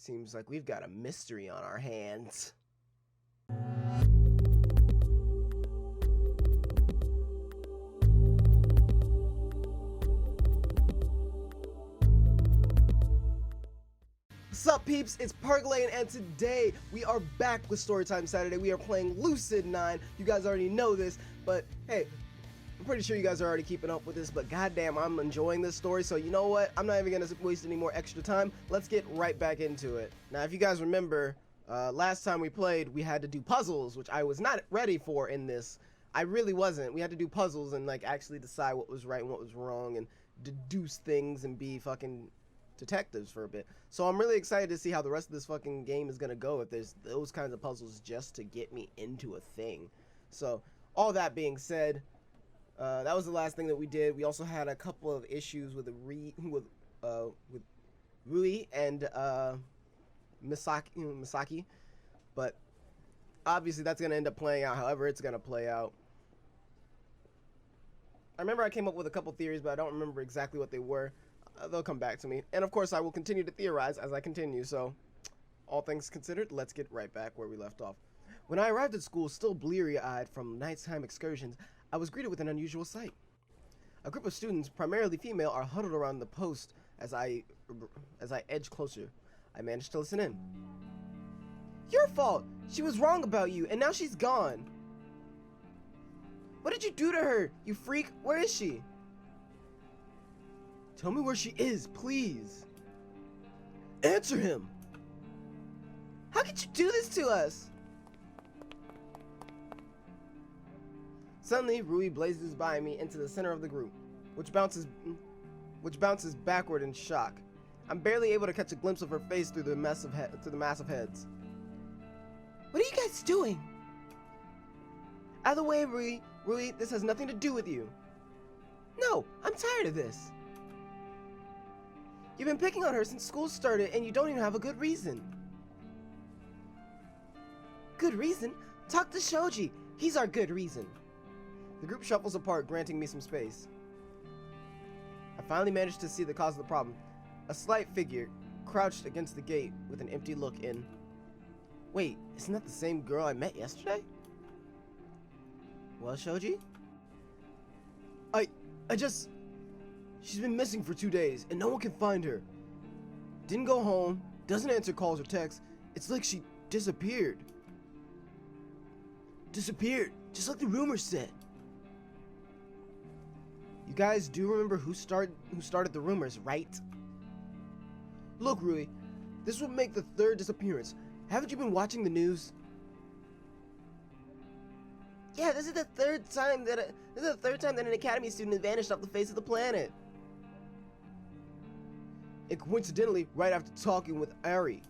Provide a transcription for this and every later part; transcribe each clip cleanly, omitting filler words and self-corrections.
Seems like we've got a mystery on our hands. What's up, peeps? It's Perk, and today we are back with Storytime Saturday. We are playing Lucid9. You guys already know this, but hey, I'm pretty sure you guys are already keeping up with this, but goddamn, I'm enjoying this story. So you know what? I'm not even gonna waste any more extra time. Let's get right back into it. Now, if you guys remember, last time we played, we had to do puzzles, which I was not ready for in this. I really wasn't. We had to do puzzles and like actually decide what was right and what was wrong and deduce things and be fucking detectives for a bit. So I'm really excited to see how the rest of this fucking game is gonna go if there's those kinds of puzzles just to get me into a thing. So all that being said, that was the last thing that we did. We also had a couple of issues with Rui and Misaki, but obviously that's gonna end up playing out however it's gonna play out. I remember I came up with a couple theories, but I don't remember exactly what they were. They'll come back to me, and of course I will continue to theorize as I continue. So all things considered, let's get right back where we left off. When I arrived at school, still bleary-eyed from nighttime excursions, I was greeted with an unusual sight. A group of students, primarily female, are huddled around the post as I edge closer. I managed to listen in. Your fault! She was wrong about you, and now she's gone. What did you do to her, you freak? Where is she? Tell me where she is, please. Answer him! How could you do this to us? Suddenly, Rui blazes by me into the center of the group, which bounces backward in shock. I'm barely able to catch a glimpse of her face through the mass of heads. What are you guys doing? Out of the way, Rui. Rui, this has nothing to do with you. No, I'm tired of this. You've been picking on her since school started, and you don't even have a good reason. Good reason? Talk to Shoji. He's our good reason. The group shuffles apart, granting me some space. I finally managed to see the cause of the problem. A slight figure crouched against the gate with an empty look in. Wait, isn't that the same girl I met yesterday? Well, Shoji? She's been missing for 2 days, and no one can find her. Didn't go home, doesn't answer calls or texts. It's like she disappeared. Disappeared, just like the rumors said. You guys do remember who started the rumors, right? Look, Rui, this would make the 3rd disappearance. Haven't you been watching the news? Yeah, this is the third time that an academy student has vanished off the face of the planet. And coincidentally, right after talking with Ari.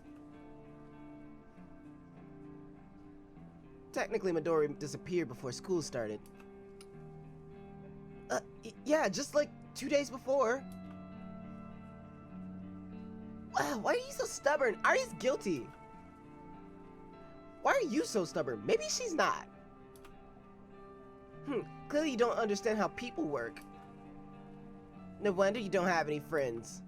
Technically, Midori disappeared before school started. Yeah, just like 2 days before. Wow, why are you so stubborn? Ari's guilty. Why are you so stubborn? Maybe she's not. Clearly you don't understand how people work. No wonder you don't have any friends.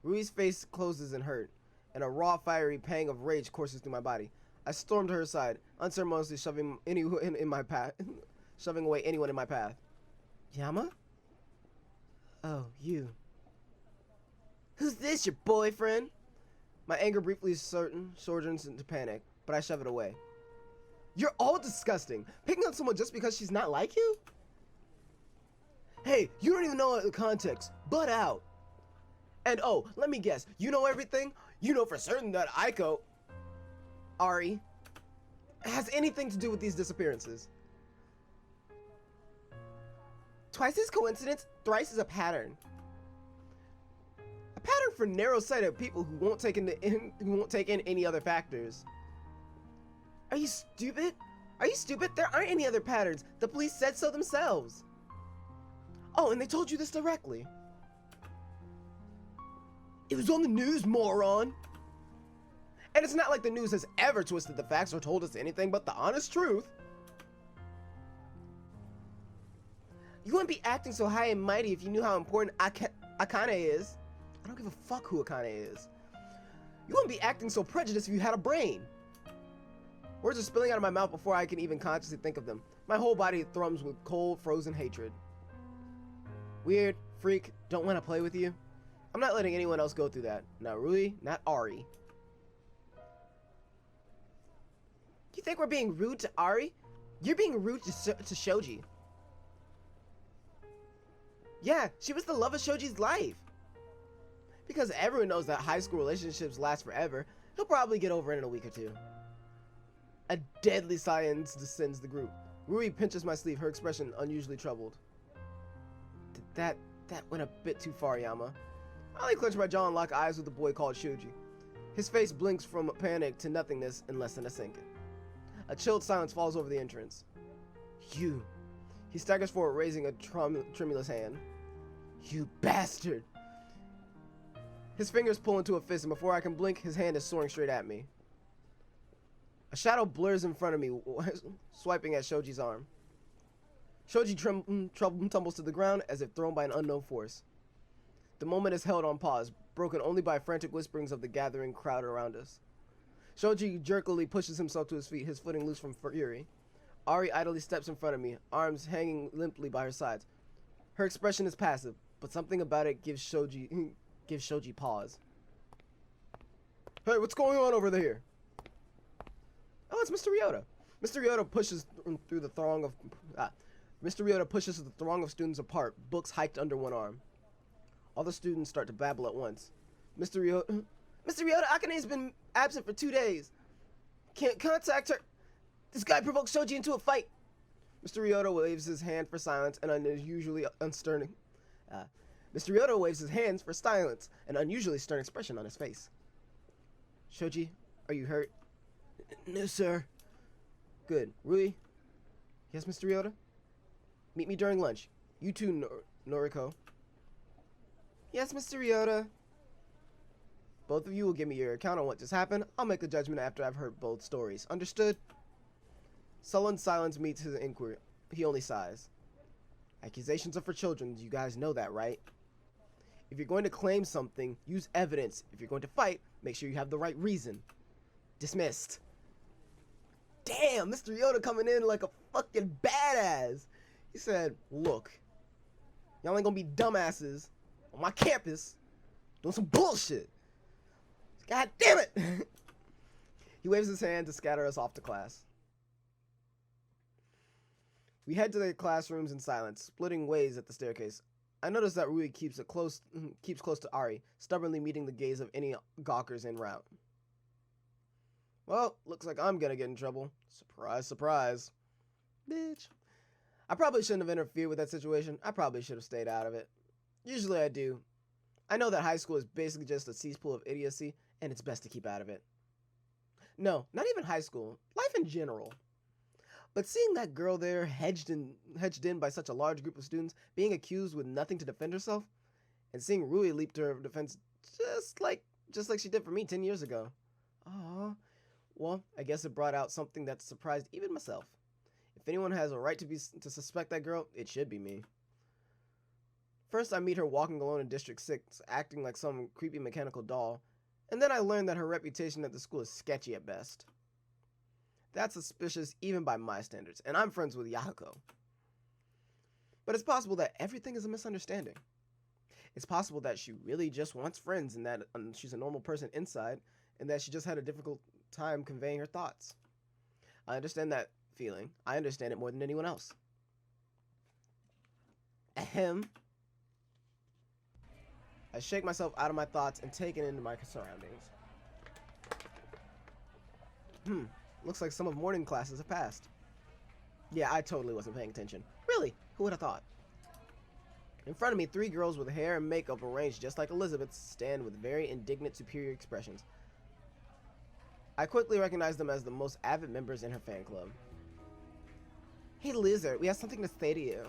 Rui's face closes in hurt, and a raw, fiery pang of rage courses through my body. I stormed to her side, unceremoniously shoving anyone in my path, shoving away anyone in my path. Yama? Oh, you. Who's this, your boyfriend? My anger briefly sojourns into panic, but I shove it away. You're all disgusting. Picking on someone just because she's not like you? Hey, you don't even know the context. Butt out. And oh, let me guess. You know everything? You know for certain that Ari, has anything to do with these disappearances. Twice is coincidence, thrice is a pattern. A pattern for narrow-sighted people who won't take in any other factors. Are you stupid? Are you stupid? There aren't any other patterns. The police said so themselves. Oh, and they told you this directly. It was on the news, moron. And it's not like the news has ever twisted the facts or told us anything but the honest truth. You wouldn't be acting so high and mighty if you knew how important Akane is. I don't give a fuck who Akane is. You wouldn't be acting so prejudiced if you had a brain. Words are spilling out of my mouth before I can even consciously think of them. My whole body thrums with cold, frozen hatred. Weird, freak, don't want to play with you. I'm not letting anyone else go through that. Not Rui, not Ari. You think we're being rude to Ari? You're being rude to Shoji. Yeah, she was the love of Shoji's life. Because everyone knows that high school relationships last forever, he'll probably get over it in a week or two. A deadly silence descends the group. Rui pinches my sleeve, her expression unusually troubled. That went a bit too far, Yama. I only clench my jaw and lock eyes with the boy called Shoji. His face blinks from panic to nothingness in less than a second. A chilled silence falls over the entrance. You. He staggers forward, raising a tremulous hand. You bastard. His fingers pull into a fist, and before I can blink, his hand is soaring straight at me. A shadow blurs in front of me, swiping at Shoji's arm. Shoji tumbles to the ground as if thrown by an unknown force. The moment is held on pause, broken only by frantic whisperings of the gathering crowd around us. Shoji jerkily pushes himself to his feet, his footing loose from fury. Ari idly steps in front of me, arms hanging limply by her sides. Her expression is passive, but something about it gives Shoji pause. Hey, what's going on over there? Oh, it's Mr. Ryota. Mr. Ryota pushes through the throng of Mr. Ryota pushes the throng of students apart, books hiked under one arm. All the students start to babble at once. Mr. Ryota, Akane's been absent for 2 days. Can't contact her. This guy provoked Shoji into a fight. Mr. Ryota waves his hand for silence, an unusually stern. Mr. Ryota waves his hands for silence, an unusually stern expression on his face. Shoji, are you hurt? No, sir. Good. Rui? Yes, Mr. Ryota? Meet me during lunch. You too, Noriko. Yes, Mr. Ryota. Both of you will give me your account on what just happened. I'll make a judgment after I've heard both stories. Understood? Sullen silence meets his inquiry. He only sighs. Accusations are for children. You guys know that, right? If you're going to claim something, use evidence. If you're going to fight, make sure you have the right reason. Dismissed. Damn, Mr. Ryota coming in like a fucking badass. He said, look, y'all ain't gonna be dumbasses on my campus doing some bullshit. God damn it. He waves his hand to scatter us off to class. We head to the classrooms in silence, splitting ways at the staircase. I notice that Rui keeps close to Ari, stubbornly meeting the gaze of any gawkers en route. Well, looks like I'm gonna get in trouble. Surprise, surprise. Bitch. I probably shouldn't have interfered with that situation. I probably should have stayed out of it. Usually I do. I know that high school is basically just a cesspool of idiocy, and it's best to keep out of it. No, not even high school. Life in general. But seeing that girl there hedged in by such a large group of students, being accused with nothing to defend herself, and seeing Rui leap to her defense just like she did for me 10 years ago. Aww. Well, I guess it brought out something that surprised even myself. If anyone has a right to suspect that girl, it should be me. First, I meet her walking alone in District 6, acting like some creepy mechanical doll, and then I learn that her reputation at the school is sketchy at best. That's suspicious even by my standards, and I'm friends with Yahiko. But it's possible that everything is a misunderstanding. It's possible that she really just wants friends and that she's a normal person inside, and that she just had a difficult time conveying her thoughts. I understand that feeling. I understand it more than anyone else. Ahem. I shake myself out of my thoughts and take it into my surroundings. Looks like some of morning classes have passed. Yeah, I totally wasn't paying attention. Really? Who would have thought? In front of me, 3 girls with hair and makeup arranged just like Elizabeth's stand with very indignant, superior expressions. I quickly recognize them as the most avid members in her fan club. Hey Lizard, we have something to say to you.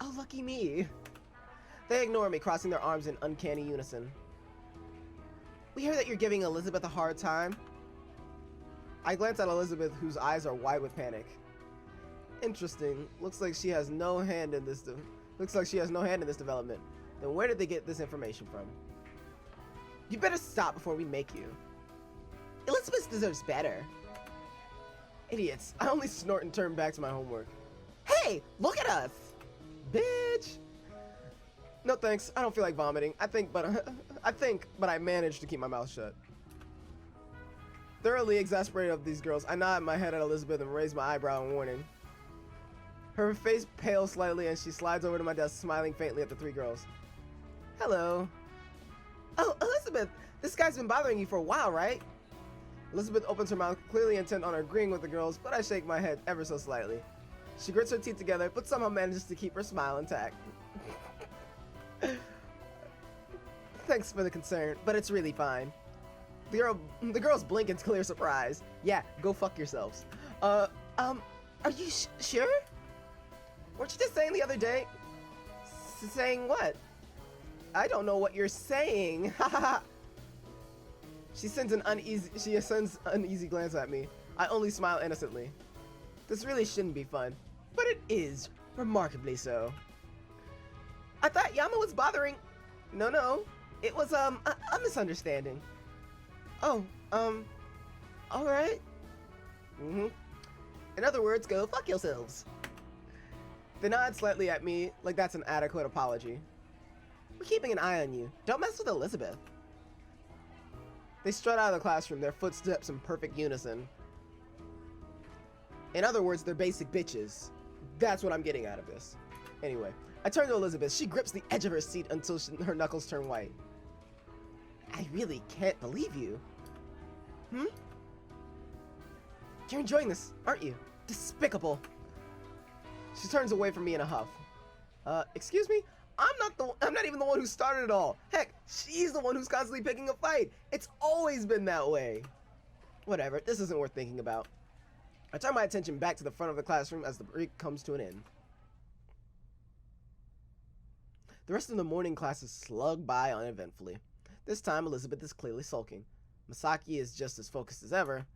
Oh, lucky me. They ignore me, crossing their arms in uncanny unison. We hear that you're giving Elizabeth a hard time. I glance at Elizabeth, whose eyes are wide with panic. Interesting. Looks like she has no hand in this. Development. Then where did they get this information from? You better stop before we make you. Elizabeth deserves better. Idiots. I only snort and turn back to my homework. Hey, look at us! Bitch! No thanks, I don't feel like vomiting. I think, but I managed to keep my mouth shut. Thoroughly exasperated of these girls, I nod my head at Elizabeth and raise my eyebrow in warning. Her face pales slightly and she slides over to my desk, smiling faintly at the three girls. Hello. Oh, Elizabeth, this guy's been bothering you for a while, right? Elizabeth opens her mouth, clearly intent on agreeing with the girls, but I shake my head ever so slightly. She grits her teeth together, but somehow manages to keep her smile intact. Thanks for the concern, but it's really fine. The girls blink in clear surprise. Yeah, go fuck yourselves. Are you sure? Weren't you just saying the other day? Saying what? I don't know what you're saying. She sends an uneasy glance at me. I only smile innocently. This really shouldn't be fun, but it is, remarkably so. I thought Yama was bothering. No, it was a misunderstanding. Oh, all right. In other words, go fuck yourselves. They nod slightly at me, like that's an adequate apology. We're keeping an eye on you. Don't mess with Elizabeth. They strut out of the classroom, their footsteps in perfect unison. In other words, they're basic bitches. That's what I'm getting out of this. Anyway, I turn to Elizabeth. She grips the edge of her seat until her knuckles turn white. I really can't believe you. You're enjoying this, aren't you? Despicable. She turns away from me in a huff. Excuse me? I'm not even the one who started it all. Heck, she's the one who's constantly picking a fight. It's always been that way. Whatever, this isn't worth thinking about. I turn my attention back to the front of the classroom as the break comes to an end. The rest of the morning classes slug by uneventfully. This time, Elizabeth is clearly sulking. Masaki is just as focused as ever.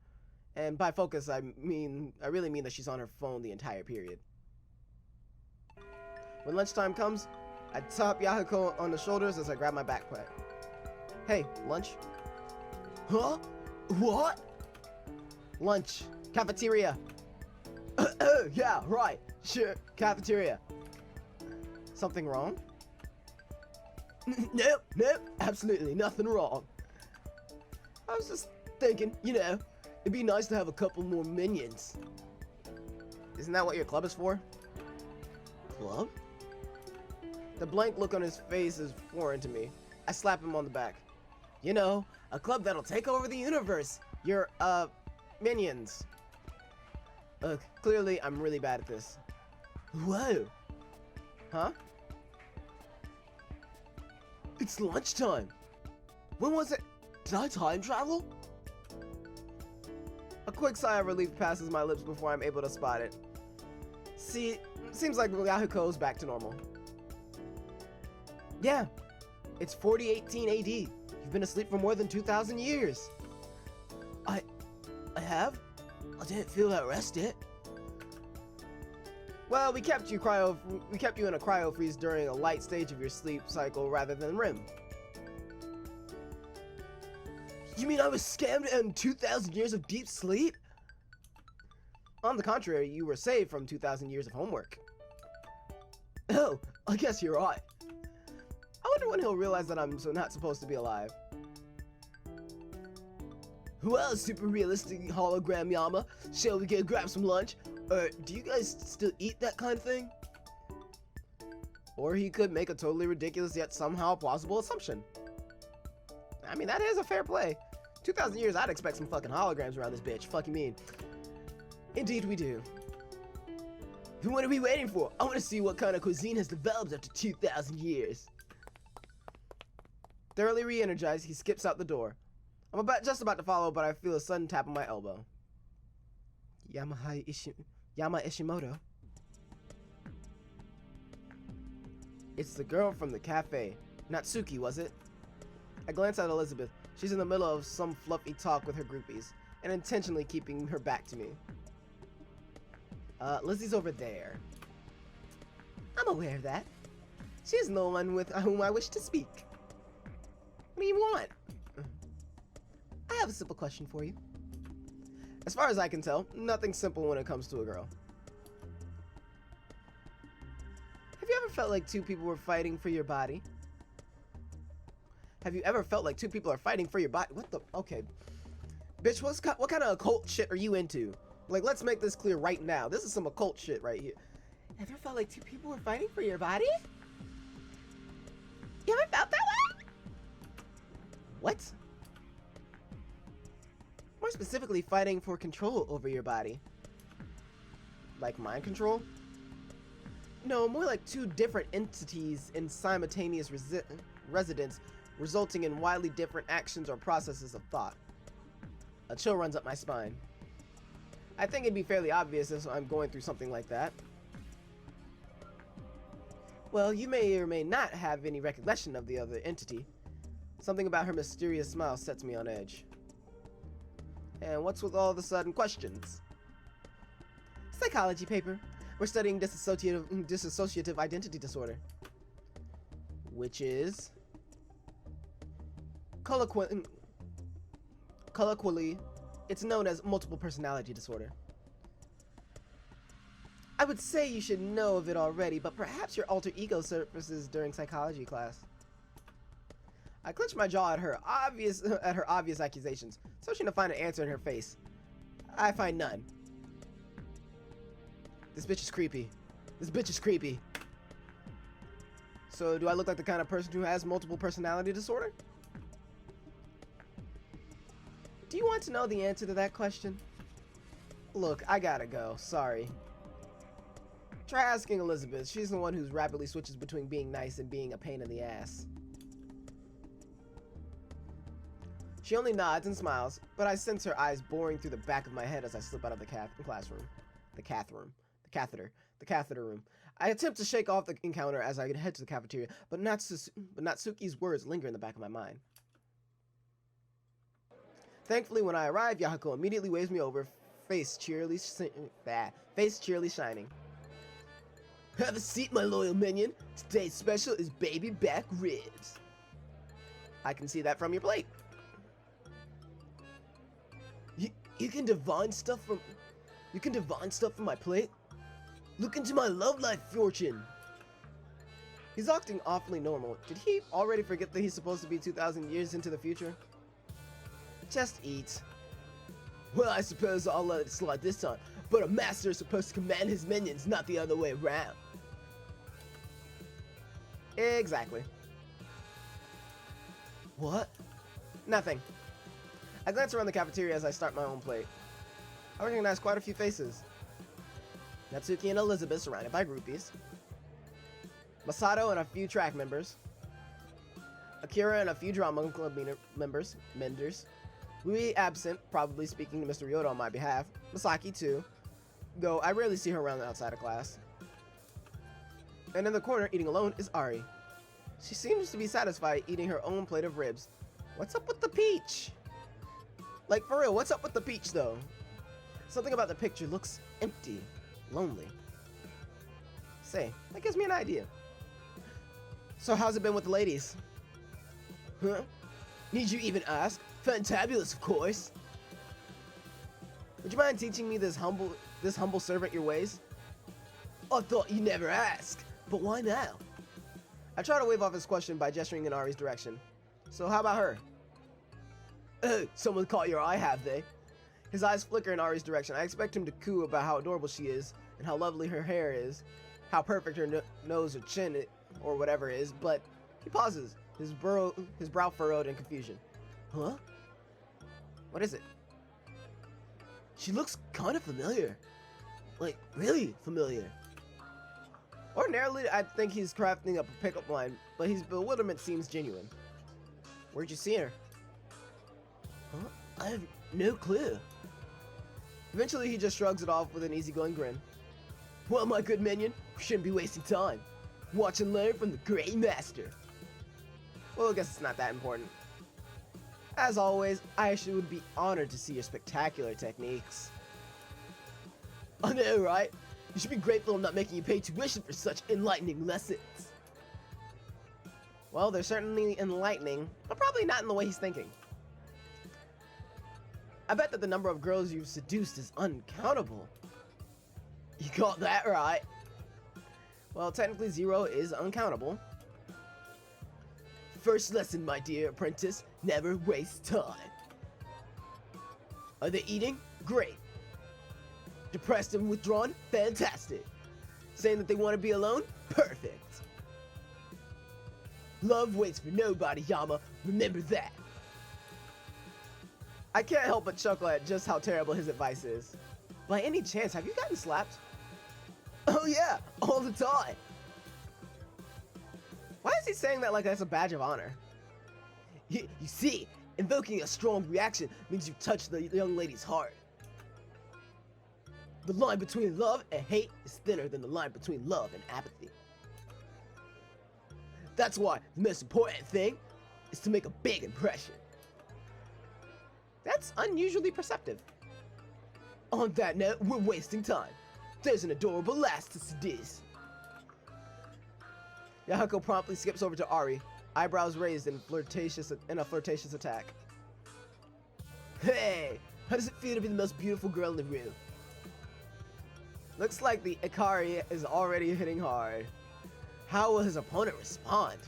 And by focus, I really mean that she's on her phone the entire period. When lunchtime comes, I tap Yahiko on the shoulders as I grab my backpack. Hey, lunch? Huh? What? Lunch. Cafeteria. Yeah, right. Sure, cafeteria. Something wrong? Nope, absolutely nothing wrong. I was just thinking, it'd be nice to have a couple more minions. Isn't that what your club is for? Club? The blank look on his face is foreign to me. I slap him on the back. A club that'll take over the universe. Your, minions. Clearly I'm really bad at this. Whoa. Huh? It's lunchtime. When was it? Did I time travel? A quick sigh of relief passes my lips before I'm able to spot it. See, seems like Yahiko's back to normal. Yeah, it's 4018 AD. You've been asleep for more than 2,000 years. I have? I didn't feel that rested. Well, we kept you in a cryo freeze during a light stage of your sleep cycle rather than REM. You mean I was scammed and 2,000 years of deep sleep? On the contrary, you were saved from 2,000 years of homework. Oh, I guess you're right. I wonder when he'll realize that I'm not supposed to be alive. Well, super realistic hologram Yama, shall we go grab some lunch? Do you guys still eat that kind of thing? Or he could make a totally ridiculous yet somehow plausible assumption. I mean, that is a fair play. 2,000 years, I'd expect some fucking holograms around this bitch. Fuck you mean? Indeed we do. What are we waiting for? I want to see what kind of cuisine has developed after 2,000 years. Thoroughly re-energized, he skips out the door. I'm just about to follow, but I feel a sudden tap on my elbow. Yama Ishimoto. It's the girl from the cafe. Natsuki, was it? I glance at Elizabeth. She's in the middle of some fluffy talk with her groupies, and intentionally keeping her back to me. Lizzie's over there. I'm aware of that. She isn't the one with whom I wish to speak. What do you want? have a simple question for you. As far as I can tell, nothing simple when it comes to a girl. Have you ever felt like two people were fighting for your body? Have you ever felt like two people are fighting for your body? What the? Okay. Bitch, what kind of occult shit are you into? Like, let's make this clear right now. This is some occult shit right here. Have you ever felt like two people were fighting for your body? You ever felt that way? What? More specifically, fighting for control over your body. Like mind control? No, more like two different entities in simultaneous residence, resulting in widely different actions or processes of thought. A chill runs up my spine. I think it'd be fairly obvious if I'm going through something like that. Well, you may or may not have any recollection of the other entity. Something about her mysterious smile sets me on edge. And what's with all the sudden questions? Psychology paper. We're studying dissociative identity disorder. Which is... colloquially, it's known as multiple personality disorder. I would say you should know of it already, but perhaps your alter ego surfaces during psychology class. I clenched my jaw at her obvious accusations, searching to find an answer in her face. I find none. This bitch is creepy. This bitch is creepy. So, do I look like the kind of person who has multiple personality disorder? Do you want to know the answer to that question? Look, I gotta go. Sorry. Try asking Elizabeth. She's the one who rapidly switches between being nice and being a pain in the ass. She only nods and smiles, but I sense her eyes boring through the back of my head as I slip out of the catheter room. I attempt to shake off the encounter as I head to the cafeteria, but Natsuki's words linger in the back of my mind. Thankfully, when I arrive, Yahiko immediately waves me over, face cheerily shining. Have a seat, my loyal minion. Today's special is baby back ribs. I can see that from your plate. You can divine stuff from my plate? Look into my love life fortune. He's acting awfully normal. Did he already forget that he's supposed to be 2,000 years into the future? Just eat. Well, I suppose I'll let it slide this time, but a master is supposed to command his minions, not the other way around. Exactly. What? Nothing. I glance around the cafeteria as I start my own plate. I recognize quite a few faces. Natsuki and Elizabeth surrounded by groupies. Masato and a few track members. Akira and a few drama club members. Rui absent, probably speaking to Mr. Ryoto on my behalf. Masaki too, though I rarely see her around outside of class. And in the corner, eating alone, is Ari. She seems to be satisfied eating her own plate of ribs. What's up with the peach? Like, for real, what's up with the peach, though? Something about the picture looks empty, lonely. Say, that gives me an idea. So how's it been with the ladies? Huh? Need you even ask? Fantabulous, of course. Would you mind teaching me this humble servant your ways? I thought you never ask, but why now? I try to wave off his question by gesturing in Ari's direction. So how about her? Oh, someone caught your eye, have they? His eyes flicker in Ari's direction. I expect him to coo about how adorable she is, and how lovely her hair is, how perfect her nose or chin or whatever is, but he pauses, his brow furrowed in confusion. Huh? What is it? She looks kind of familiar. Like, really familiar. Ordinarily, I'd think he's crafting up a pickup line, but his bewilderment seems genuine. Where'd you see her? Huh? I have no clue. Eventually, he just shrugs it off with an easygoing grin. Well, my good minion, we shouldn't be wasting time. Watch and learn from the great master. Well, I guess it's not that important. As always, I would be honored to see your spectacular techniques. I know, right? You should be grateful I'm not making you pay tuition for such enlightening lessons. Well, they're certainly enlightening, but probably not in the way he's thinking. I bet that the number of girls you've seduced is uncountable. You got that right. Well, technically 0 is uncountable. First lesson, my dear apprentice, never waste time. Are they eating? Great. Depressed and withdrawn? Fantastic. Saying that they want to be alone? Perfect. Love waits for nobody, Yama. Remember that. I can't help but chuckle at just how terrible his advice is. By any chance, have you gotten slapped? Oh yeah, all the time. Why is he saying that like that's a badge of honor? You see, invoking a strong reaction means you touch the young lady's heart. The line between love and hate is thinner than the line between love and apathy. That's why the most important thing is to make a big impression. That's unusually perceptive. On that note, we're wasting time. There's an adorable lass to seduce. Yahako promptly skips over to Ari, eyebrows raised in a flirtatious attack. Hey, how does it feel to be the most beautiful girl in the room? Looks like the Akira is already hitting hard. How will his opponent respond?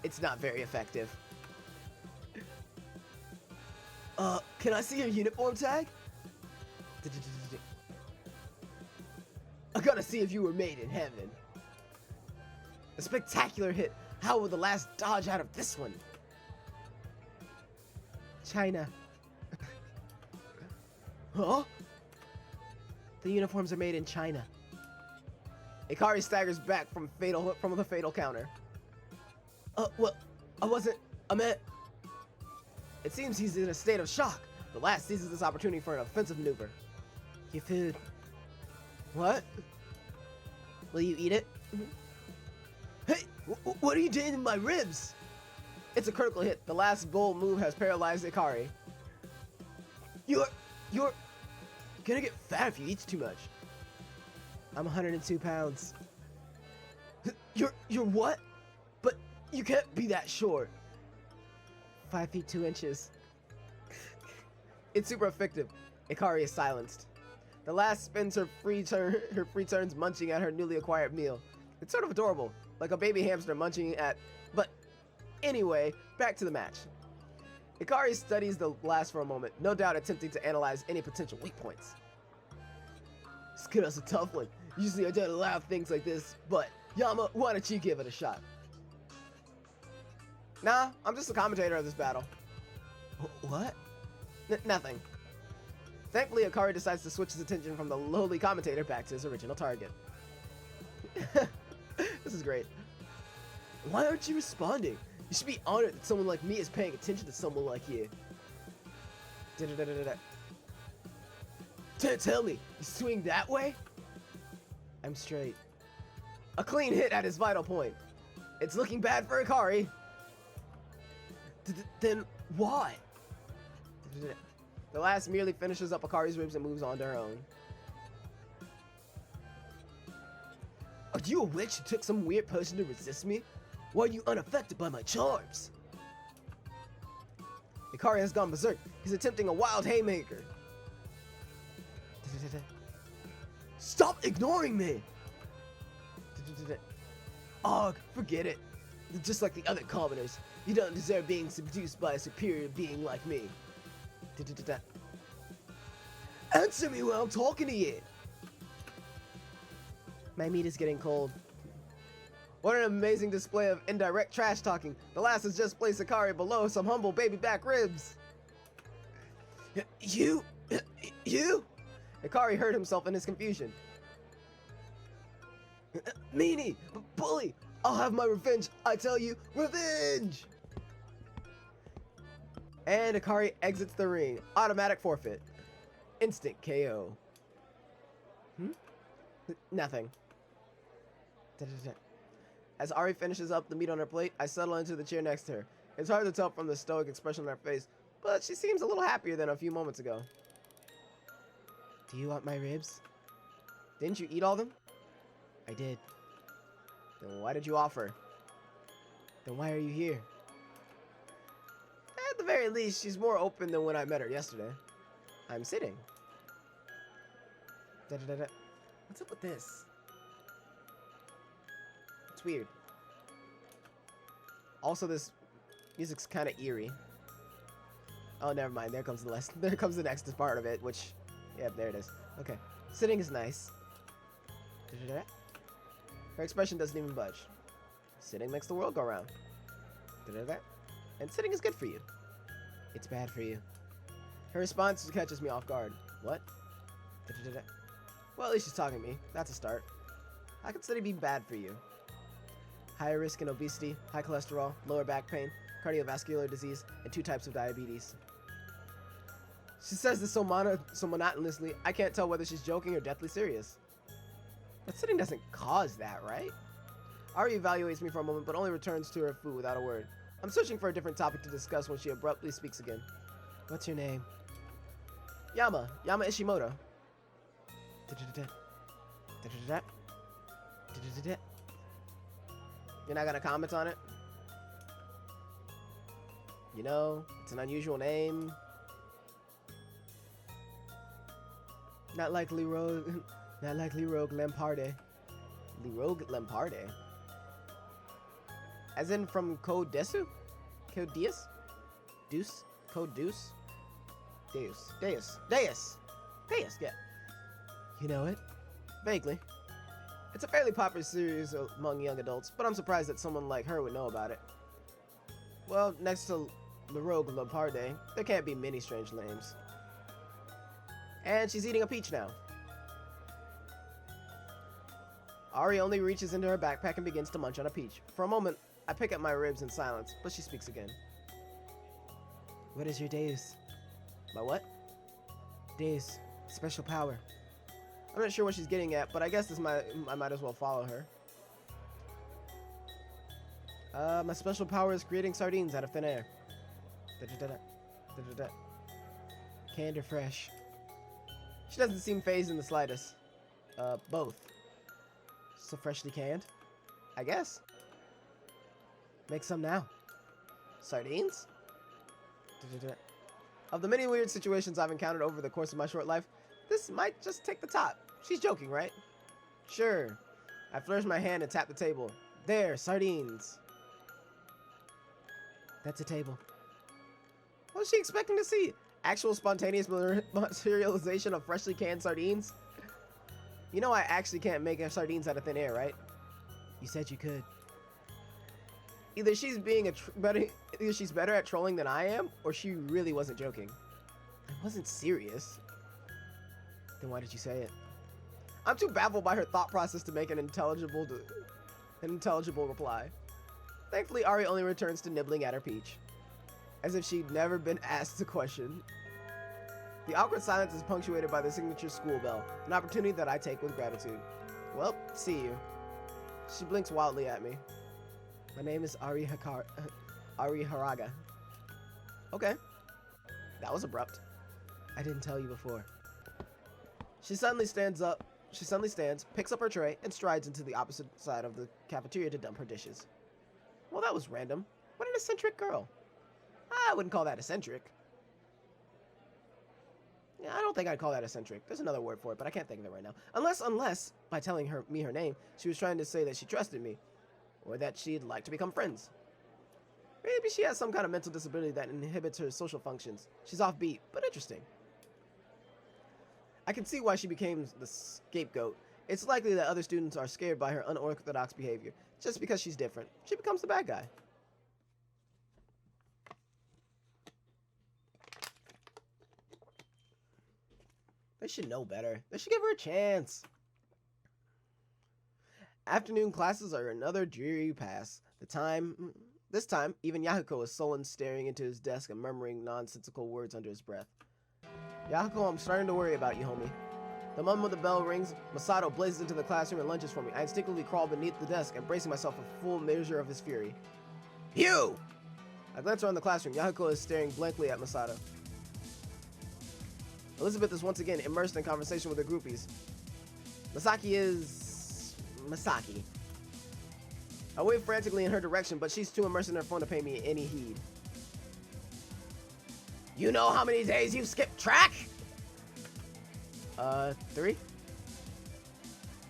It's not very effective. Can I see your uniform tag? I gotta see if you were made in heaven. A spectacular hit. How will the last dodge out of this one? China. Huh? The uniforms are made in China. Ikari staggers back from the fatal counter. Well, I meant... It seems he's in a state of shock. The last seizes this opportunity for an offensive maneuver. Your food. What? Will you eat it? Hey, what are you doing to my ribs? It's a critical hit. The last bold move has paralyzed Ikari. You're gonna get fat if you eat too much. I'm 102 pounds. You're what? But you can't be that short. 5 feet 2 inches. It's super effective. Ikari is silenced. The last spends her free turns munching at her newly acquired meal. It's sort of adorable, like a baby hamster munching at... But anyway, back to the match. Ikari studies the last for a moment, no doubt attempting to analyze any potential weak points. This kiddo's a tough one. Usually I don't allow things like this, but Yama, why don't you give it a shot? Nah, I'm just a commentator of this battle. What? Nothing. Thankfully, Akari decides to switch his attention from the lowly commentator back to his original target. This is great. Why aren't you responding? You should be honored that someone like me is paying attention to someone like you. Tell me, you swing that way? I'm straight. A clean hit at his vital point. It's looking bad for Akari. Then why? The last merely finishes up Akari's ribs and moves on to her own. Are you a witch who took some weird potion to resist me? Why are you unaffected by my charms? Akari has gone berserk. He's attempting a wild haymaker. Stop ignoring me! Ugh, forget it. Just like the other commoners, you don't deserve being seduced by a superior being like me. Answer me while I'm talking to you! My meat is getting cold. What an amazing display of indirect trash talking. The last has just placed Akari below some humble baby back ribs. You? Akari heard himself in his confusion. Meanie! Bully! I'll have my revenge! I tell you, revenge! And Akari exits the ring. Automatic forfeit. Instant KO. Nothing. As Ari finishes up the meat on her plate, I settle into the chair next to her. It's hard to tell from the stoic expression on her face, but she seems a little happier than a few moments ago. Do you want my ribs? Didn't you eat all of them? I did. Then why did you offer? Then why are you here? At the very least, she's more open than when I met her yesterday. I'm sitting. Da-da-da-da. What's up with this? It's weird. Also, this music's kind of eerie. Oh, never mind. There comes the next part of it, which, yeah, there it is. Okay. Sitting is nice. Da-da-da. Her expression doesn't even budge. Sitting makes the world go round. Da-da-da. And sitting is good for you. It's bad for you. Her response catches me off guard. What? Da-da-da-da. Well, at least she's talking to me. That's a start. How can sitting be bad for you? Higher risk in obesity, high cholesterol, lower back pain, cardiovascular disease, and 2 types of diabetes. She says this so monotonously, I can't tell whether she's joking or deathly serious. But sitting doesn't cause that, right? Ari evaluates me for a moment, but only returns to her food without a word. I'm searching for a different topic to discuss when she abruptly speaks again. What's your name? Yama Ishimoto. Da-da-da-da. Da-da-da-da. Da-da-da-da. You're not gonna comment on it? You know, it's an unusual name. Not like Leroy Lamparde. Leroy Lamparde? As in from Code Desu? Code Deus? Deuce? Code Deuce? Deus, yeah. You know it? Vaguely. It's a fairly popular series among young adults, but I'm surprised that someone like her would know about it. Well, next to Leroy Lamparde, there can't be many strange names. And she's eating a peach now. Ari only reaches into her backpack and begins to munch on a peach. For a moment, I pick up my ribs in silence, but she speaks again. What is your Deus? My what? Deus. Special power. I'm not sure what she's getting at, but I guess I might as well follow her. My special power is creating sardines out of thin air. Da-da-da-da. Da-da-da. Canned or fresh? She doesn't seem phased in the slightest. Both. So freshly canned? I guess. Make some now. Sardines? Da-da-da. Of the many weird situations I've encountered over the course of my short life, this might just take the top. She's joking, right? Sure. I flourish my hand and tap the table. There, sardines. That's a table. What was she expecting to see? Actual spontaneous materialization of freshly canned sardines? You know I actually can't make sardines out of thin air, right? You said you could. Either she's better at trolling than I am, or she really wasn't joking. I wasn't serious. Then why did you say it? I'm too baffled by her thought process to make an intelligible reply. Thankfully, Ari only returns to nibbling at her peach, as if she'd never been asked a question. The awkward silence is punctuated by the signature school bell, an opportunity that I take with gratitude. Well, see you. She blinks wildly at me. My name is Ari Haraga. Okay. That was abrupt. I didn't tell you before. She suddenly stands, picks up her tray, and strides into the opposite side of the cafeteria to dump her dishes. Well, that was random. What an eccentric girl. I wouldn't call that eccentric. Yeah, I don't think I'd call that eccentric. There's another word for it, but I can't think of it right now. Unless, by telling me her name, she was trying to say that she trusted me, or that she'd like to become friends. Maybe she has some kind of mental disability that inhibits her social functions. She's offbeat, but interesting. I can see why she became the scapegoat. It's likely that other students are scared by her unorthodox behavior. Just because she's different, she becomes the bad guy. They should know better. They should give her a chance. Afternoon classes are another dreary pass. This time, even Yakuko is sullen, staring into his desk and murmuring nonsensical words under his breath. Yakuko, I'm starting to worry about you, homie. The moment the bell rings, Masato blazes into the classroom and lunges for me. I instinctively crawl beneath the desk, embracing myself a full measure of his fury. You! I glance around the classroom. Yakuko is staring blankly at Masato. Elizabeth is once again immersed in conversation with her groupies. Masaki is... Masaki. I wave frantically in her direction, but she's too immersed in her phone to pay me any heed. You know how many days you've skipped track? 3?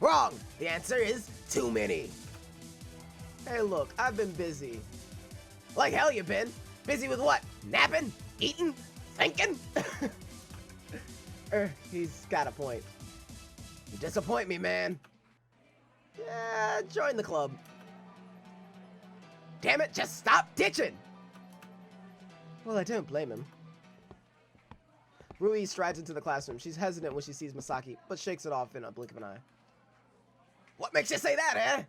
Wrong! The answer is too many. Hey look, I've been busy. Like hell you been. Busy with what? Napping? Eating? Thinking? He's got a point. You disappoint me, man. Yeah, join the club. Damn it, just stop ditching! Well, I don't blame him. Rui strides into the classroom. She's hesitant when she sees Masaki, but shakes it off in a blink of an eye. What makes you say that, eh?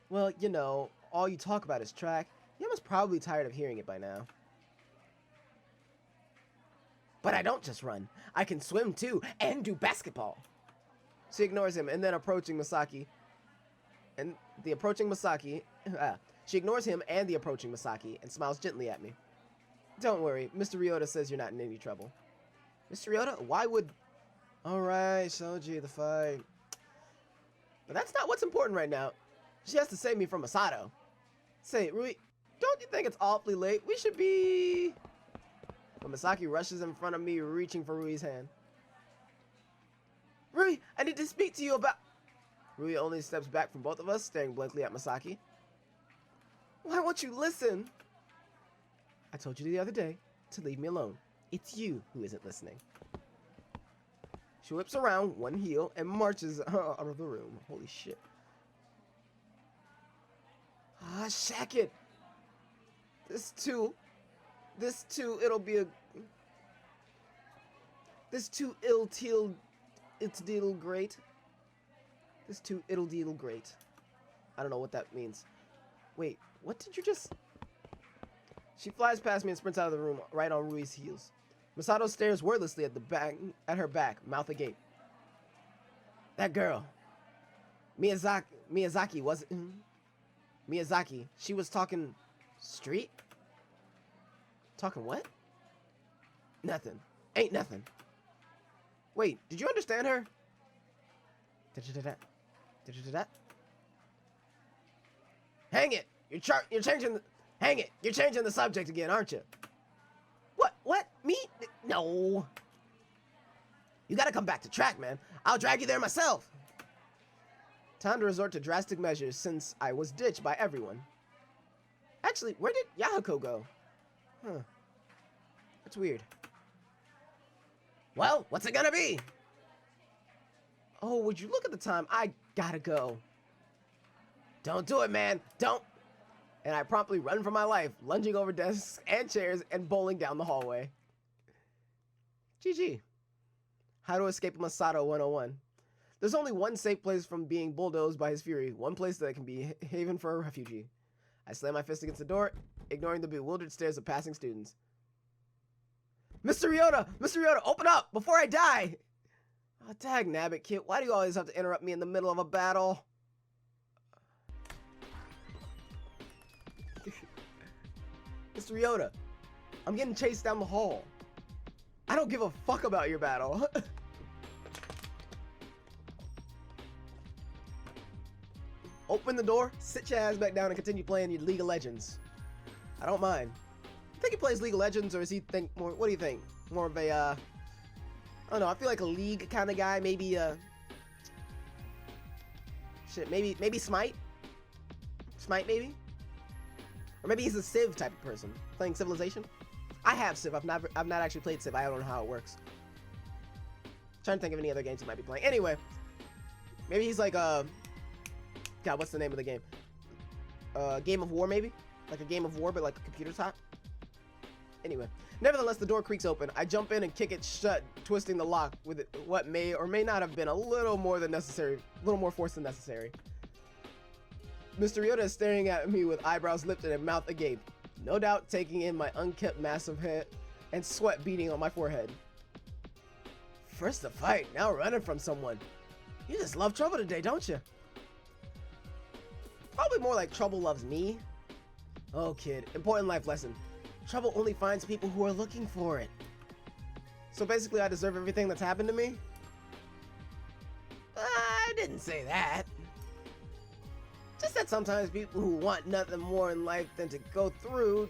Well, you know, all you talk about is track. Yama's probably tired of hearing it by now. But I don't just run. I can swim too, and do basketball. She ignores him, and then approaching Masaki. She ignores him and the approaching Masaki, and smiles gently at me. Don't worry, Mr. Ryota says you're not in any trouble. Mr. Ryota? Why would... Alright, Shoji, the fight. But that's not what's important right now. She has to save me from Masato. Say, Rui, don't you think it's awfully late? We should be... But Masaki rushes in front of me, reaching for Rui's hand. Rui, I need to speak to you about... Rui only steps back from both of us, staring blankly at Masaki. Why won't you listen? I told you the other day to leave me alone. It's you who isn't listening. She whips around one heel and marches out of the room. Holy shit. Ah, shack it. This too, it'll be a... This too, it'll deal great. This too, it'll deal great. I don't know what that means. Wait, what did you just... She flies past me and sprints out of the room, right on Rui's heels. Masato stares wordlessly at her back, mouth agape. That girl. Miyazaki wasn't... Miyazaki, she was talking... Street? Talking what? Nothing. Ain't nothing. Wait, did you understand her? Hang it! You're changing... Hang it! You're changing the subject again, aren't you? What? Me? No. You gotta come back to track, man. I'll drag you there myself. Time to resort to drastic measures since I was ditched by everyone. Actually, where did Yahiko go? Huh. That's weird. Well, what's it gonna be? Oh, would you look at the time? I gotta go. Don't do it, man. Don't. And I promptly run for my life, lunging over desks and chairs and bowling down the hallway. GG. How to escape Masato 101. There's only one safe place from being bulldozed by his fury, one place that can be haven for a refugee. I slam my fist against the door, ignoring the bewildered stares of passing students. Mr. Ryota! Mr. Ryota, open up before I die! Oh, dag nabbit, kid. Why do you always have to interrupt me in the middle of a battle? Mr. Ryota, I'm getting chased down the hall. I don't give a fuck about your battle. Open the door, sit your ass back down, and continue playing your League of Legends. I don't mind. You think he plays League of Legends, or does he think more? What do you think? More of a, I don't know. I feel like a League kind of guy. Maybe, shit. Maybe Smite. Smite, maybe. Or maybe he's a Civ type of person, playing Civilization. I have Civ. I've not actually played Civ. I don't know how it works. Trying to think of any other games he might be playing. Anyway, maybe he's like God, what's the name of the game? Game of War, maybe? Like a Game of War, but like a computer top. Anyway, nevertheless, the door creaks open. I jump in and kick it shut, twisting the lock with what may or may not have been a little more force than necessary. Mr. Ryota is staring at me with eyebrows lifted and mouth agape, no doubt taking in my unkempt massive head and sweat beading on my forehead. First the fight, now running from someone. You just love trouble today, don't you? Probably more like trouble loves me. Oh, kid, important life lesson. Trouble only finds people who are looking for it. So basically, I deserve everything that's happened to me? I didn't say that. Just that sometimes people who want nothing more in life than to go through...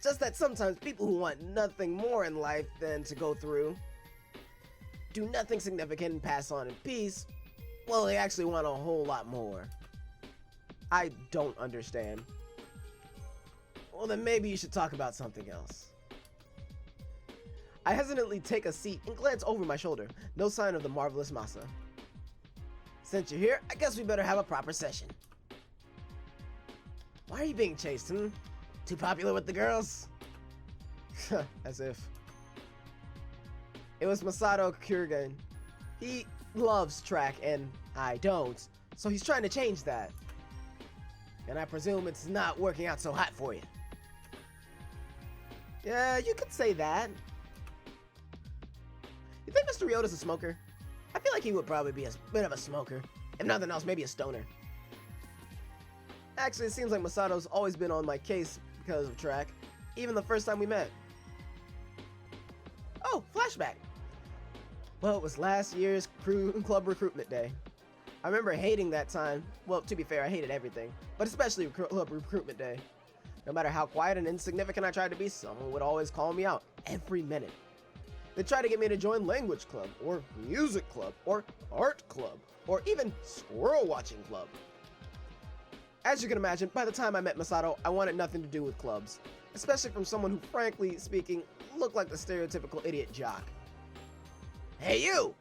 just that sometimes people who want nothing more in life than to go through, do nothing significant and pass on in peace, well, they actually want a whole lot more. I don't understand. Well, then maybe you should talk about something else. I hesitantly take a seat and glance over my shoulder. No sign of the marvelous Masa. Since you're here, I guess we better have a proper session. Why are you being chased, hmm? Too popular with the girls? As if. It was Masato Akira. He loves track and I don't, so he's trying to change that. And I presume it's not working out so hot for you. Yeah, you could say that. You think Mr. Ryota's a smoker? I feel like he would probably be a bit of a smoker. If nothing else, maybe a stoner. Actually, it seems like Masato's always been on my case because of track, even the first time we met. Oh, flashback. Well, it was last year's club recruitment day. I remember hating that time. Well, to be fair, I hated everything, but especially club recruitment day. No matter how quiet and insignificant I tried to be, someone would always call me out every minute. They tried to get me to join language club, or music club, or art club, or even squirrel watching club. As you can imagine, by the time I met Masato, I wanted nothing to do with clubs, especially from someone who, frankly speaking, looked like the stereotypical idiot jock. Hey, you!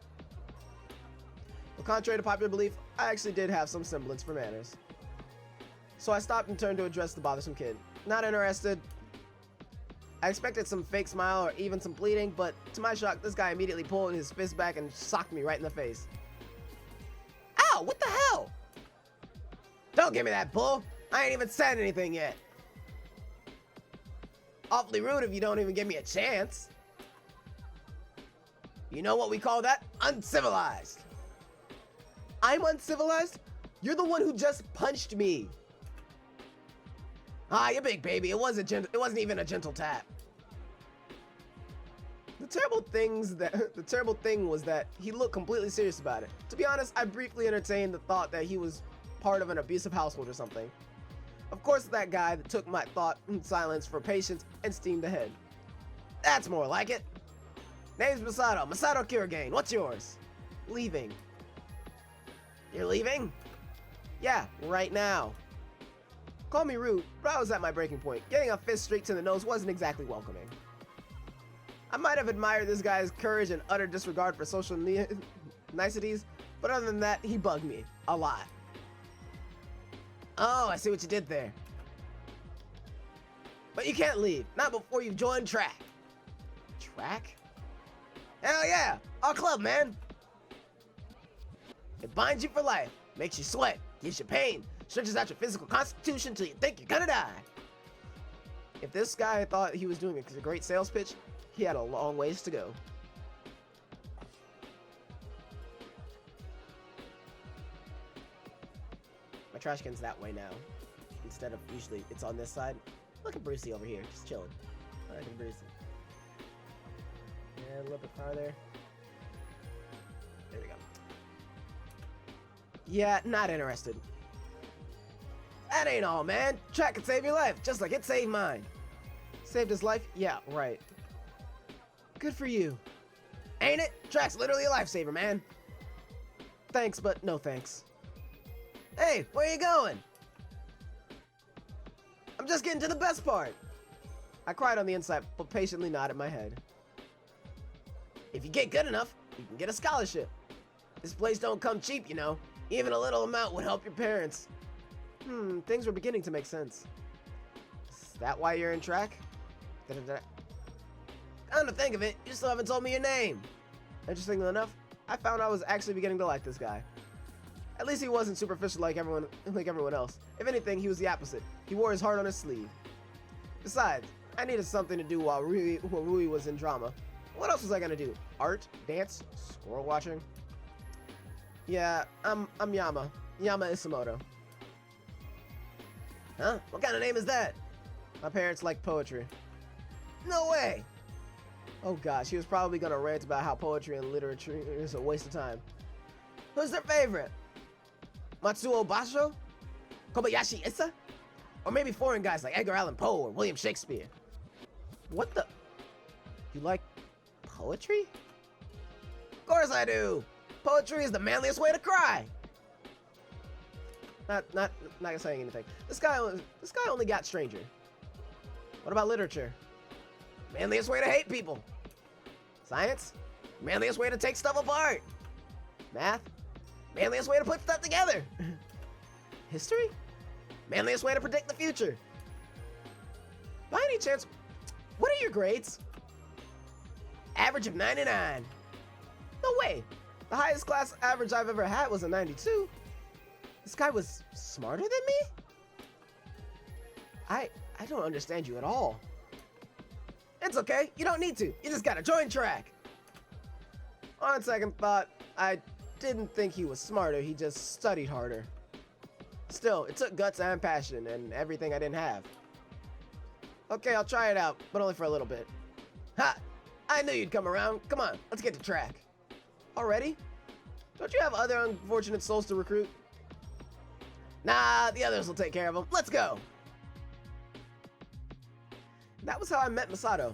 Well, contrary to popular belief, I actually did have some semblance for manners. So I stopped and turned to address the bothersome kid. Not interested. I expected some fake smile or even some pleading, but to my shock, this guy immediately pulled his fist back and socked me right in the face. Ow, what the hell? Don't give me that bull. I ain't even said anything yet. Awfully rude if you don't even give me a chance. You know what we call that? Uncivilized. I'm uncivilized? You're the one who just punched me. Ah, you big baby. It wasn't even a gentle tap. The terrible thing was that he looked completely serious about it. To be honest, I briefly entertained the thought that he was part of an abusive household or something. Of course, that guy that took my thought in silence for patience and steamed ahead. That's more like it. Name's Masato. Masato Kirigane. What's yours? Leaving. You're leaving? Yeah, right now. Call me rude, but I was at my breaking point. Getting a fist straight to the nose wasn't exactly welcoming. I might have admired this guy's courage and utter disregard for social niceties, but other than that, he bugged me a lot. Oh, I see what you did there. But you can't leave, not before you've joined track. Track? Hell yeah, our club, man. It binds you for life, makes you sweat, gives you pain, stretches out your physical constitution till you think you're gonna die. If this guy thought he was doing a great sales pitch, he had a long ways to go. My trash can's that way now. Instead of usually it's on this side. Look at Brucey over here, just chilling. Look at Brucey. And a little bit farther. There we go. Yeah, not interested. That ain't all, man. Track can save your life, just like it saved mine. Saved his life? Yeah, right. Good for you. Ain't it? Track's literally a lifesaver, man. Thanks, but no thanks. Hey, where you going? I'm just getting to the best part. I cried on the inside, but patiently nodded my head. If you get good enough, you can get a scholarship. This place don't come cheap, you know. Even a little amount would help your parents. Things were beginning to make sense. Is that why you're in track? Come to think of it, you still haven't told me your name. Interestingly enough, I found I was actually beginning to like this guy. At least he wasn't superficial like everyone else. If anything, he was the opposite. He wore his heart on his sleeve. Besides, I needed something to do while Rui was in drama. What else was I gonna do? Art? Dance? Squirrel watching? Yeah, I'm Yama. Yama Isamoto. Huh? What kind of name is that? My parents like poetry. No way! Oh gosh, he was probably gonna rant about how poetry and literature is a waste of time. Who's their favorite? Matsuo Basho? Kobayashi Issa? Or maybe foreign guys like Edgar Allan Poe or William Shakespeare? What the? You like poetry? Of course I do. Poetry is the manliest way to cry. Not saying anything. This guy only got stranger. What about literature? Manliest way to hate people. Science? Manliest way to take stuff apart. Math? Manliest way to put stuff together. History? Manliest way to predict the future. By any chance, what are your grades? Average of 99. No way. The highest class average I've ever had was a 92. This guy was smarter than me? I don't understand you at all. It's okay. You don't need to. You just gotta join track. On second thought, I didn't think he was smarter. He just studied harder. Still, it took guts and passion and everything I didn't have. Okay, I'll try it out, but only for a little bit. Ha! I knew you'd come around. Come on, let's get to track. Already? Don't you have other unfortunate souls to recruit? Nah, the others will take care of them. Let's go! That was how I met Masato.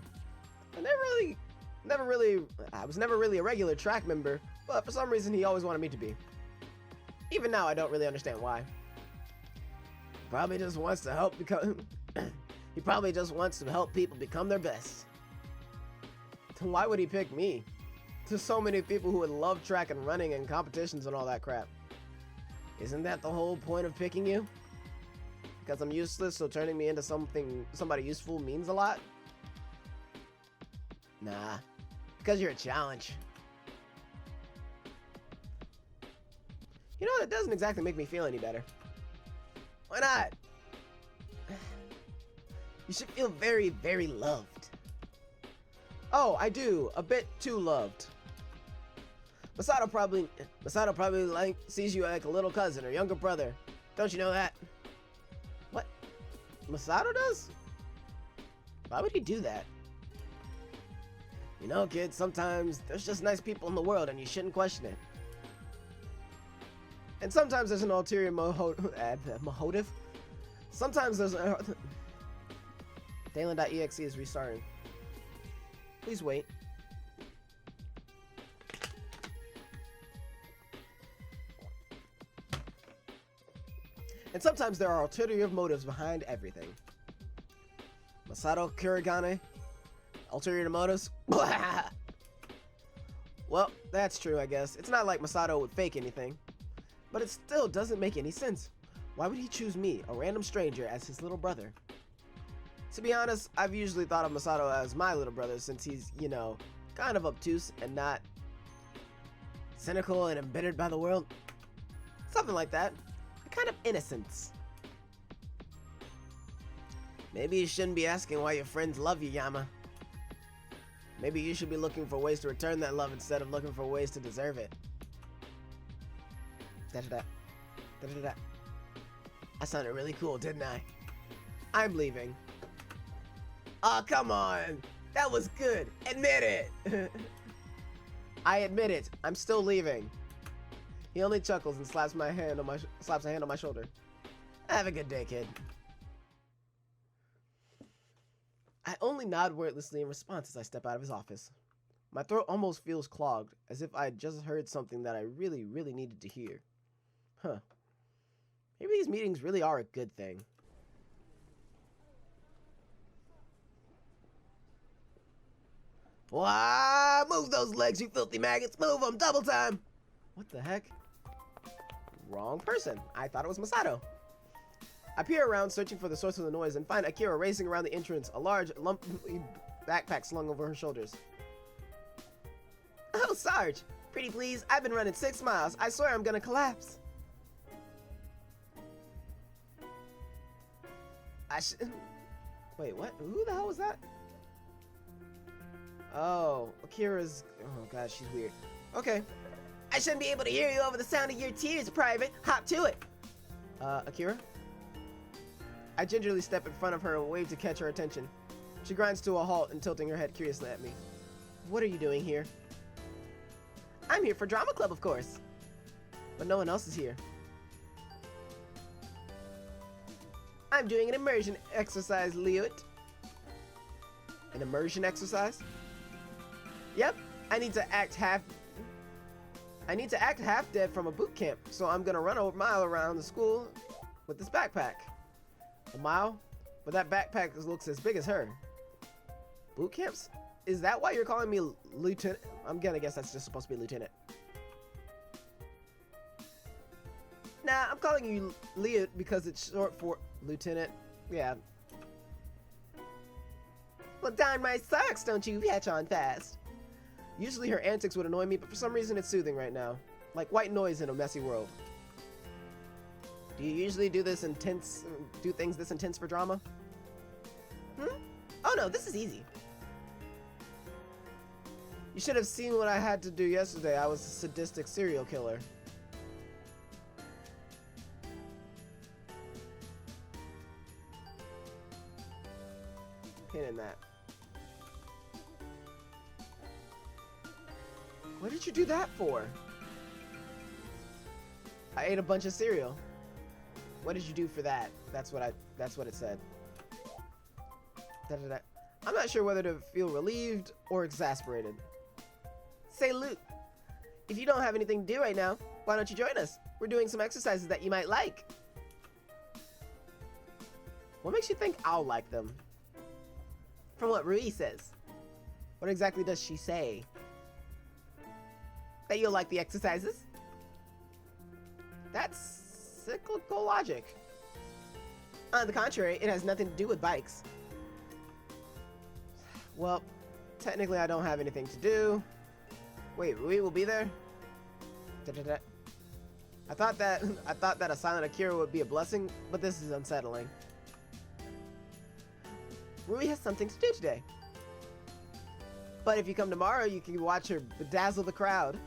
I was never really a regular track member, but for some reason he always wanted me to be. Even now, I don't really understand why. Probably just wants to help he probably just wants to help people become their best. Then why would he pick me? There's so many people who would love track and running and competitions and all that crap. Isn't that the whole point of picking you? Because I'm useless, so turning me into somebody useful means a lot? Nah, because you're a challenge. You know, that doesn't exactly make me feel any better. Why not? You should feel very, very loved. Oh, I do. A bit too loved. Masato probably sees you like a little cousin or younger brother. Don't you know that? What? Masato does? Why would he do that? You know, kids, sometimes there's just nice people in the world and you shouldn't question it. And sometimes there's an ulterior motive. Sometimes there's a... Dalen.exe is restarting. Please wait. And sometimes there are ulterior motives behind everything. Masato Kurigane? Ulterior motives? Well, that's true, I guess. It's not like Masato would fake anything. But it still doesn't make any sense. Why would he choose me, a random stranger, as his little brother? To be honest, I've usually thought of Masato as my little brother since he's, you know, kind of obtuse and not cynical and embittered by the world. Something like that. A kind of innocence. Maybe you shouldn't be asking why your friends love you, Yama. Maybe you should be looking for ways to return that love instead of looking for ways to deserve it. Da-da-da. Da-da-da. I sounded really cool, didn't I? I'm leaving. Oh, come on. That was good. Admit it. I admit it. I'm still leaving. He only chuckles and slaps a hand on my shoulder. Have a good day, kid. I only nod wordlessly in response as I step out of his office. My throat almost feels clogged, as if I had just heard something that I really, really needed to hear. Huh. Maybe these meetings really are a good thing. Wow, move those legs, you filthy maggots. Move them, double time. What the heck? Wrong person. I thought it was Masato. I peer around, searching for the source of the noise, and find Akira racing around the entrance, a large, lumpy backpack slung over her shoulders. Oh, Sarge. Pretty please, I've been running 6 miles. I swear I'm gonna collapse. Wait, what? Who the hell was that? Oh, Akira's... Oh, God, she's weird. Okay. I shouldn't be able to hear you over the sound of your tears, Private. Hop to it. Akira? I gingerly step in front of her and wave to catch her attention. She grinds to a halt and tilting her head curiously at me. What are you doing here? I'm here for drama club, of course. But no one else is here. I'm doing an immersion exercise, Leot. An immersion exercise? Yep, I need to act half dead from a boot camp, so I'm gonna run a mile around the school with this backpack. A mile? But that backpack looks as big as her. Boot camps? Is that why you're calling me Lieutenant? I'm gonna guess that's just supposed to be Lieutenant. Nah, I'm calling you Leo because it's short for Lieutenant. Yeah. Well, darn my socks, don't you catch on fast. Usually her antics would annoy me, but for some reason it's soothing right now. Like white noise in a messy world. Do you usually do things this intense for drama? Oh no, this is easy. You should have seen what I had to do yesterday. I was a sadistic serial killer. Pin in that. What did you do that for? I ate a bunch of cereal. What did you do for that? That's what it said. Da-da-da. I'm not sure whether to feel relieved or exasperated. Say, Luke, if you don't have anything to do right now, why don't you join us? We're doing some exercises that you might like. What makes you think I'll like them? From what Rui says. What exactly does she say? That you'll like the exercises? That's cyclical logic. On the contrary, it has nothing to do with bikes. Well, technically I don't have anything to do. Wait, Rui will be there? Da-da-da. I thought that a silent Akira would be a blessing, but this is unsettling. Rui has something to do today. But if you come tomorrow, you can watch her bedazzle the crowd.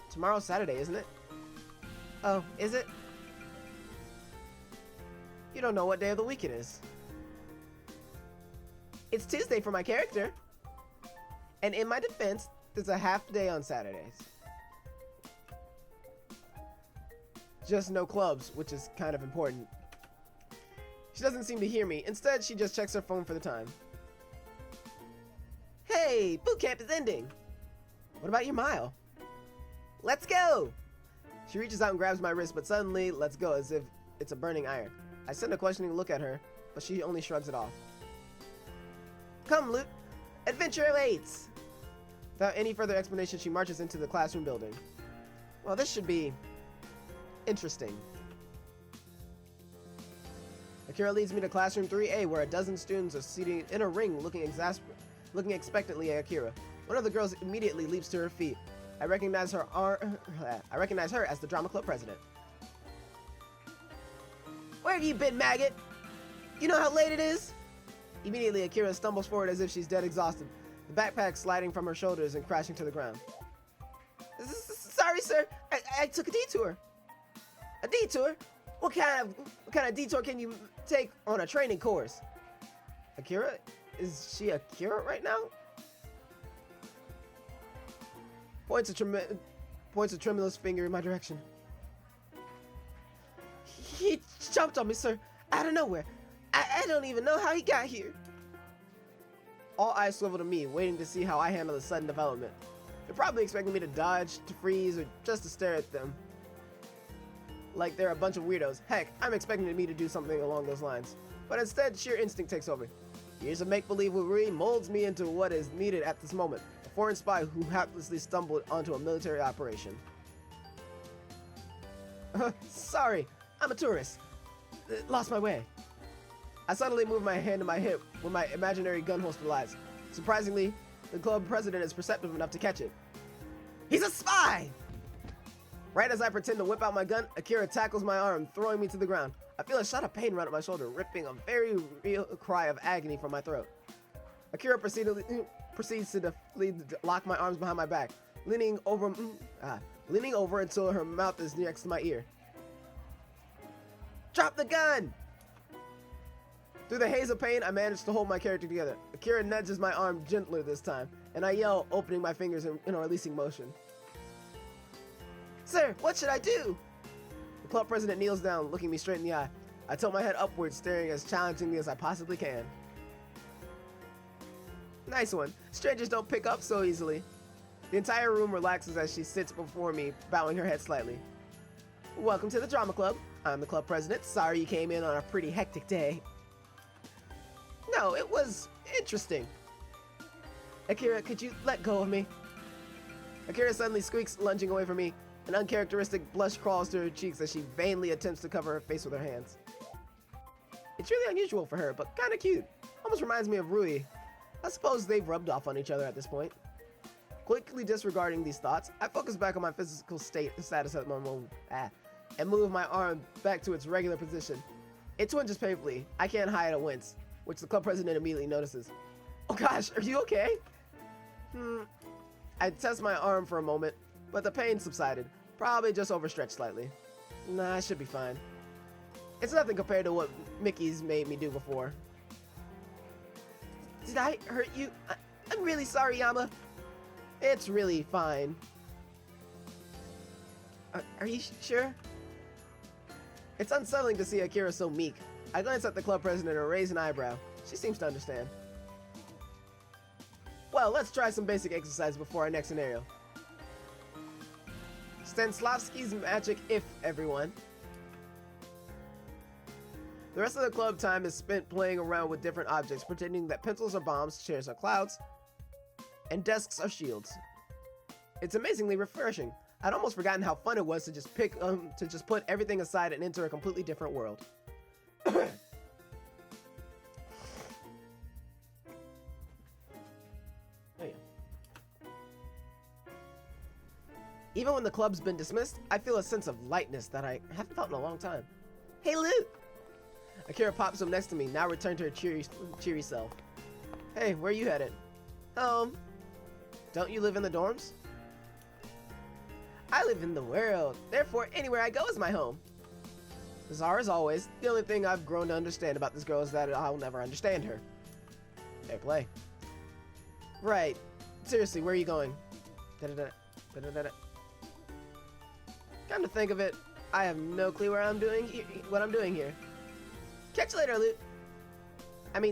Tomorrow's Saturday, isn't it? Oh, is it? You don't know what day of the week it is. It's Tuesday for my character. And in my defense, there's a half day on Saturdays. Just no clubs, which is kind of important. She doesn't seem to hear me. Instead, she just checks her phone for the time. Hey, boot camp is ending. What about your mile? Let's go! She reaches out and grabs my wrist, but suddenly lets go as if it's a burning iron. I send a questioning look at her, but she only shrugs it off. Come, Luke. Adventure awaits! Without any further explanation, she marches into the classroom building. Well, this should be interesting. Akira leads me to classroom 3A, where a dozen students are seated in a ring looking expectantly at Akira. One of the girls immediately leaps to her feet. I recognize her as the drama club president. Where have you been, maggot? You know how late it is? Immediately, Akira stumbles forward as if she's dead exhausted, the backpack sliding from her shoulders and crashing to the ground. Sorry, sir. I took a detour. A detour? What kind of detour can you take on a training course? Akira? Is she Akira right now? Points a tremulous finger in my direction. He jumped on me, sir, out of nowhere. I don't even know how he got here. All eyes swivel to me, waiting to see how I handle the sudden development. They're probably expecting me to dodge, to freeze, or just to stare at them. Like they're a bunch of weirdos. Heck, I'm expecting me to do something along those lines. But instead, sheer instinct takes over. Years of make-believe with Rui molds me into what is needed at this moment. A foreign spy who haplessly stumbled onto a military operation. Sorry, I'm a tourist. Lost my way. I suddenly move my hand to my hip when my imaginary gun holster lies. Surprisingly, the club president is perceptive enough to catch it. He's a spy! Right as I pretend to whip out my gun, Akira tackles my arm, throwing me to the ground. I feel a shot of pain run up my shoulder, ripping a very real cry of agony from my throat. Akira proceeds to lock my arms behind my back, leaning over until her mouth is next to my ear. Drop the gun! Through the haze of pain, I manage to hold my character together. Akira nudges my arm gentler this time, and I yell, opening my fingers in a releasing motion. Sir, what should I do? The club president kneels down, looking me straight in the eye. I tilt my head upwards, staring as challengingly as I possibly can. Nice one. Strangers don't pick up so easily. The entire room relaxes as she sits before me, bowing her head slightly. Welcome to the drama club. I'm the club president. Sorry you came in on a pretty hectic day. No, it was interesting. Akira, could you let go of me? Akira suddenly squeaks, lunging away from me. An uncharacteristic blush crawls to her cheeks as she vainly attempts to cover her face with her hands. It's really unusual for her, but kinda cute. Almost reminds me of Rui. I suppose they've rubbed off on each other at this point. Quickly disregarding these thoughts, I focus back on my physical status at the moment, and move my arm back to its regular position. It twinges painfully. I can't hide a wince, which the club president immediately notices. Oh gosh, are you okay? I test my arm for a moment, but the pain subsided. Probably just overstretched slightly. Nah, I should be fine. It's nothing compared to what Mickey's made me do before. Did I hurt you? I'm really sorry, Yama. It's really fine. Are you sure? It's unsettling to see Akira so meek. I glance at the club president and raise an eyebrow. She seems to understand. Well, let's try some basic exercise before our next scenario. Stanislavski's magic if, everyone. The rest of the club time is spent playing around with different objects, pretending that pencils are bombs, chairs are clouds, and desks are shields. It's amazingly refreshing. I'd almost forgotten how fun it was to just put everything aside and enter a completely different world. Oh yeah. Even when the club's been dismissed, I feel a sense of lightness that I haven't felt in a long time. Hey, Luke! Akira pops up next to me, now returned to her cheery self. Hey, where are you headed? Home. Don't you live in the dorms? I live in the world, therefore anywhere I go is my home. Bizarre as always, the only thing I've grown to understand about this girl is that I'll never understand her. Fair play. Right. Seriously, where are you going? Come to think of it, I have no clue what I'm doing here. Catch you later, Luke.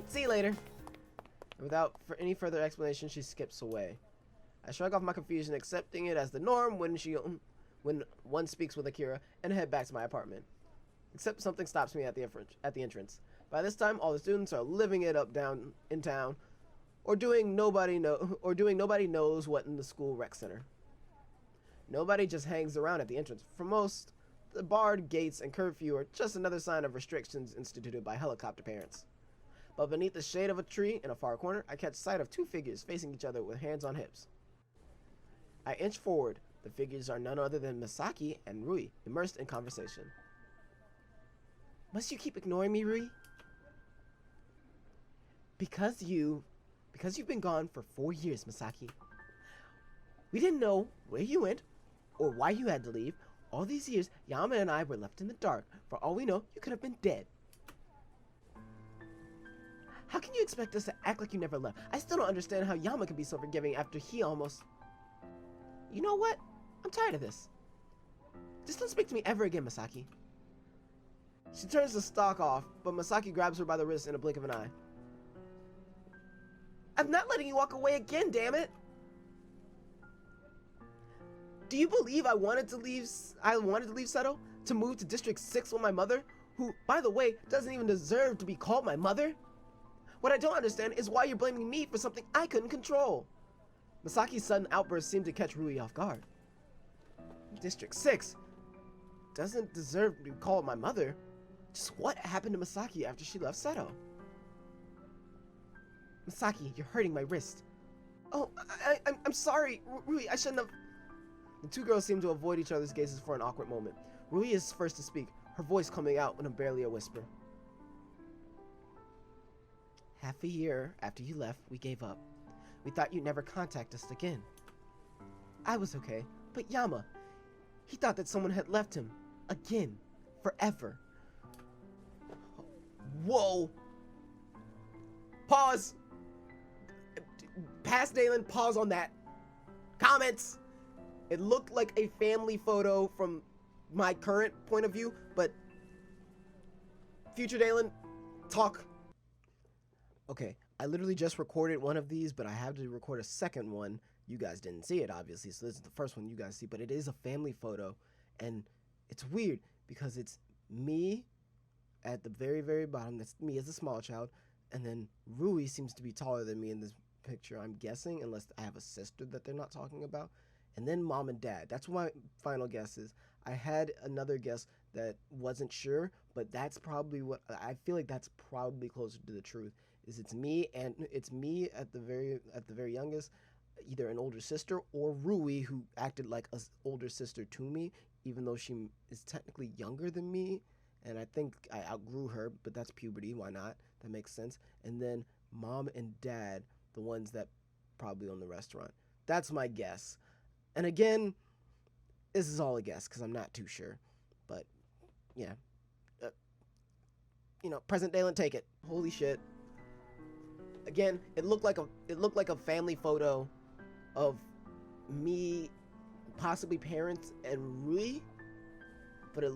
See you later. Without any further explanation, she skips away. I shrug off my confusion, accepting it as the norm when one speaks with Akira, and head back to my apartment. Except something stops me at the entrance. By this time, all the students are living it up down in town, or doing nobody knows what in the school rec center. Nobody just hangs around at the entrance. For most, the barred gates and curfew are just another sign of restrictions instituted by helicopter parents. But beneath the shade of a tree in a far corner, I catch sight of two figures facing each other with hands on hips. I inch forward. The figures are none other than Misaki and Rui, immersed in conversation. Must you keep ignoring me, Rui? Because you've been gone for 4 years, Misaki. We didn't know where you went or why you had to leave. All these years, Yama and I were left in the dark. For all we know, you could have been dead. How can you expect us to act like you never left? I still don't understand how Yama can be so forgiving after he almost... You know what? I'm tired of this. Just don't speak to me ever again, Misaki. She turns the stalk off, but Misaki grabs her by the wrist in a blink of an eye. I'm not letting you walk away again, damn it! Do you believe I wanted to leave Seto? To move to District 6 with my mother? Who, by the way, doesn't even deserve to be called my mother? What I don't understand is why you're blaming me for something I couldn't control. Misaki's sudden outburst seemed to catch Rui off guard. District 6 doesn't deserve to be called my mother. Just what happened to Misaki after she left Seto? Misaki, you're hurting my wrist. Oh, I'm sorry, Rui, I shouldn't have... The two girls seem to avoid each other's gazes for an awkward moment. Rui is first to speak, her voice coming out in barely a whisper. Half a year after you left, we gave up. We thought you'd never contact us again. I was okay, but Yama, he thought that someone had left him. Again. Forever. Whoa! Pause! Past Dalen, pause on that. Comments! It looked like a family photo from my current point of view, but future Dalen, talk. Okay, I literally just recorded one of these, but I have to record a second one. You guys didn't see it, obviously, so this is the first one you guys see, but it is a family photo, and it's weird because it's me at the very, very bottom. That's me as a small child, and then Rui seems to be taller than me in this picture, I'm guessing, unless I have a sister that they're not talking about, and then mom and dad. That's what my final guess is. I had another guess that wasn't sure, but that's probably what I feel like that's probably closer to the truth. Is it's me at the very youngest, either an older sister or Rui, who acted like an older sister to me, even though she is technically younger than me, and I think I outgrew her, but that's puberty. Why not? That makes sense. And then mom and dad, the ones that probably own the restaurant. That's my guess. And again, this is all a guess because I'm not too sure, but yeah. Present Dalen, take it. Holy shit. Again, it looked like a family photo of me, possibly parents and Rui, but it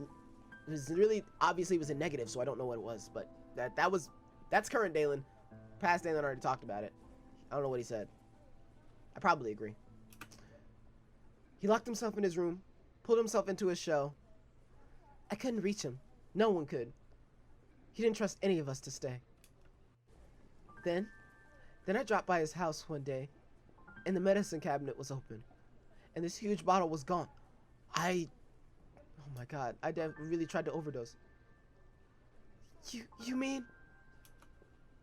was really obviously it was a negative, so I don't know what it was. But that's current Dalen. Past Dalen already talked about it. I don't know what he said. I probably agree. He locked himself in his room, pulled himself into his shell. I couldn't reach him. No one could. He didn't trust any of us to stay. Then I dropped by his house one day, and the medicine cabinet was open, and this huge bottle was gone. Oh my god, I really tried to overdose. You mean?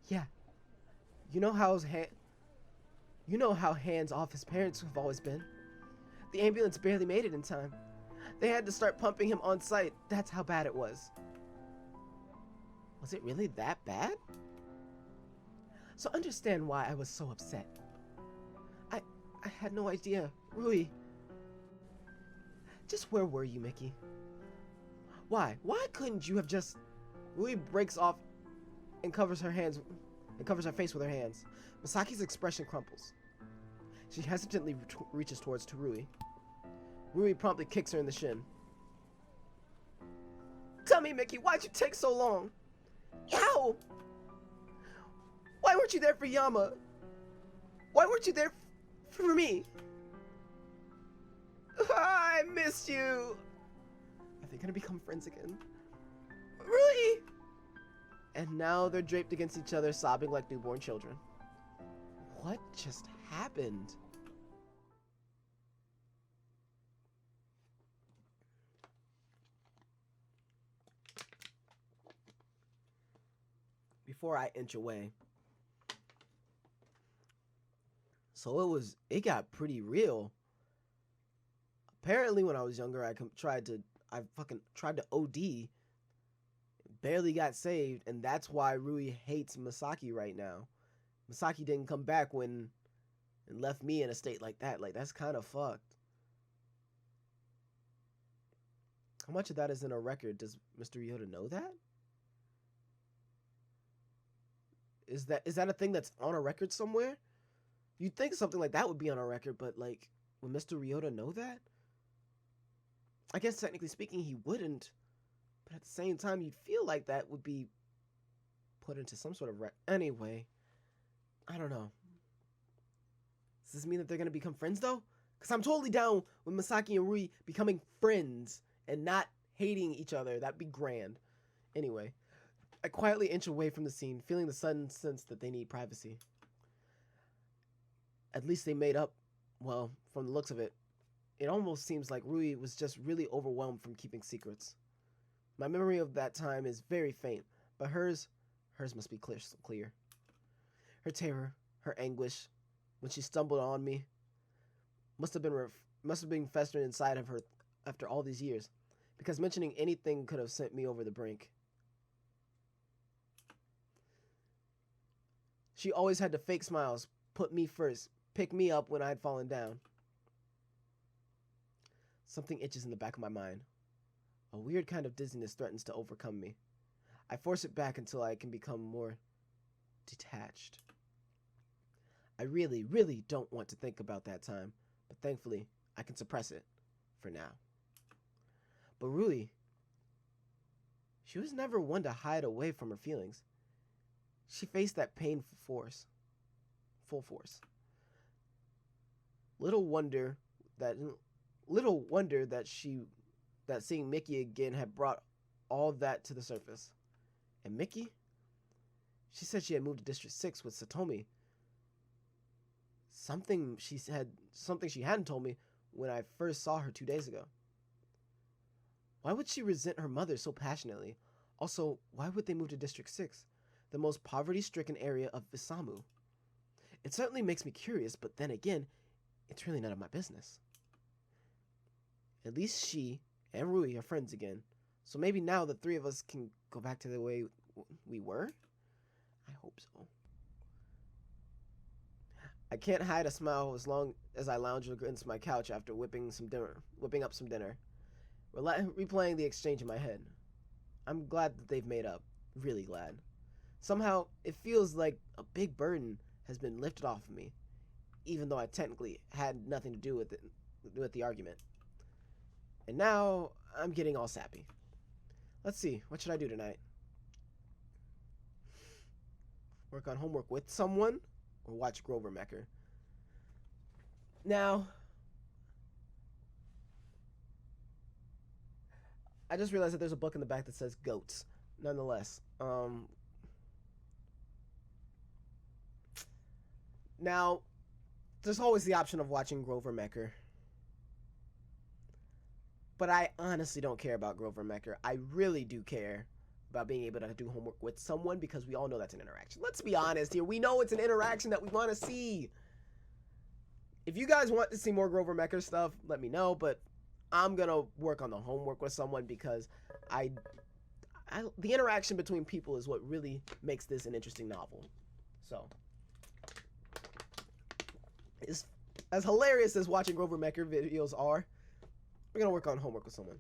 Yeah. You know how hands off his parents have always been. The ambulance barely made it in time. They had to start pumping him on site. That's how bad it was. Was it really that bad? So understand why I was so upset. I had no idea. Rui. Just where were you, Mickey? Why? Why couldn't you have just... Rui breaks off and covers her face with her hands. Misaki's expression crumples. She hesitantly reaches towards Rui. Rui promptly kicks her in the shin. Tell me, Mickey, why'd you take so long? Ow! Why weren't you there for Yama? Why weren't you there for me? I missed you. Are they gonna become friends again? Rui! And now they're draped against each other, sobbing like newborn children. What just happened? Before I inch away. So it got pretty real. Apparently when I was younger, I fucking tried to OD. Barely got saved, and that's why Rui hates Misaki right now. Misaki didn't come back and left me in a state like that. Like, that's kind of fucked. How much of that is in a record? Does Mr. Yoda know that? Is that a thing that's on a record somewhere? You'd think something like that would be on a record, but like, would Mr. Ryota know that? I guess technically speaking, he wouldn't. But at the same time, you'd feel like that would be put into some sort of anyway, I don't know. Does this mean that they're gonna become friends though? Because I'm totally down with Misaki and Rui becoming friends and not hating each other. That'd be grand. Anyway, I quietly inch away from the scene, feeling the sudden sense that they need privacy. At least they made up, well, from the looks of it. It almost seems like Rui was just really overwhelmed from keeping secrets. My memory of that time is very faint, but hers must be clear. Her terror, her anguish, when she stumbled on me, must have been festering inside of her after all these years, because mentioning anything could have sent me over the brink. She always had to fake smiles, put me first, pick me up when I had fallen down. Something itches in the back of my mind. A weird kind of dizziness threatens to overcome me. I force it back until I can become more detached. I really, really don't want to think about that time, but thankfully, I can suppress it for now. But Rui, she was never one to hide away from her feelings. she faced that pain full force. Little wonder that seeing Mickey again had brought all that to the surface. And Mickey? She said she had moved to District 6 with Satomi. Something she hadn't told me when I first saw her 2 days ago. Why would she resent her mother so passionately? Also, why would they move to District 6, the most poverty-stricken area of Isamu? It certainly makes me curious, but then again, it's really none of my business. At least she and Rui are friends again, so maybe now the three of us can go back to the way we were? I hope so. I can't hide a smile as long as I lounge against my couch after whipping up some dinner, replaying the exchange in my head. I'm glad that they've made up. Really glad. Somehow, it feels like a big burden has been lifted off of me, even though I technically had nothing to do with the argument. And now, I'm getting all sappy. Let's see, what should I do tonight? Work on homework with someone? Or watch Grover Mecker? Now, I just realized that there's a book in the back that says goats. Nonetheless, now, there's always the option of watching Grover Mecker. But I honestly don't care about Grover Mecker. I really do care about being able to do homework with someone, because we all know that's an interaction. Let's be honest here. We know it's an interaction that we want to see. If you guys want to see more Grover Mecker stuff, let me know, but I'm going to work on the homework with someone, because the interaction between people is what really makes this an interesting novel. So, as hilarious as watching Grover Mecker videos are, we're going to work on homework with someone.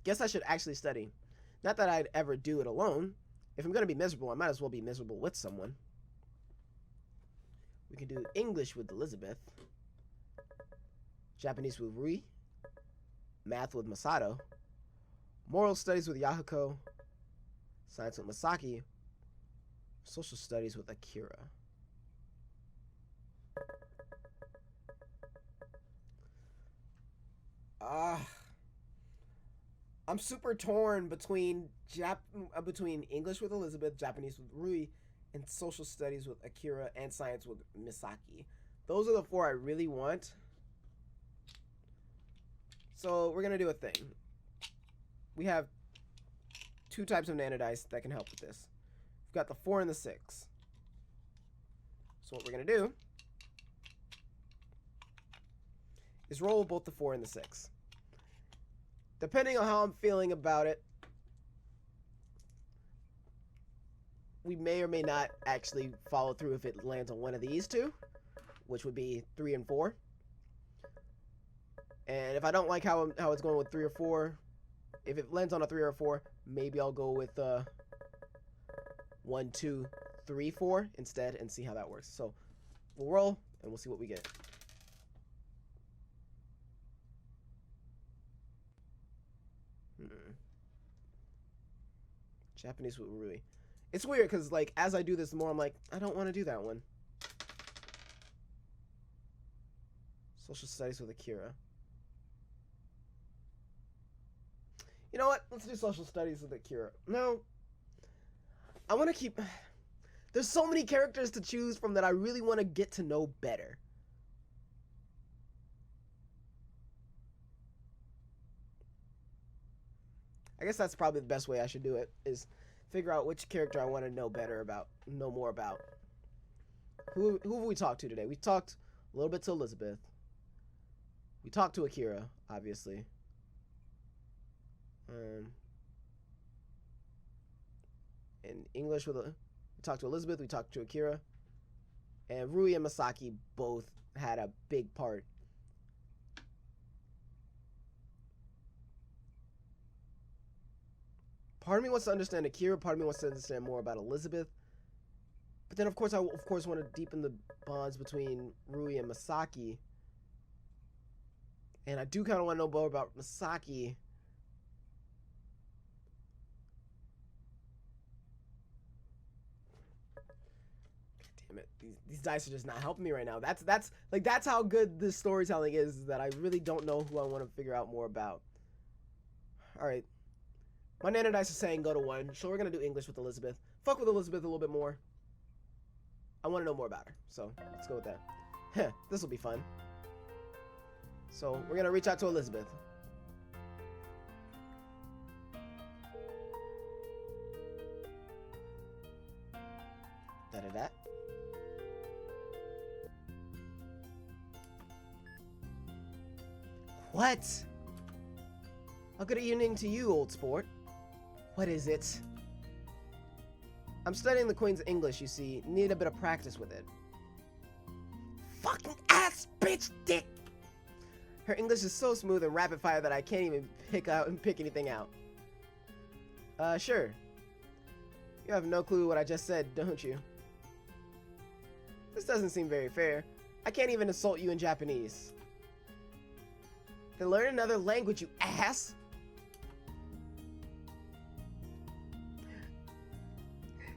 Guess I should actually study. Not that I'd ever do it alone. If I'm going to be miserable, I might as well be miserable with someone. We can do English with Elizabeth, Japanese with Rui, math with Masato, moral studies with Yahiko, science with Masaki, social studies with Akira. I'm super torn between English with Elizabeth, Japanese with Rui, and social studies with Akira, and science with Misaki. Those are the four I really want. So we're gonna do a thing. We have two types of nano dice that can help with this. We've got the 4 and the 6. So what we're gonna do is roll both the 4 and the 6. Depending on how I'm feeling about it, we may or may not actually follow through if it lands on one of these two, which would be 3 and 4. And if I don't like how it's going with 3 or 4, if it lands on a 3 or 4, maybe I'll go with 1, 2, 3, 4 instead, and see how that works. So we'll roll and we'll see what we get. Japanese with Rui. It's weird because, like, as I do this, the more I'm like, I don't want to do that one. Social studies with Akira. You know what? Let's do social studies with Akira. No. I want to keep... There's so many characters to choose from that I really want to get to know better. I guess that's probably the best way I should do it, is figure out which character I want to know more about. Who have we talked to today? We talked a little bit to Elizabeth. We talked to Akira, obviously. In English, we talked to Elizabeth, we talked to Akira. And Rui and Masaki both had a big part. Part of me wants to understand Akira, part of me wants to understand more about Elizabeth. But then, of course, I want to deepen the bonds between Rui and Masaki. And I do kind of want to know more about Masaki. damn it. These dice are just not helping me right now. That's how good this storytelling is, that I really don't know who I want to figure out more about. Alright. My nano dice are saying go to 1, so we're going to do English with Elizabeth. Fuck with Elizabeth a little bit more. I want to know more about her, so let's go with that. Heh, this will be fun. So we're going to reach out to Elizabeth. Da-da-da. What? A good evening to you, old sport. What is it? I'm studying the Queen's English, you see. Need a bit of practice with it. Fucking ass bitch dick! Her English is so smooth and rapid fire that I can't even pick anything out. Sure. You have no clue what I just said, don't you? This doesn't seem very fair. I can't even insult you in Japanese. Then learn another language, you ass!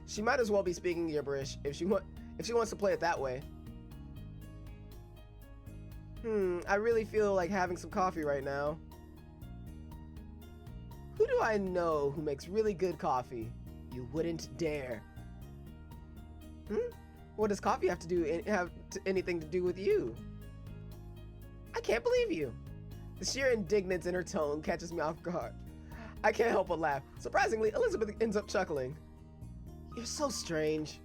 She might as well be speaking gibberish if she wants to play it that way. I really feel like having some coffee right now. Who do I know who makes really good coffee? You wouldn't dare. What does coffee have anything to do with you? I can't believe you. The sheer indignance in her tone catches me off guard. I can't help but laugh. Surprisingly, Elizabeth ends up chuckling. You're so strange.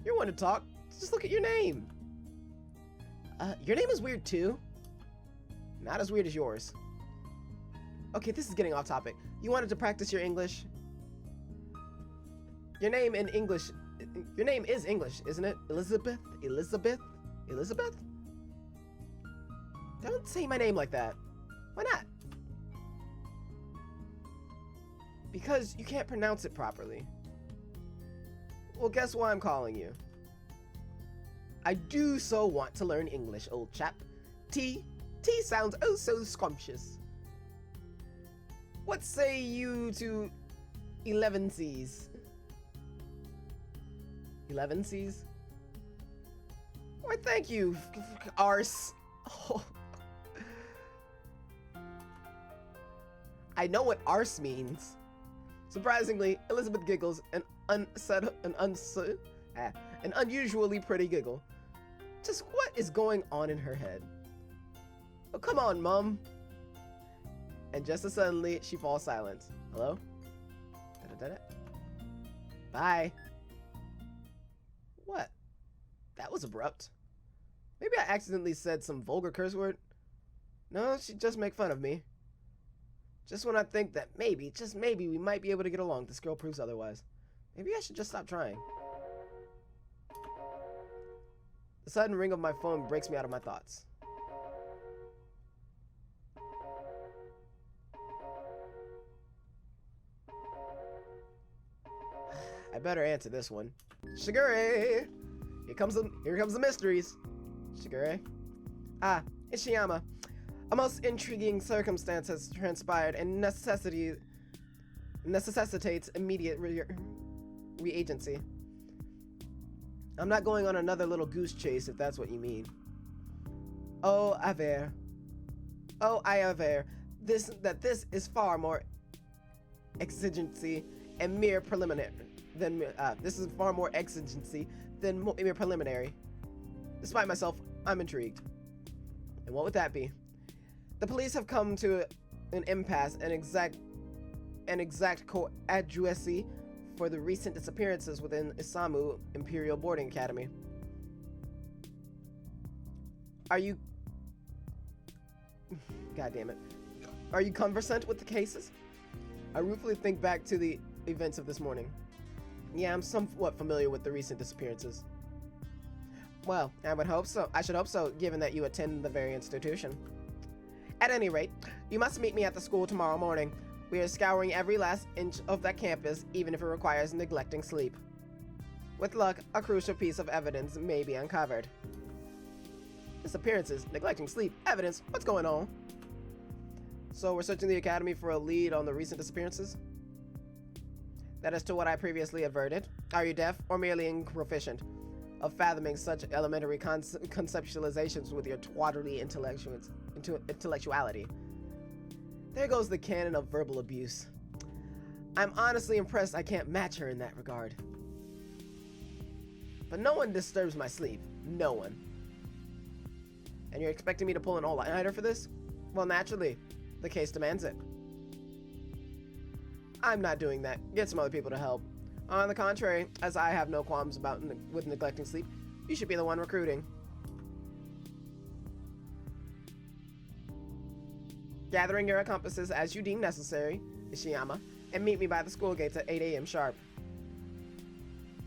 You're one to talk. Just look at your name. Your name is weird too. Not as weird as yours. Okay, this is getting off topic. You wanted to practice your English? Your name is English, isn't it? Elizabeth? Elizabeth? Elizabeth? Don't say my name like that. Why not? Because you can't pronounce it properly. Well, guess why I'm calling you. I do so want to learn English, old chap. T sounds oh so scrumptious. What say you to 11 C's? 11 C's? Why, thank you, arse. Oh. I know what arse means. Surprisingly, Elizabeth giggles an unusually pretty giggle. Just what is going on in her head? Oh, come on, Mum. And just as suddenly, she falls silent. Hello? Da-da-da-da. Bye. What? That was abrupt. Maybe I accidentally said some vulgar curse word. No, she'd just make fun of me. Just when I think that maybe, just maybe, we might be able to get along, this girl proves otherwise. Maybe I should just stop trying. The sudden ring of my phone breaks me out of my thoughts. I better answer this one. Shigure! Here comes the mysteries. Shigure? Ah, Ishiyama. A most intriguing circumstance has transpired and necessitates immediate reagency. I'm not going on another little goose chase, if that's what you mean. Oh, I aver. This is far more exigency and mere preliminary than this is far more exigency than mere preliminary. Despite myself, I'm intrigued. And what would that be? The police have come to an impasse and exact coadjuacy for the recent disappearances within Isamu Imperial Boarding Academy. Are you... God damn it. Are you conversant with the cases? I ruefully think back to the events of this morning. Yeah, I'm somewhat familiar with the recent disappearances. Well, I would hope so. I should hope so, given that you attend the very institution. At any rate, you must meet me at the school tomorrow morning. We are scouring every last inch of that campus, even if it requires neglecting sleep. With luck, a crucial piece of evidence may be uncovered. Disappearances, neglecting sleep, evidence, what's going on? So we're searching the academy for a lead on the recent disappearances? That is to what I previously averted. Are you deaf or merely inproficient? of fathoming such elementary conceptualizations with your twaddly intellectuality. There goes the canon of verbal abuse. I'm honestly impressed I can't match her in that regard. But no one disturbs my sleep. No one. And you're expecting me to pull an all-nighter for this? Well, naturally. The case demands it. I'm not doing that. Get some other people to help. On the contrary, as I have no qualms with neglecting sleep, you should be the one recruiting. Gathering your accomplices as you deem necessary, Ishiyama, and meet me by the school gates at 8 a.m. sharp.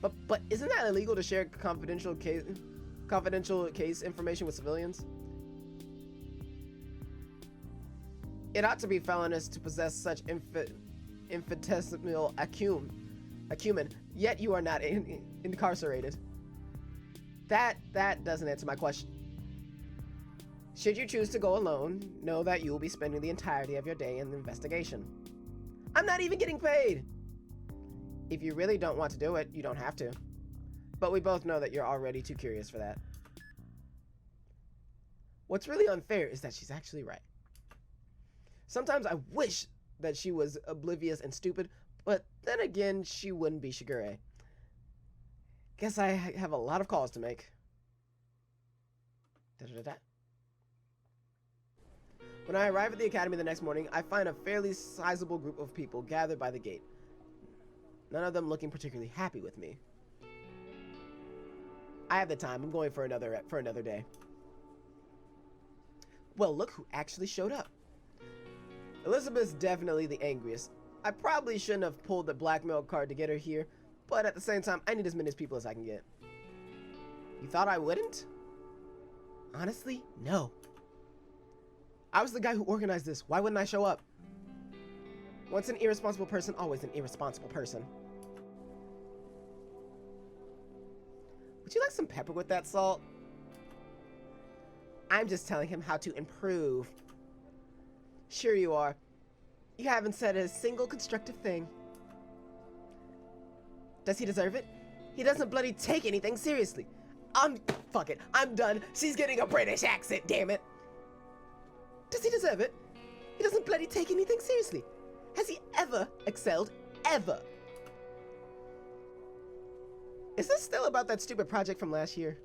But isn't that illegal to share confidential case information with civilians? It ought to be felonious to possess such infinitesimal acumen, yet you are not incarcerated. That doesn't answer my question. Should you choose to go alone, know that you will be spending the entirety of your day in the investigation. I'm not even getting paid! If you really don't want to do it, you don't have to. But we both know that you're already too curious for that. What's really unfair is that she's actually right. Sometimes I wish that she was oblivious and stupid, but then again, she wouldn't be Shigure. Guess I have a lot of calls to make. Da-da-da-da. When I arrive at the academy the next morning, I find a fairly sizable group of people gathered by the gate. None of them looking particularly happy with me. I have the time. I'm going for another day. Well, look who actually showed up. Elizabeth's definitely the angriest. I probably shouldn't have pulled the blackmail card to get her here, but at the same time, I need as many people as I can get. You thought I wouldn't? Honestly, no. I was the guy who organized this. Why wouldn't I show up? Once an irresponsible person, always an irresponsible person. Would you like some pepper with that salt? I'm just telling him how to improve. Sure you are. You haven't said a single constructive thing. Does he deserve it? He doesn't bloody take anything seriously. Fuck it. I'm done. She's getting a British accent, damn it. Does he deserve it? He doesn't bloody take anything seriously. Has he ever excelled? Ever? Is this still about that stupid project from last year?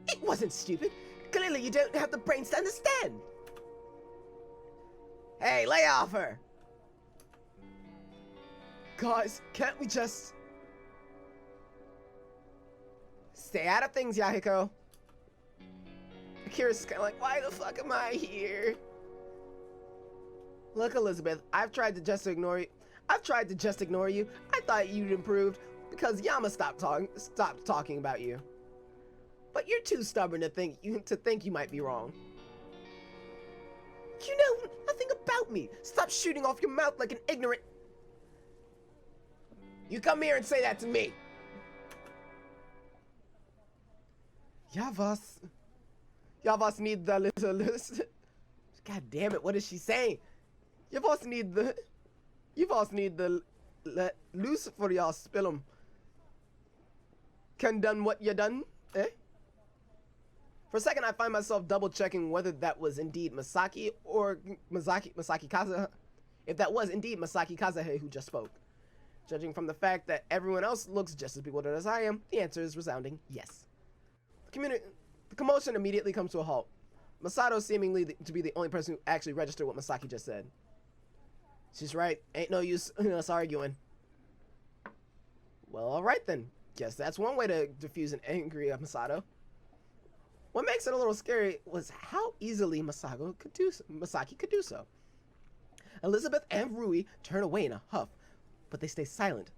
It wasn't stupid. Clearly you don't have the brains to understand. Hey, lay off her! Guys, can't we just... Stay out of things, Yahiko. Akira's kind of like, why the fuck am I here? Look, Elizabeth, I've tried to just ignore you. I thought you'd improved because Yama stopped talking about you. But you're too stubborn to think you might be wrong. You know nothing about me. Stop shooting off your mouth like an ignorant... You come here and say that to me. Yavas need the little... God damn it, what is she saying? Yavas need the loose for y'all spill 'em. Can done what you done, eh? For a second, I find myself double-checking whether that was indeed Masaki or Masaki Kazuha. If that was indeed Masaki Kazuha who just spoke. Judging from the fact that everyone else looks just as bewildered as I am, the answer is resounding yes. The commotion immediately comes to a halt. Masato seemingly to be the only person who actually registered what Masaki just said. She's right. Ain't no use in us arguing. Well, alright then. Guess that's one way to diffuse an angry Masato. What makes it a little scary was how easily Masaki could do so. Elizabeth and Rui turn away in a huff, but they stay silent.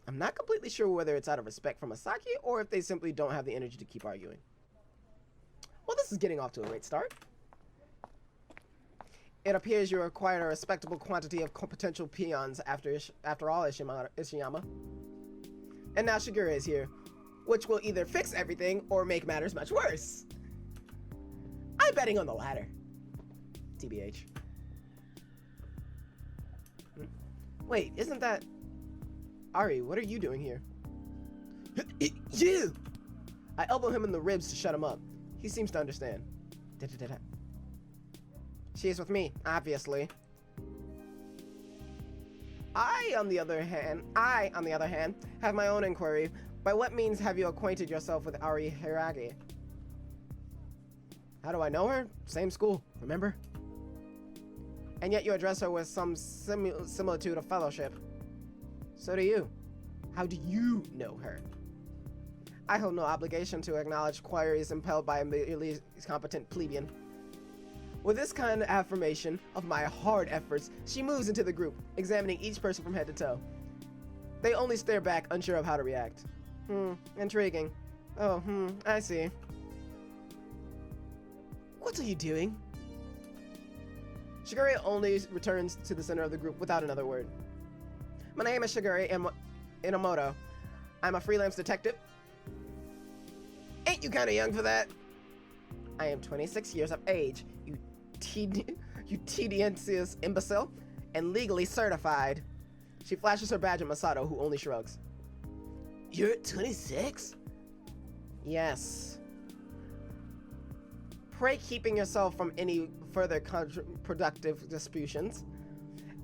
I'm not completely sure whether it's out of respect for Masaki or if they simply don't have the energy to keep arguing. Well, this is getting off to a great start. It appears you acquired a respectable quantity of potential peons after all, Ishiyama. And now Shigure is here, which will either fix everything or make matters much worse. I'm betting on the latter. TBH. Wait, isn't that... Ari, what are you doing here? You! I elbow him in the ribs to shut him up. He seems to understand. She's with me, obviously. I, on the other hand, have my own inquiry. By what means have you acquainted yourself with Ari Hiragi? How do I know her? Same school, remember? And yet you address her with some similitude of fellowship. So do you. How do you know her? I hold no obligation to acknowledge queries impelled by a merely competent plebeian. With this kind of affirmation of my hard efforts, she moves into the group, examining each person from head to toe. They only stare back, unsure of how to react. Intriguing. Oh, I see. What are you doing? Shigure only returns to the center of the group without another word. My name is Shigure Inamoto. I'm a freelance detective. Ain't you kinda young for that? I am 26 years of age, you tedious imbecile, and legally certified. She flashes her badge at Masato, who only shrugs. You're 26? Yes. Pray keeping yourself from any further counterproductive disputions.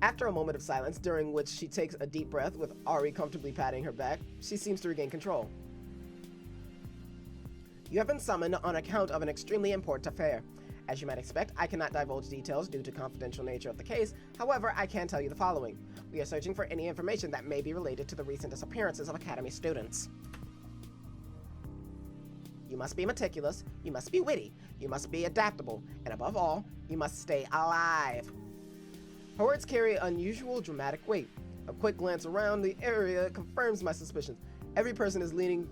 After a moment of silence, during which she takes a deep breath with Ari comfortably patting her back, she seems to regain control. You have been summoned on account of an extremely important affair. As you might expect, I cannot divulge details due to confidential nature of the case. However, I can tell you the following. We are searching for any information that may be related to the recent disappearances of Academy students. You must be meticulous, you must be witty, you must be adaptable, and above all, you must stay alive. Her words carry unusual dramatic weight. A quick glance around the area confirms my suspicions. Every person is leaning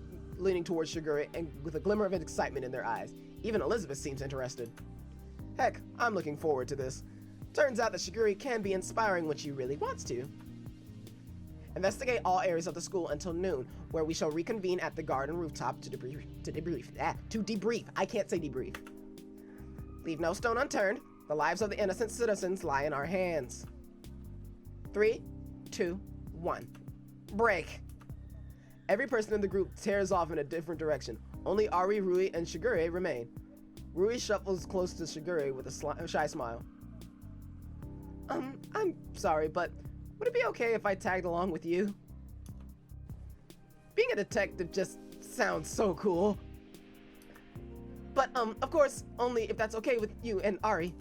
towards Shigure and with a glimmer of excitement in their eyes. Even Elizabeth seems interested. Heck, I'm looking forward to this. Turns out that Shigure can be inspiring when she really wants to. Investigate all areas of the school until noon, where we shall reconvene at the garden rooftop to debrief. I can't say debrief. Leave no stone unturned. The lives of the innocent citizens lie in our hands. 3, 2, 1. Break. Every person in the group tears off in a different direction. Only Ari, Rui, and Shigure remain. Rui shuffles close to Shigure with a shy smile. I'm sorry, but would it be okay if I tagged along with you? Being a detective just sounds so cool. But, of course, only if that's okay with you and Ari.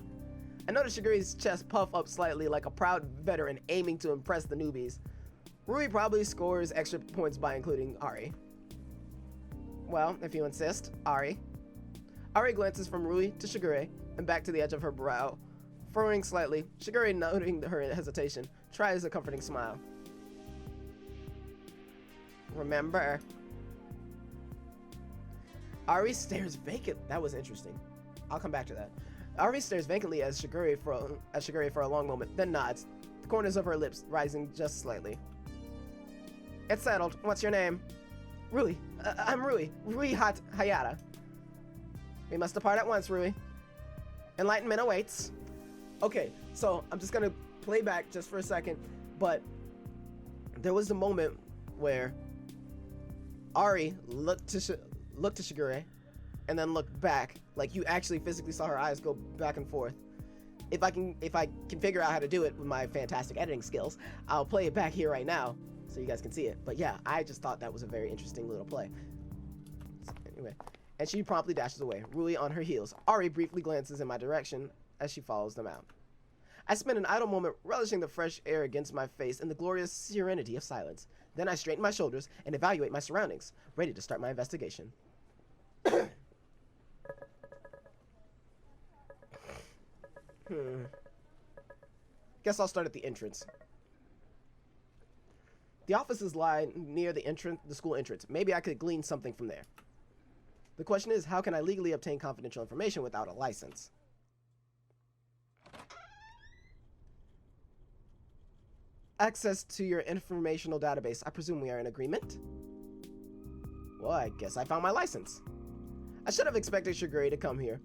I noticed Shigure's chest puff up slightly like a proud veteran aiming to impress the newbies. Rui probably scores extra points by including Ari. Well, if you insist, Ari. Ari glances from Rui to Shigure and back to the edge of her brow. Furrowing slightly, Shigure, noting her hesitation, tries a comforting smile. Remember. Ari stares vacant. That was interesting. I'll come back to that. Ari stares vacantly at Shigure for a long moment, then nods, the corners of her lips rising just slightly. It's settled. What's your name? Rui. I'm Rui. Rui Hayata. We must depart at once, Rui. Enlightenment awaits. Okay, so I'm just gonna play back just for a second, but there was a moment where Ari looked to Shigure and then looked back, like you actually physically saw her eyes go back and forth. If I can figure out how to do it with my fantastic editing skills, I'll play it back here right now so you guys can see it. But yeah, I just thought that was a very interesting little play. So anyway, and she promptly dashes away, Rui on her heels. Ari briefly glances in my direction as she follows them out. I spend an idle moment relishing the fresh air against my face and the glorious serenity of silence. Then I straighten my shoulders and evaluate my surroundings, ready to start my investigation. Guess I'll start at the entrance. The offices lie near the school entrance. Maybe I could glean something from there. The question is, how can I legally obtain confidential information without a license? Access to your informational database. I presume we are in agreement? Well, I guess I found my license. I should have expected Shigure to come here.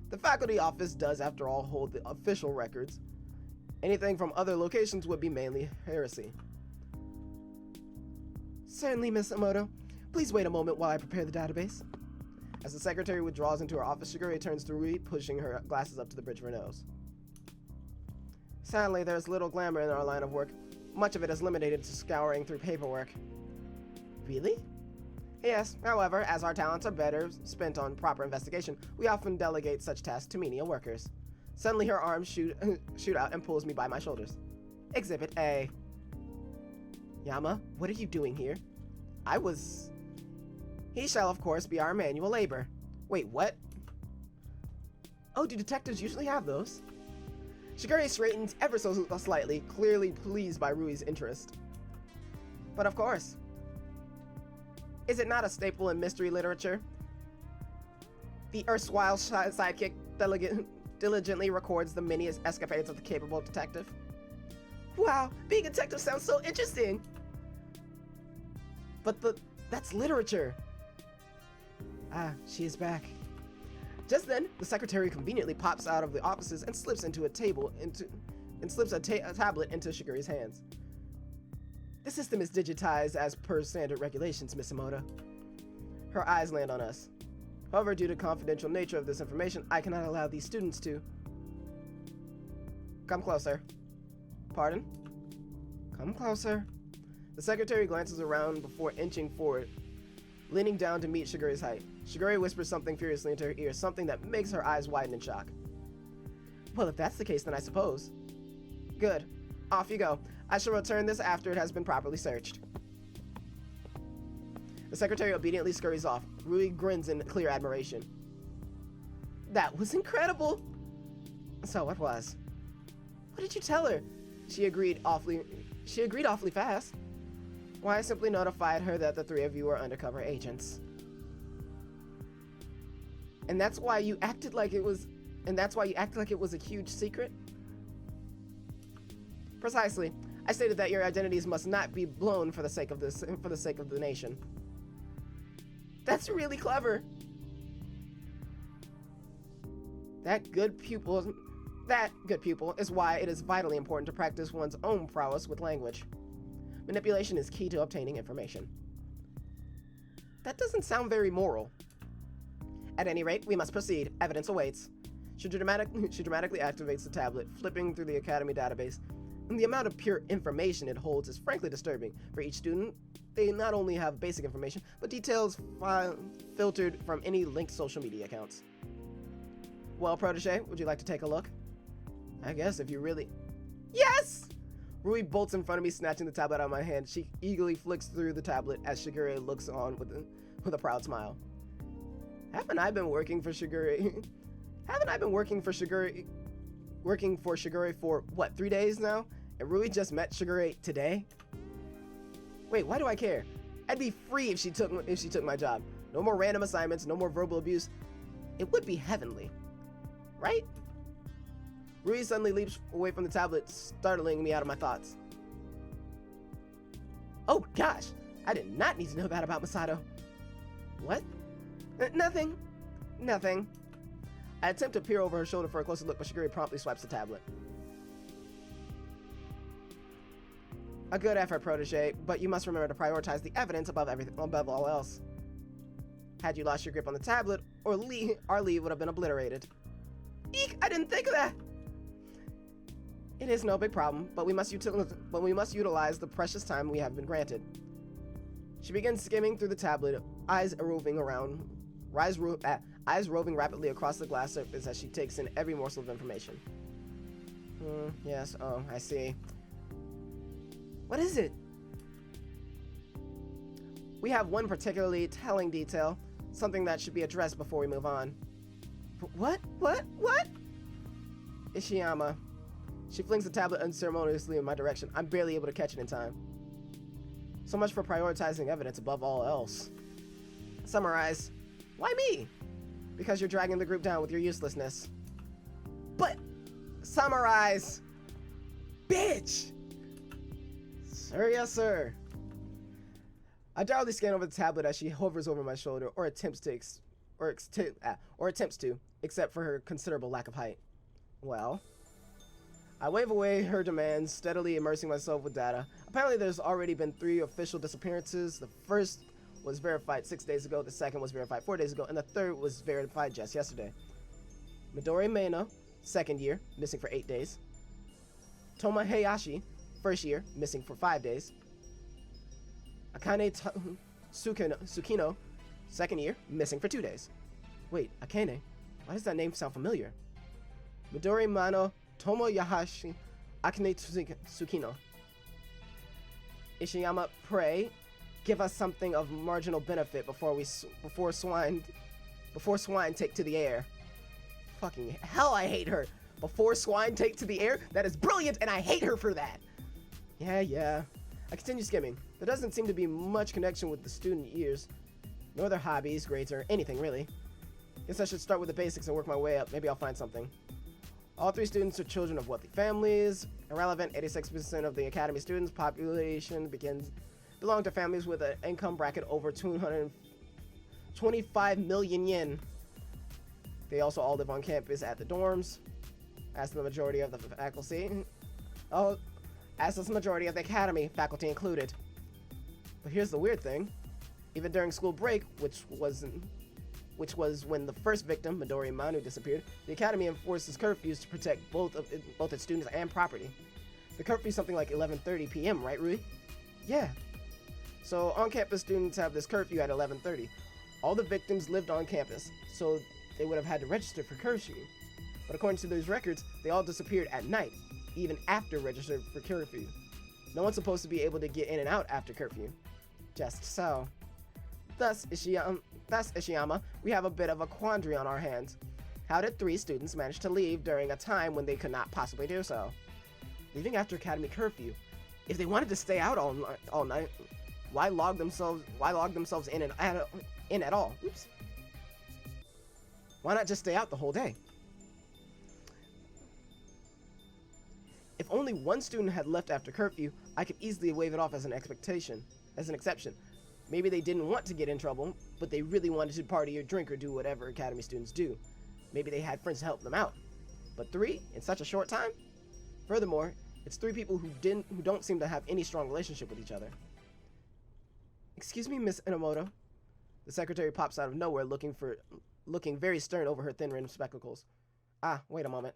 The faculty office does, after all, hold the official records. Anything from other locations would be mainly heresy. Certainly, Miss Emoto. Please wait a moment while I prepare the database. As the secretary withdraws into her office, Shigure turns to Rui, pushing her glasses up to the bridge of her nose. Sadly, there's little glamour in our line of work. Much of it is limited to scouring through paperwork. Really? Yes, however, as our talents are better spent on proper investigation, we often delegate such tasks to menial workers. Suddenly her arms shoot out and pulls me by my shoulders. Exhibit A. Yama, what are you doing here? He shall, of course, be our manual labor. Wait, what? Oh, do detectives usually have those? Shigure straightens ever so slightly, clearly pleased by Rui's interest. But of course. Is it not a staple in mystery literature? The erstwhile sidekick diligently records the many escapades of the capable detective. Wow, being a detective sounds so interesting! But that's literature. Ah, she is back. Just then, the secretary conveniently pops out of the offices and slips a tablet into Shigure's hands. The system is digitized as per standard regulations, Miss Emoto. Her eyes land on us. However, due to confidential nature of this information, I cannot allow these students to. Come closer. Pardon? Come closer. The secretary glances around before inching forward, leaning down to meet Shigure's height. Shigure whispers something furiously into her ear, something that makes her eyes widen in shock. Well, if that's the case, then I suppose. Good. Off you go. I shall return this after it has been properly searched. The secretary obediently scurries off. Rui grins in clear admiration. That was incredible! So what was? What did you tell her? She agreed awfully fast. Why, I simply notified her that the three of you are undercover agents. And that's why you acted like it was a huge secret? Precisely. I stated that your identities must not be blown for the sake of the nation. That's really clever. That good pupil is why it is vitally important to practice one's own prowess with language. Manipulation is key to obtaining information. That doesn't sound very moral. At any rate, we must proceed. Evidence awaits. She dramatically activates the tablet, flipping through the Academy database. And the amount of pure information it holds is frankly disturbing. For each student, they not only have basic information, but details filtered from any linked social media accounts. Well, protege, would you like to take a look? I guess if you really... Yes! Rui bolts in front of me, snatching the tablet out of my hand. She eagerly flicks through the tablet as Shigure looks on with a proud smile. Haven't I been working for Shigure for, what, 3 days now? And Rui just met Shigure today? Wait, why do I care? I'd be free if she took my job. No more random assignments, no more verbal abuse. It would be heavenly. Right? Rui suddenly leaps away from the tablet, startling me out of my thoughts. Oh gosh, I did not need to know that about Masato. What? Nothing. I attempt to peer over her shoulder for a closer look, but Shigure promptly swipes the tablet. A good effort, protege, but you must remember to prioritize the evidence above all else. Had you lost your grip on the tablet, our lead would have been obliterated. Eek! I didn't think of that! It is no big problem, but we must utilize the precious time we have been granted. She begins skimming through the tablet, eyes roving rapidly across the glass surface as she takes in every morsel of information. Yes, oh, I see. What is it? We have one particularly telling detail, something that should be addressed before we move on. What? Ishiyama. She flings the tablet unceremoniously in my direction. I'm barely able to catch it in time. So much for prioritizing evidence above all else. Summarize. Why me? Because you're dragging the group down with your uselessness. But summarize. Bitch! Sir, yes, sir. I dourly scan over the tablet as she hovers over my shoulder, or attempts to, except for her considerable lack of height. Well, I wave away her demands, steadily immersing myself with data. Apparently, there's already been 3 official disappearances. The first was verified 6 days ago, the second was verified 4 days ago, and the third was verified just yesterday. Midori Meino, second year, missing for 8 days. Toma Hayashi, first year, missing for 5 days. Akane Tsukino, second year, missing for 2 days. Wait, Akane? Why does that name sound familiar? Midori Mano, Tomo Yahashi, Akane Tsukino. Ishiyama, pray, give us something of marginal benefit before swine take to the air. Fucking hell, I hate her. Before swine take to the air? That is brilliant, and I hate her for that. Yeah. I continue skimming. There doesn't seem to be much connection with the student years, nor their hobbies, grades, or anything really. Guess I should start with the basics and work my way up. Maybe I'll find something. All 3 students are children of wealthy families. Irrelevant, 86% of the academy students' population belong to families with an income bracket over 225 million yen. They also all live on campus at the dorms, as the majority of the faculty. As does the majority of the academy, faculty included. But here's the weird thing. Even during school break, which was when the first victim, Midori Manu, disappeared, the academy enforces curfews to protect both its students and property. The curfew is something like 11:30 p.m., right, Rui? Yeah. So on-campus students have this curfew at 11:30. All the victims lived on campus, so they would have had to register for curfew. But according to those records, they all disappeared at night, even after registered for curfew. No one's supposed to be able to get in and out after curfew. Just so. Thus, Ishiyama, we have a bit of a quandary on our hands. How did 3 students manage to leave during a time when they could not possibly do so? Leaving after academy curfew. If they wanted to stay out all night, why log themselves in at all? Oops. Why not just stay out the whole day? If only one student had left after curfew, I could easily wave it off as an exception. Maybe they didn't want to get in trouble, but they really wanted to party or drink or do whatever academy students do. Maybe they had friends to help them out. But 3 in such a short time? Furthermore, it's 3 people who don't seem to have any strong relationship with each other. Excuse me, Miss Inomoto. The secretary pops out of nowhere looking very stern over her thin rimmed spectacles. Ah, wait a moment.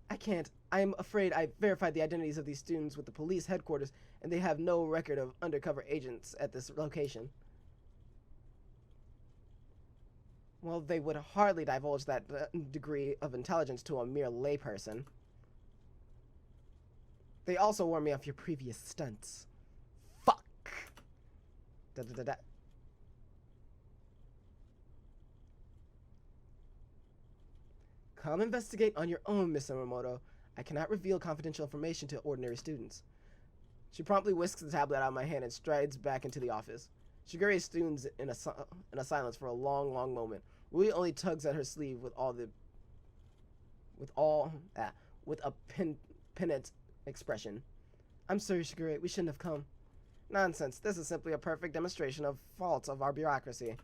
I can't. I am afraid I verified the identities of these students with the police headquarters, and they have no record of undercover agents at this location. Well, they would hardly divulge that degree of intelligence to a mere layperson. They also warned me of your previous stunts. Fuck! Da-da-da-da. Come investigate on your own, Miss Inomoto. I cannot reveal confidential information to ordinary students. She promptly whisks the tablet out of my hand and strides back into the office. Shigure stands in a silence for a long, long moment. Rui only tugs at her sleeve with a penitent expression. I'm sorry, Shigure. We shouldn't have come. Nonsense. This is simply a perfect demonstration of faults of our bureaucracy.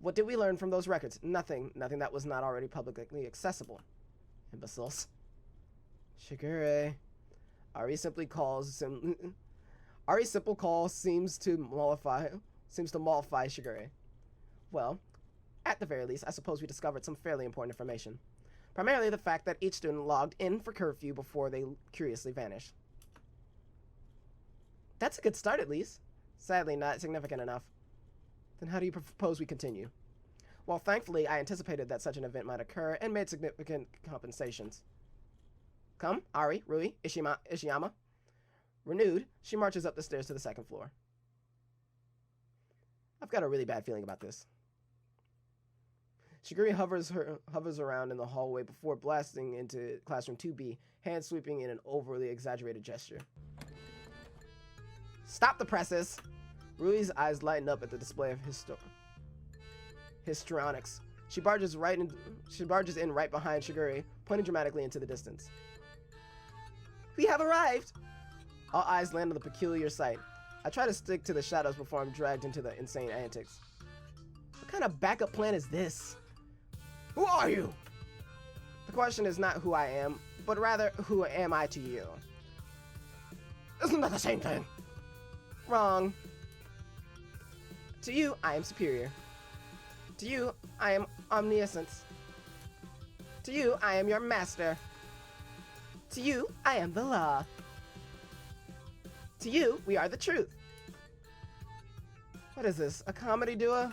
What did we learn from those records? Nothing. Nothing that was not already publicly accessible. Imbeciles. Shigure. Ari's simple call seems to mollify Shigure. Well, at the very least, I suppose we discovered some fairly important information. Primarily the fact that each student logged in for curfew before they curiously vanished. That's a good start, at least. Sadly, not significant enough. Then how do you propose we continue? Well, thankfully, I anticipated that such an event might occur and made significant compensations. Come, Ari, Rui, Ishiyama. Renewed, she marches up the stairs to the 2nd floor. I've got a really bad feeling about this. Shigure hovers around in the hallway before blasting into classroom 2B, hand sweeping in an overly exaggerated gesture. Stop the presses! Rui's eyes lighten up at the display of histrionics. She barges in right behind Shigure, pointing dramatically into the distance. We have arrived! All eyes land on the peculiar sight. I try to stick to the shadows before I'm dragged into the insane antics. What kind of backup plan is this? Who are you? The question is not who I am, but rather who am I to you? Isn't that the same thing? Wrong. To you, I am superior. To you, I am omniscience. To you, I am your master. To you, I am the law. To you, we are the truth. What is this, a comedy duo?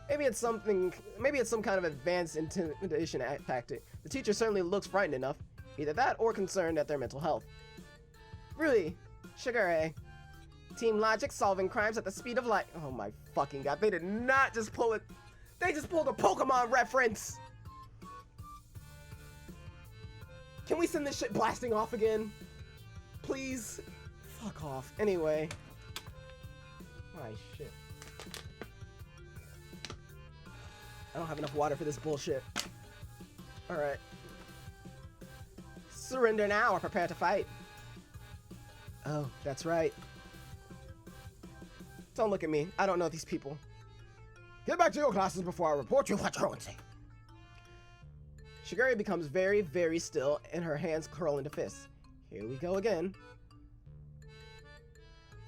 Maybe it's some kind of advanced intimidation tactic. The teacher certainly looks frightened enough. Either that or concerned at their mental health. Rui, Shigure. Team Logic solving crimes at the speed of light. Oh my fucking god, they did not just pull it. They just pulled a Pokemon reference. Can we send this shit blasting off again? Please? Fuck off. Anyway. My shit. I don't have enough water for this bullshit. Alright. Surrender now or prepare to fight. Oh, that's right. Don't look at me. I don't know these people. Get back to your classes before I report you for truancy. Shigure becomes very, very still and her hands curl into fists. Here we go again.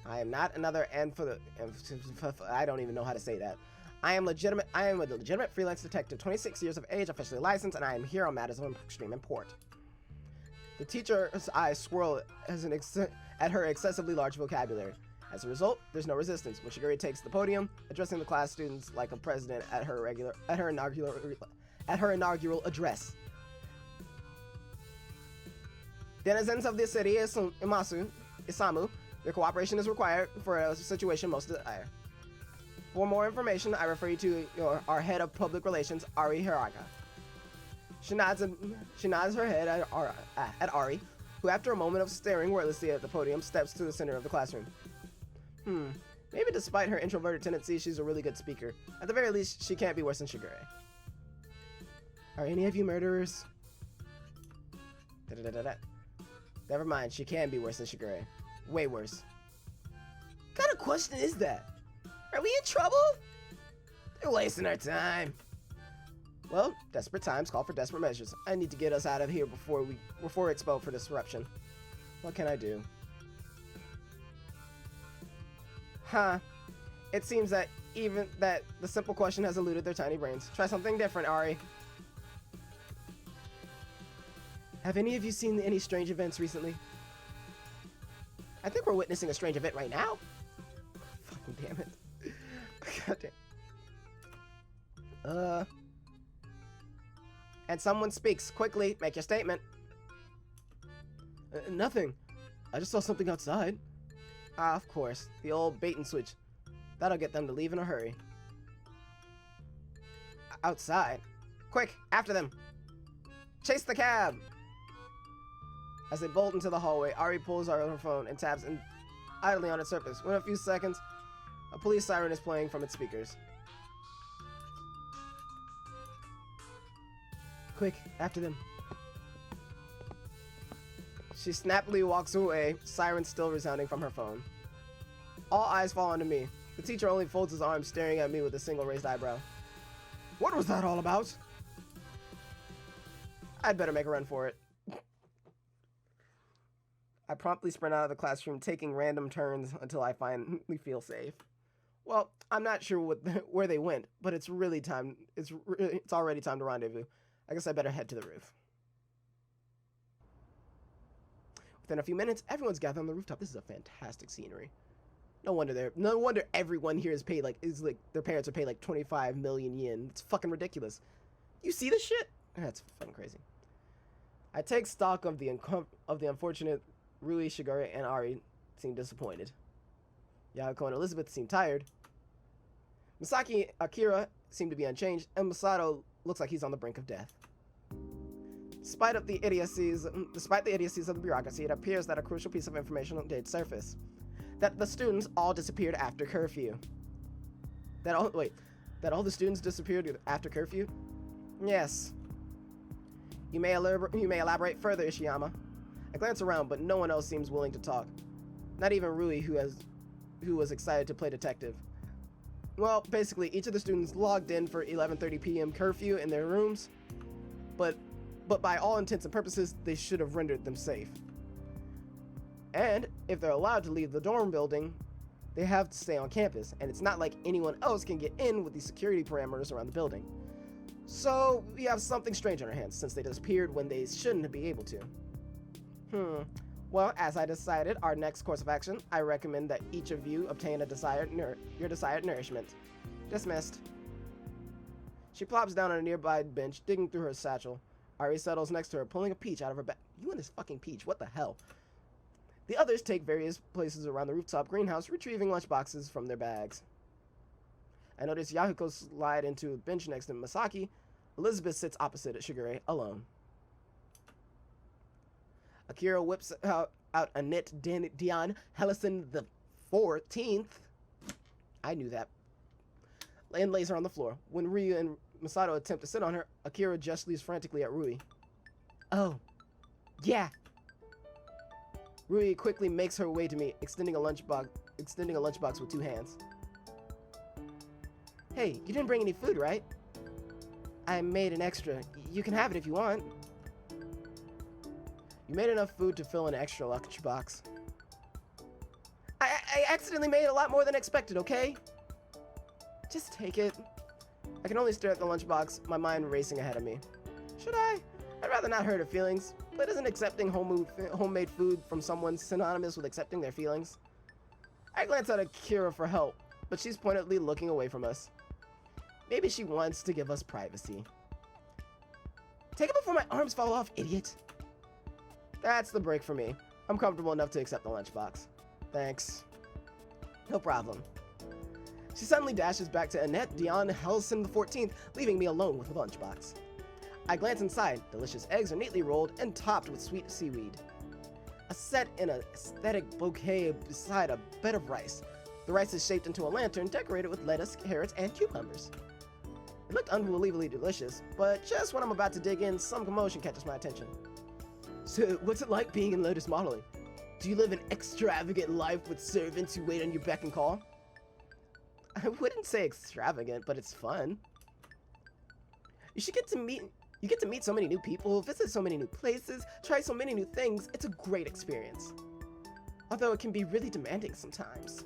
I am not another I don't even know how to say that. I am a legitimate freelance detective, 26 years of age, officially licensed, and I am here on matters of extreme import. The teacher's eyes swirl at her excessively large vocabulary. As a result, there's no resistance when Shigure takes the podium, addressing the class students like a president at her inaugural address. Denizens of this city, Isamu, your cooperation is required for a situation most desire. For more information, I refer you to our head of public relations, Ari Hiraga. She nods her head at Ari, who after a moment of staring wordlessly at the podium, steps to the center of the classroom. Maybe despite her introverted tendencies, she's a really good speaker. At the very least, she can't be worse than Shigure. Are any of you murderers? Never mind, she can be worse than Shigure. Way worse. What kind of question is that? Are we in trouble? They're wasting our time. Well, desperate times call for desperate measures. I need to get us out of here before we're exposed for disruption. What can I do? It seems that even the simple question has eluded their tiny brains. Try something different, Ari. Have any of you seen any strange events recently? I think we're witnessing a strange event right now. Fucking damn it. God damn. And someone speaks. Quickly, make your statement. Nothing. I just saw something outside. Ah, of course. The old bait and switch. That'll get them to leave in a hurry. Outside? Quick, after them. Chase the cab. As they bolt into the hallway, Ari pulls out her phone and taps idly on its surface. Within a few seconds, a police siren is playing from its speakers. Quick, after them. She snappily walks away, siren still resounding from her phone. All eyes fall onto me. The teacher only folds his arms, staring at me with a single raised eyebrow. What was that all about? I'd better make a run for it. I promptly sprint out of the classroom, taking random turns until I finally feel safe. Well, I'm not sure where they went, but it's already time to rendezvous. I guess I better head to the roof. Within a few minutes, everyone's gathered on the rooftop. This is a fantastic scenery. No wonder everyone here is paid their parents are paid like 25 million yen. It's fucking ridiculous. You see this shit? That's fucking crazy. I take stock of the unfortunate Rui, Shigure, and Ari seem disappointed. Yako and Elizabeth seem tired. Misaki, Akira seem to be unchanged, and Masato looks like he's on the brink of death. Despite the idiocies of the bureaucracy, it appears that a crucial piece of information did surface. That the students all disappeared after curfew. That all the students disappeared after curfew? Yes. You may elaborate further, Ishiyama. I glance around, but no one else seems willing to talk. Not even Rui, who was excited to play detective. Well, basically, each of the students logged in for 11:30 p.m. curfew in their rooms, but by all intents and purposes, they should have rendered them safe. And if they're allowed to leave the dorm building, They have to stay on campus, and it's not like anyone else can get in with the security parameters around the building. So we have something strange on our hands since they disappeared when they shouldn't be able to. Well, as I decided our next course of action, I recommend that each of you obtain your desired nourishment. Dismissed. She plops down on a nearby bench, digging through her satchel. Ari settles next to her, pulling a peach out of her bag. You and this fucking peach, what the hell? The others take various places around the rooftop greenhouse, retrieving lunchboxes from their bags. I notice Yahiko slide into a bench next to Masaki. Elizabeth sits opposite at Shigure, alone. Akira whips out a knit Dion Hellison the 14th. I knew that. And lays her on the floor. When Ryu and Masato attempt to sit on her, Akira gestures frantically at Rui. Oh, yeah. Rui quickly makes her way to me, extending a lunchbox with two hands. Hey, you didn't bring any food, right? I made an extra. You can have it if you want. You made enough food to fill an extra lunchbox. I accidentally made a lot more than expected, okay? Just take it. I can only stare at the lunchbox, my mind racing ahead of me. Should I? I'd rather not hurt her feelings, but isn't accepting homemade food from someone synonymous with accepting their feelings? I glance at Akira for help, but she's pointedly looking away from us. Maybe she wants to give us privacy. Take it before my arms fall off, idiot. That's the break for me. I'm comfortable enough to accept the lunchbox. Thanks. No problem. She suddenly dashes back to Annette Dion Hellison the 14th, leaving me alone with the lunchbox. I glance inside. Delicious eggs are neatly rolled and topped with sweet seaweed. Set in an aesthetic bouquet beside a bed of rice. The rice is shaped into a lantern decorated with lettuce, carrots, and cucumbers. It looked unbelievably delicious, but just when I'm about to dig in, some commotion catches my attention. So, what's it like being in Lotus Modeling? Do you live an extravagant life with servants who wait on your beck and call? I wouldn't say extravagant, but it's fun. You get to meet so many new people, visit so many new places, try so many new things. It's a great experience. Although it can be really demanding sometimes.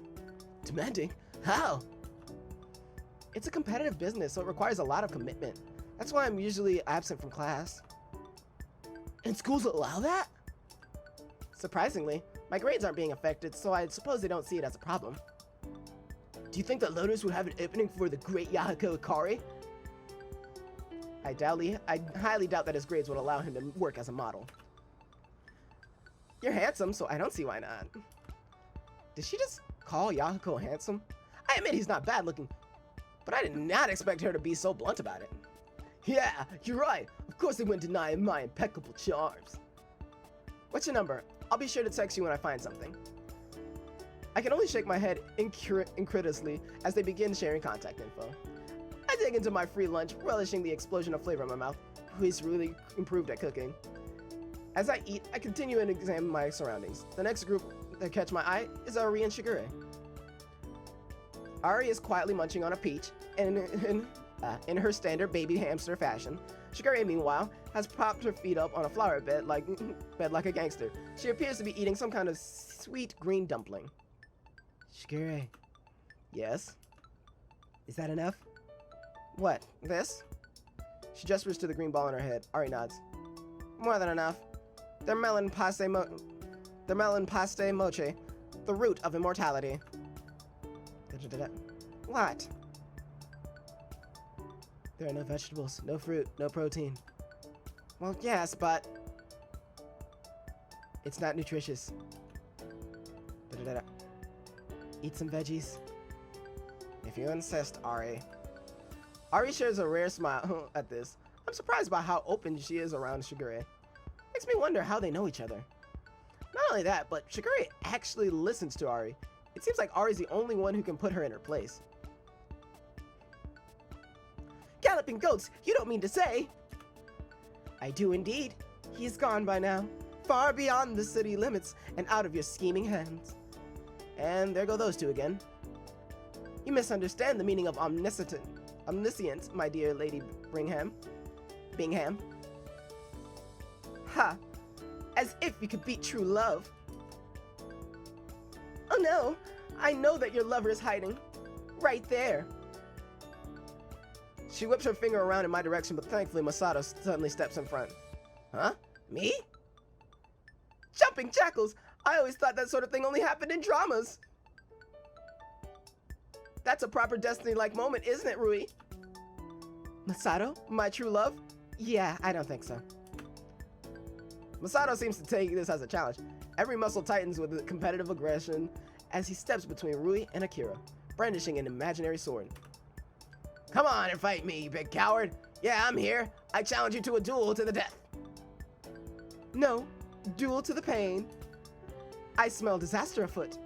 Demanding? How? It's a competitive business, so it requires a lot of commitment. That's why I'm usually absent from class. And schools allow that? Surprisingly, my grades aren't being affected, so I suppose they don't see it as a problem. Do you think that Lotus would have an opening for the great Yahiko Akari? I highly doubt that his grades would allow him to work as a model. You're handsome, so I don't see why not. Did she just call Yahiko handsome? I admit he's not bad looking, but I did not expect her to be so blunt about it. Yeah, you're right. Of course they wouldn't deny my impeccable charms. What's your number? I'll be sure to text you when I find something. I can only shake my head incredulously as they begin sharing contact info. I dig into my free lunch, relishing the explosion of flavor in my mouth. Who's really improved at cooking. As I eat, I continue and examine my surroundings. The next group that catch my eye is Ari and Shigure. Ari is quietly munching on a peach in her standard baby hamster fashion. Shigure, meanwhile, has propped her feet up on a flower bed like a gangster. She appears to be eating some kind of sweet green dumpling. Shigure. Yes? Is that enough? What? This? She gestures to the green ball in her head. Ari nods. More than enough. They're melon paste moche, the root of immortality. What? There are no vegetables, no fruit, no protein. Well, yes, but it's not nutritious. Eat some veggies. If you insist, Ari. Ari shares a rare smile at this. I'm surprised by how open she is around Shigure. Makes me wonder how they know each other. Not only that, but Shigure actually listens to Ari. It seems like Ari's the only one who can put her in her place. Galloping goats, you don't mean to say? I do indeed. He's gone by now, far beyond the city limits and out of your scheming hands. And there go those two again. You misunderstand the meaning of omniscient, my dear Lady Bingham. Ha! As if you could beat true love. Oh no! I know that your lover is hiding. Right there. She whips her finger around in my direction, but thankfully Masato suddenly steps in front. Huh? Me? Jumping jackals! I always thought that sort of thing only happened in dramas. That's a proper Destiny-like moment, isn't it, Rui? Masato? My true love? Yeah, I don't think so. Masato seems to take this as a challenge. Every muscle tightens with competitive aggression as he steps between Rui and Akira, brandishing an imaginary sword. Come on and fight me, you big coward. Yeah, I'm here. I challenge you to a duel to the death. No, duel to the pain. I smell disaster afoot.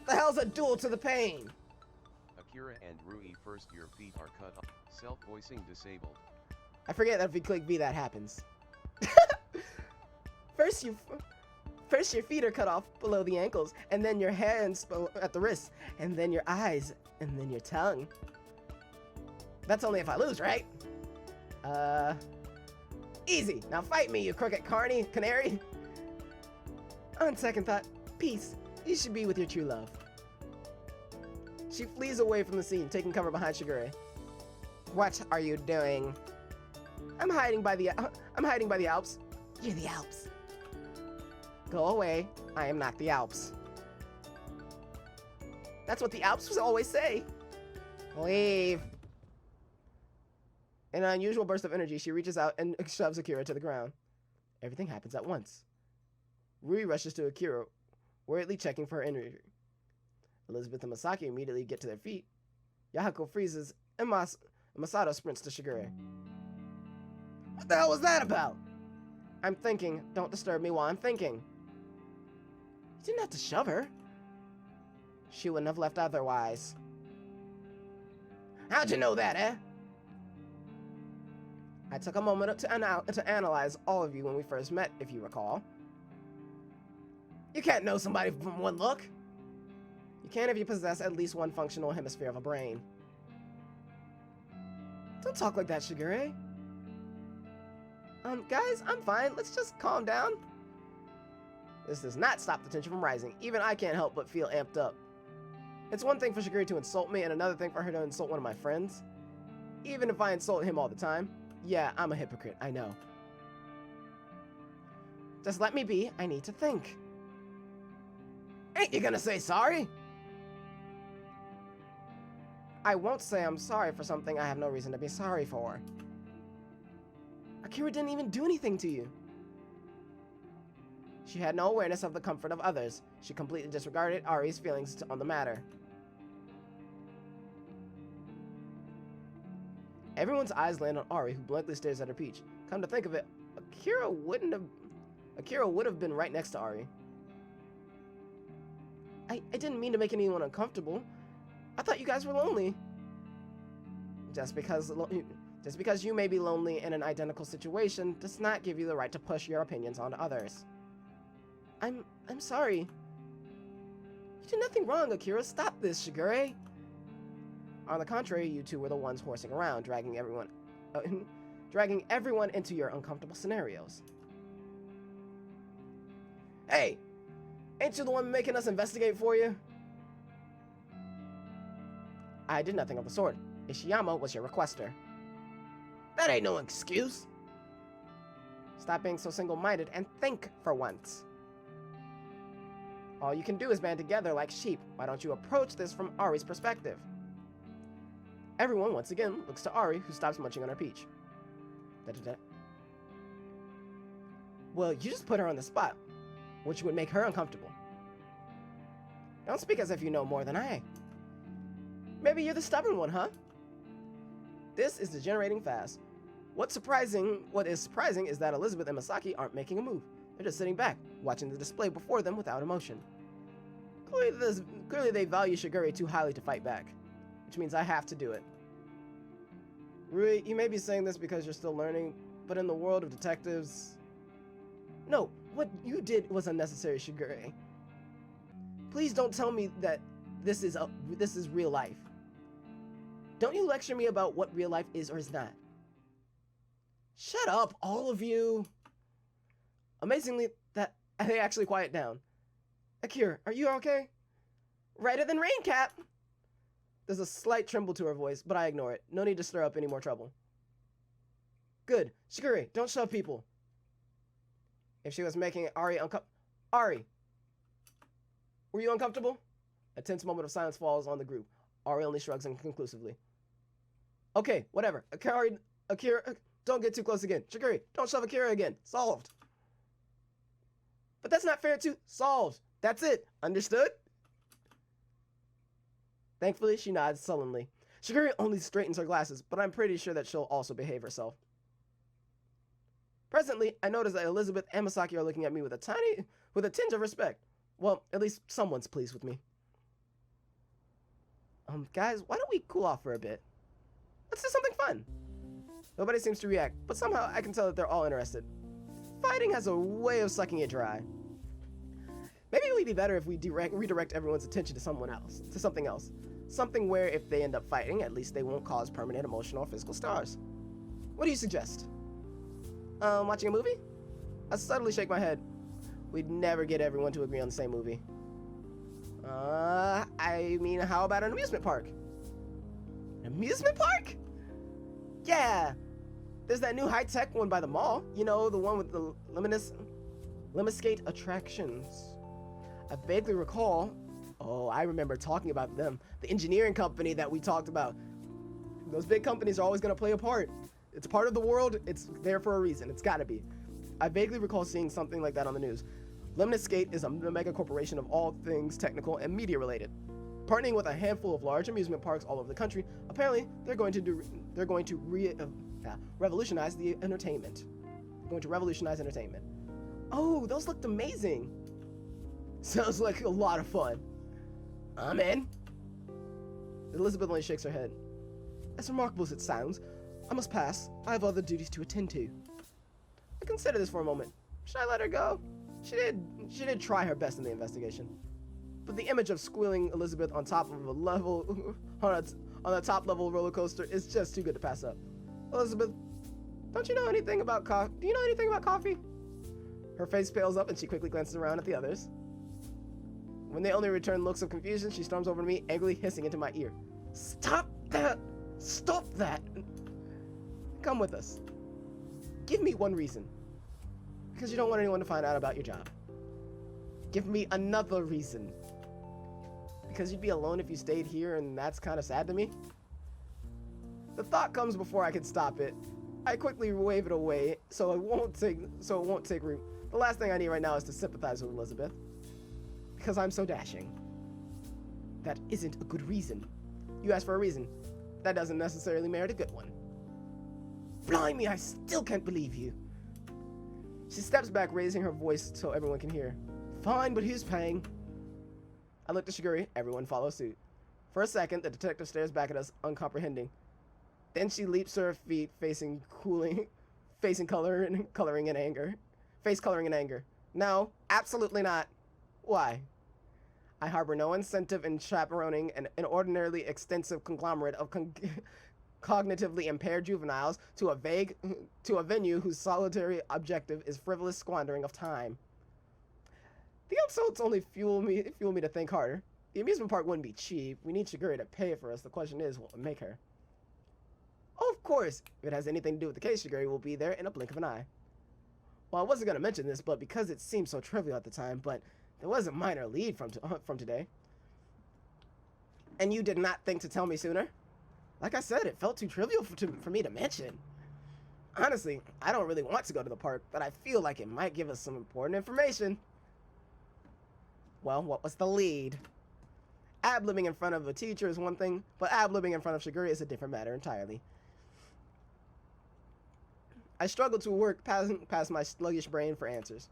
The hell's a duel to the pain? Akira and Rui, first your feet are cut off. Self-voicing disabled. I forget that if you click B that happens. First your feet are cut off below the ankles, and then your hands at the wrists, and then your eyes, and then your tongue. That's only if I lose, right? Easy. Now fight me, you crooked canary. On second thought, peace. You should be with your true love. She flees away from the scene, taking cover behind Shigure. What are you doing? I'm hiding by the Alps. You're the Alps. Go away. I am not the Alps. That's what the Alps always say. Leave. In an unusual burst of energy, she reaches out and shoves Akira to the ground. Everything happens at once. Rui rushes to Akira, worriedly checking for her injury. Elizabeth and Masaki immediately get to their feet. Yahako freezes, and Masato sprints to Shigure. What the hell was that about? I'm thinking. Don't disturb me while I'm thinking. You didn't have to shove her. She wouldn't have left otherwise. How'd you know that, eh? I took a moment to analyze all of you when we first met, if you recall. You can't know somebody from one look. You can if you possess at least one functional hemisphere of a brain. Don't talk like that, Shigure. Guys, I'm fine. Let's just calm down. This does not stop the tension from rising. Even I can't help but feel amped up. It's one thing for Shigure to insult me and another thing for her to insult one of my friends. Even if I insult him all the time. Yeah, I'm a hypocrite, I know. Just let me be. I need to think. Ain't you gonna say sorry? I won't say I'm sorry for something I have no reason to be sorry for. Akira didn't even do anything to you. She had no awareness of the comfort of others. She completely disregarded Ari's feelings on the matter. Everyone's eyes land on Ari, who blankly stares at her peach. Come to think of it, Akira would have been right next to Ari. I didn't mean to make anyone uncomfortable. I thought you guys were lonely. Just because you may be lonely in an identical situation does not give you the right to push your opinions onto others. I'm sorry. You did nothing wrong, Akira. Stop this, Shigure. On the contrary, you two were the ones horsing around, dragging everyone into your uncomfortable scenarios. Hey, ain't you the one making us investigate for you? I did nothing of the sort. Ishiyama was your requester. That ain't no excuse. Stop being so single-minded and think for once. All you can do is band together like sheep. Why don't you approach this from Ari's perspective? Everyone once again looks to Ari, who stops munching on her peach. Da-da-da. Well, you just put her on the spot, which would make her uncomfortable. Don't speak as if you know more than I. Maybe you're the stubborn one, huh? This is degenerating fast. What is surprising is that Elizabeth and Masaki aren't making a move. They're just sitting back, watching the display before them without emotion. Clearly they value Shigure too highly to fight back, which means I have to do it. Rui, you may be saying this because you're still learning, but in the world of detectives... No, what you did was unnecessary, Shigure. Please don't tell me that this is real life. Don't you lecture me about what real life is or is not. Shut up, all of you. Amazingly, they actually quiet down. Akira, are you okay? Redder than rain, Cap. There's a slight tremble to her voice, but I ignore it. No need to stir up any more trouble. Good. Shigure, don't shove people. If she was making Ari uncomfortable... Ari! Were you uncomfortable? A tense moment of silence falls on the group. Ari only shrugs inconclusively. Okay, whatever. Akira, don't get too close again. Shigure, don't shove Akira again. Solved. But that's not fair too. Solved. That's it. Understood? Thankfully, she nods sullenly. Shigure only straightens her glasses, but I'm pretty sure that she'll also behave herself. Presently, I notice that Elizabeth and Masaki are looking at me with a tinge of respect. Well, at least someone's pleased with me. Guys, why don't we cool off for a bit? Let's do something fun. Nobody seems to react, but somehow I can tell that they're all interested. Fighting has a way of sucking it dry. Maybe it would be better if we redirect everyone's attention to something else. Something where if they end up fighting, at least they won't cause permanent emotional or physical scars. What do you suggest? Watching a movie? I subtly shake my head. We'd never get everyone to agree on the same movie. I mean, how about an amusement park? An amusement park? Yeah. There's that new high-tech one by the mall. You know, the one with the Lemniscate attractions. I vaguely recall... Oh, I remember talking about them. The engineering company that we talked about. Those big companies are always going to play a part. It's part of the world. It's there for a reason. It's got to be. I vaguely recall seeing something like that on the news. Lemniscate is a mega corporation of all things technical and media related. Partnering with a handful of large amusement parks all over the country, apparently they're going to revolutionize the entertainment. Oh, those looked amazing. Sounds like a lot of fun. I'm in. Elizabeth only shakes her head. As remarkable as it sounds, I must pass. I have other duties to attend to. I consider this for a moment. Should I let her go? She did try her best in the investigation. But the image of squealing Elizabeth on top of a level on a top level roller coaster is just too good to pass up. Elizabeth, don't you know anything about coffee? Do you know anything about coffee? Her face pales up and she quickly glances around at the others. When they only return looks of confusion, she storms over to me, angrily hissing into my ear. Stop that! Stop that! Come with us. Give me one reason. Because you don't want anyone to find out about your job. Give me another reason. Because you'd be alone if you stayed here, and that's kind of sad to me. The thought comes before I can stop it. I quickly wave it away, so it won't take root. The last thing I need right now is to sympathize with Elizabeth. Because I'm so dashing. That isn't a good reason. You asked for a reason. That doesn't necessarily merit a good one. Blimey, I still can't believe you. She steps back, raising her voice so everyone can hear. Fine, but who's paying? I look to Shigure. Everyone follows suit. For a second, the detective stares back at us, uncomprehending. Then she leaps to her feet, face coloring in anger. No, absolutely not. Why? I harbor no incentive in chaperoning an ordinarily extensive conglomerate of cognitively impaired juveniles to a venue whose solitary objective is frivolous squandering of time. The insults only fuel me to think harder. The amusement park wouldn't be cheap. We need Shigure to pay for us. The question is, what would make her? Oh, of course, if it has anything to do with the case, Shigure will be there in a blink of an eye. Well, I wasn't going to mention this, but because it seemed so trivial at the time, but there was a minor lead from today. And you did not think to tell me sooner? Like I said, it felt too trivial for me to mention. Honestly, I don't really want to go to the park, but I feel like it might give us some important information. Well, what was the lead? Ab-libbing in front of a teacher is one thing, but ab-libbing in front of Shigure is a different matter entirely. I struggled to work past my sluggish brain for answers.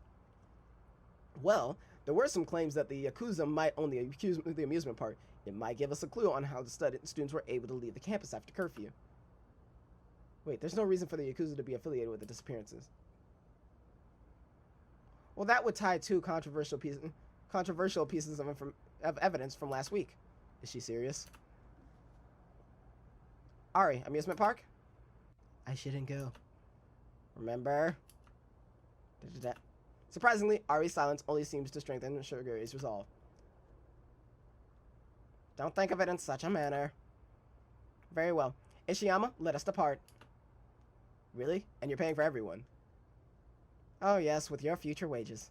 Well, there were some claims that the Yakuza might own the amusement park. It might give us a clue on how the students were able to leave the campus after curfew. Wait, there's no reason for the Yakuza to be affiliated with the disappearances. Well, that would tie two controversial pieces of evidence from last week. Is she serious? Ari, amusement park? I shouldn't go. Remember? Surprisingly, Ari's silence only seems to strengthen Shigure's resolve. Don't think of it in such a manner. Very well. Ishiyama, let us depart. Really? And you're paying for everyone? Oh yes, with your future wages.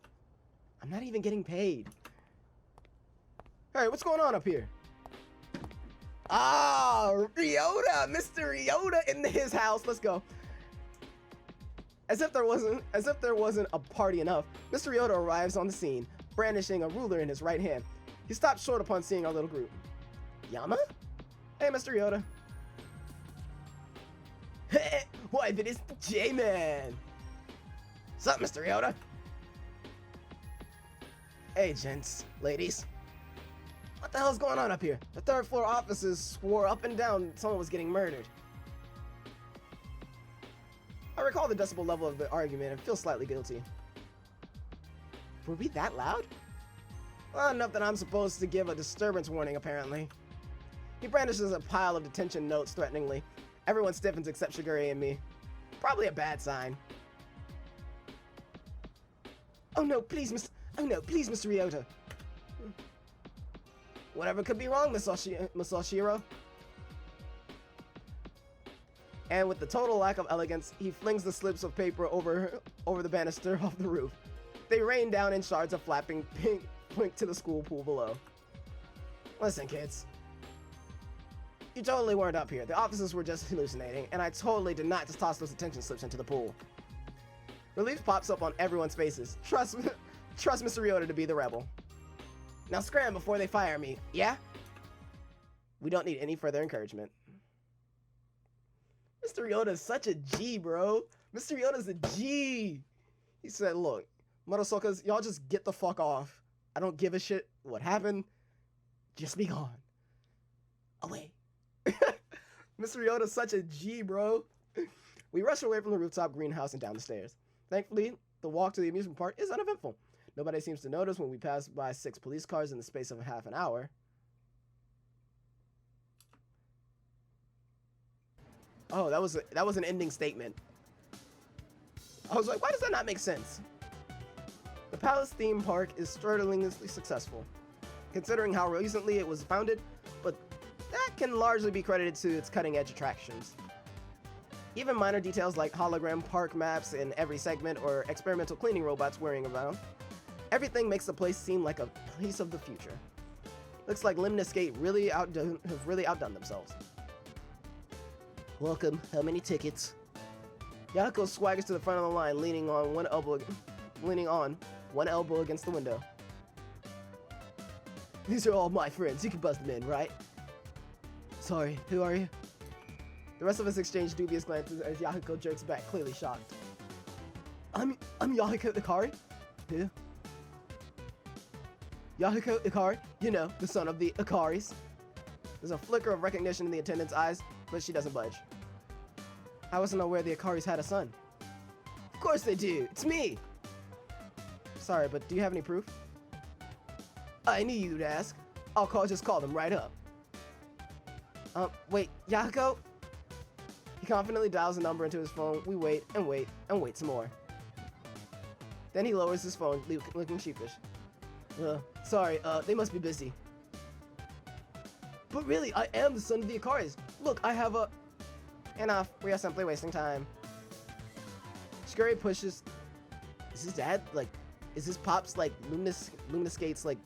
I'm not even getting paid. Hey, what's going on up here? Ah, Ryota! Mr. Ryota in his house. Let's go. As if there wasn't a party enough, Mr. Ryota arrives on the scene, brandishing a ruler in his right hand. He stops short upon seeing our little group. Yama? Hey, Mr. Ryota. Hey, why, but it's the J-Man. What's up, Mr. Ryota? Hey, gents, ladies. What the hell's going on up here? The third floor officers swore up and down someone was getting murdered. I recall the decibel level of the argument and feel slightly guilty. Were we that loud? Well, enough that I'm supposed to give a disturbance warning, apparently. He brandishes a pile of detention notes threateningly. Everyone stiffens except Shigure and me. Probably a bad sign. Oh no, please, Mr. Ryota. Whatever could be wrong, Miss Oshiro. And with the total lack of elegance, he flings the slips of paper over the banister off the roof. They rain down in shards of flapping pink to the school pool below. Listen, kids. You totally weren't up here. The officers were just hallucinating, and I totally did not just toss those attention slips into the pool. Relief pops up on everyone's faces. Trust Mr. Ryota to be the rebel. Now scram before they fire me, yeah? We don't need any further encouragement. Mr. Ryota's such a G, bro. Mr. Ryota's a G. He said, look, Murasokas, y'all just get the fuck off. I don't give a shit what happened. Just be gone. Away. Mr. Ryota's such a G, bro. We rush away from the rooftop greenhouse and down the stairs. Thankfully, the walk to the amusement park is uneventful. Nobody seems to notice when we pass by 6 police cars in the space of half an hour. Oh, that was an ending statement. I was like, why does that not make sense? The Palace theme park is startlingly successful, considering how recently it was founded, but that can largely be credited to its cutting-edge attractions. Even minor details like hologram park maps in every segment or experimental cleaning robots whirring around, everything makes the place seem like a place of the future. Looks like Limniscape have really outdone themselves. Welcome, how many tickets? Yako swaggers to the front of the line, leaning on one elbow against the window. These are all my friends, you can buzz them in, right? Sorry, who are you? The rest of us exchange dubious glances as Yahiko jerks back, clearly shocked. I'm Yahiko Ikari? Who? Yahiko Ikari, you know, the son of the Ikaris. There's a flicker of recognition in the attendant's eyes, but she doesn't budge. I wasn't aware the Ikaris had a son. Of course they do, it's me! Sorry, but do you have any proof? I knew you'd ask. Just call them right up. Wait, Yahiko? He confidently dials a number into his phone. We wait and wait and wait some more. Then he lowers his phone, looking sheepish. Sorry, they must be busy. But really, I am the son of the Ikaris. Look, I have a... Enough, we are simply wasting time. Shigure pushes... Is his dad, like... Is his pops, like, Limniscape's, like,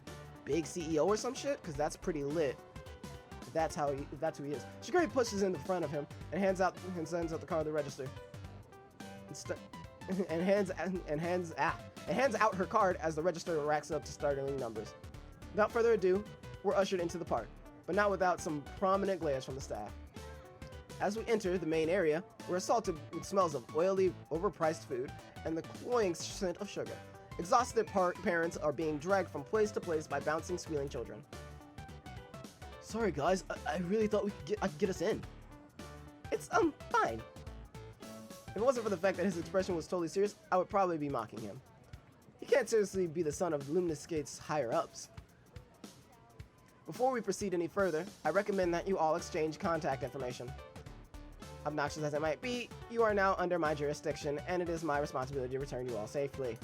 big CEO or some shit? Because that's pretty lit. If that's who he is. Shigure pushes in the front of him and hands out the card to the register. And hands out her card as the register racks up to startling numbers. Without further ado, we're ushered into the park, but not without some prominent glares from the staff. As we enter the main area, we're assaulted with smells of oily, overpriced food and the cloying scent of sugar. Exhausted parents are being dragged from place to place by bouncing, squealing children. Sorry guys, I really thought I could get us in. It's, fine. If it wasn't for the fact that his expression was totally serious, I would probably be mocking him. He can't seriously be the son of Limniscape's higher-ups. Before we proceed any further, I recommend that you all exchange contact information. Obnoxious as it might be, you are now under my jurisdiction, and it is my responsibility to return you all safely.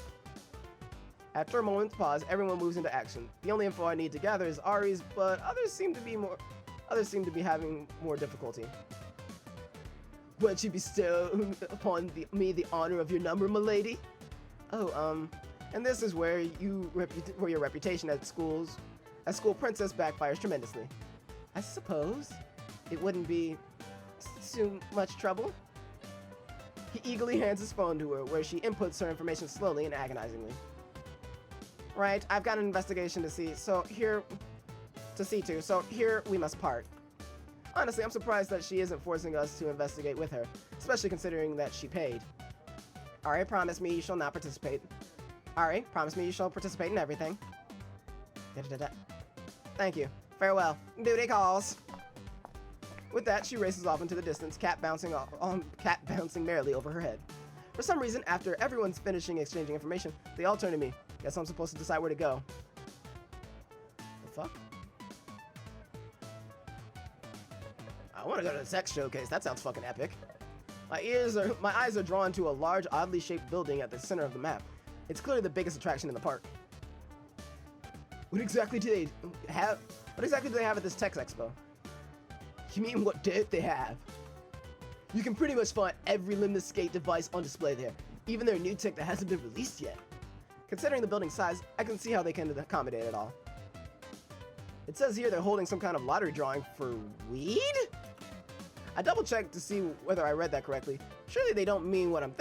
After a moment's pause, everyone moves into action. The only info I need to gather is Ari's, but others seem to be having more difficulty. Would you bestow upon me the honor of your number, milady? Oh, and this is where your reputation as school princess backfires tremendously. I suppose it wouldn't be too much trouble. He eagerly hands his phone to her, where she inputs her information slowly and agonizingly. Right, I've got an investigation to see, so here we must part. Honestly, I'm surprised that she isn't forcing us to investigate with her, especially considering that she paid. Ari, promise me you shall not participate. Ari, promise me you shall participate in everything. Thank you. Farewell. Duty calls. With that, she races off into the distance, cat bouncing merrily over her head. For some reason, after everyone's finishing exchanging information, they all turn to me. Guess I'm supposed to decide where to go. The fuck? I want to go to the sex showcase. That sounds fucking epic. My eyes are drawn to a large, oddly shaped building at the center of the map. It's clearly the biggest attraction in the park. What exactly do they have at this tech expo? You mean what don't they have? You can pretty much find every limited skate device on display there, even their new tech that hasn't been released yet. Considering the building's size, I can see how they can accommodate it all. It says here they're holding some kind of lottery drawing for weed? I double checked to see whether I read that correctly. Surely they don't mean what I'm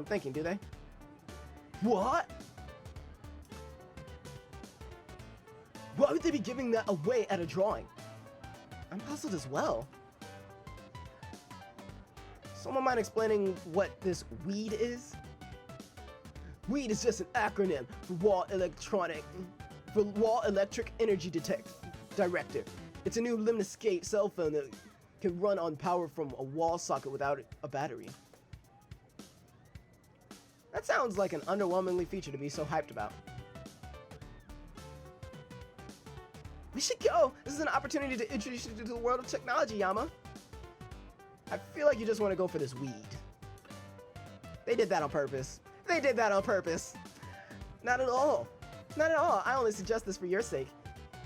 thinking, do they? What? Why would they be giving that away at a drawing? I'm puzzled as well. Someone mind explaining what this weed is? WEED is just an acronym for Wall Electric Energy Director. It's a new limited cell phone that can run on power from a wall socket without a battery. That sounds like an underwhelmingly feature to be so hyped about. We should go! This is an opportunity to introduce you to the world of technology, Yama. I feel like you just want to go for this weed. They did that on purpose. They did that on purpose. Not at all. Not at all. I only suggest this for your sake.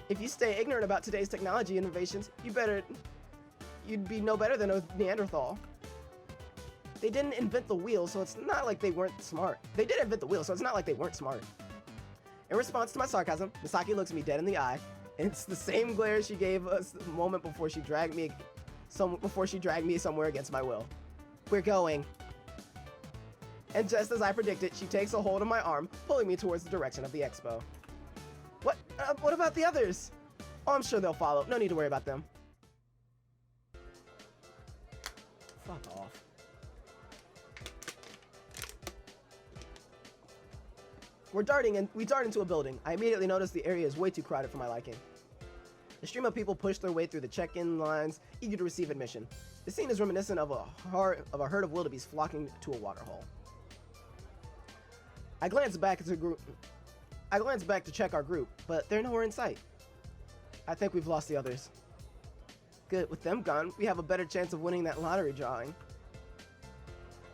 If you stay ignorant about today's technology innovations, you'd be no better than a Neanderthal. They didn't invent the wheel, so it's not like they weren't smart. They did invent the wheel, so it's not like they weren't smart. In response to my sarcasm, Misaki looks me dead in the eye, and it's the same glare she gave us the moment before she dragged me somewhere against my will. We're going. And just as I predicted, she takes a hold of my arm, pulling me towards the direction of the expo. What about the others? Oh, I'm sure they'll follow. No need to worry about them. Fuck off. We dart into a building. I immediately notice the area is way too crowded for my liking. The stream of people push their way through the check-in lines, eager to receive admission. The scene is reminiscent of a herd of wildebeest flocking to a waterhole. I glance back to check our group, but they're nowhere in sight. I think we've lost the others. Good, with them gone, we have a better chance of winning that lottery drawing.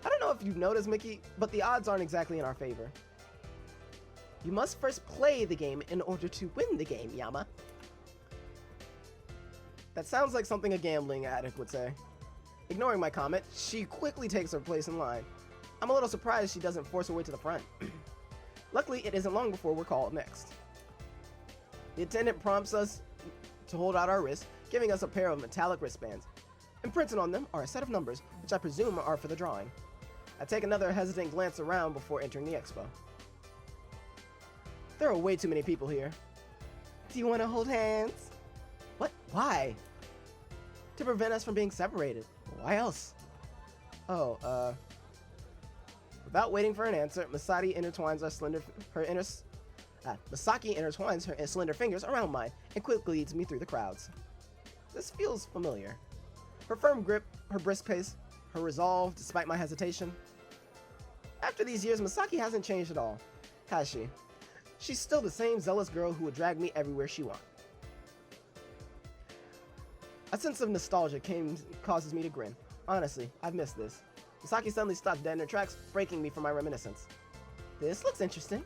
I don't know if you've noticed, Mickey, but the odds aren't exactly in our favor. You must first play the game in order to win the game, Yama. That sounds like something a gambling addict would say. Ignoring my comment, she quickly takes her place in line. I'm a little surprised she doesn't force her way to the front. Luckily, it isn't long before we're called next. The attendant prompts us to hold out our wrists, giving us a pair of metallic wristbands. Imprinted on them are a set of numbers, which I presume are for the drawing. I take another hesitant glance around before entering the expo. There are way too many people here. Do you want to hold hands? What? Why? To prevent us from being separated. Why else? Oh, Without waiting for an answer, Misaki intertwines her slender fingers around mine and quickly leads me through the crowds. This feels familiar. Her firm grip, her brisk pace, her resolve despite my hesitation. After these years, Misaki hasn't changed at all, has she? She's still the same zealous girl who would drag me everywhere she wants. A sense of nostalgia causes me to grin. Honestly, I've missed this. Misaki suddenly stops dead in her tracks, breaking me from my reminiscence. This looks interesting.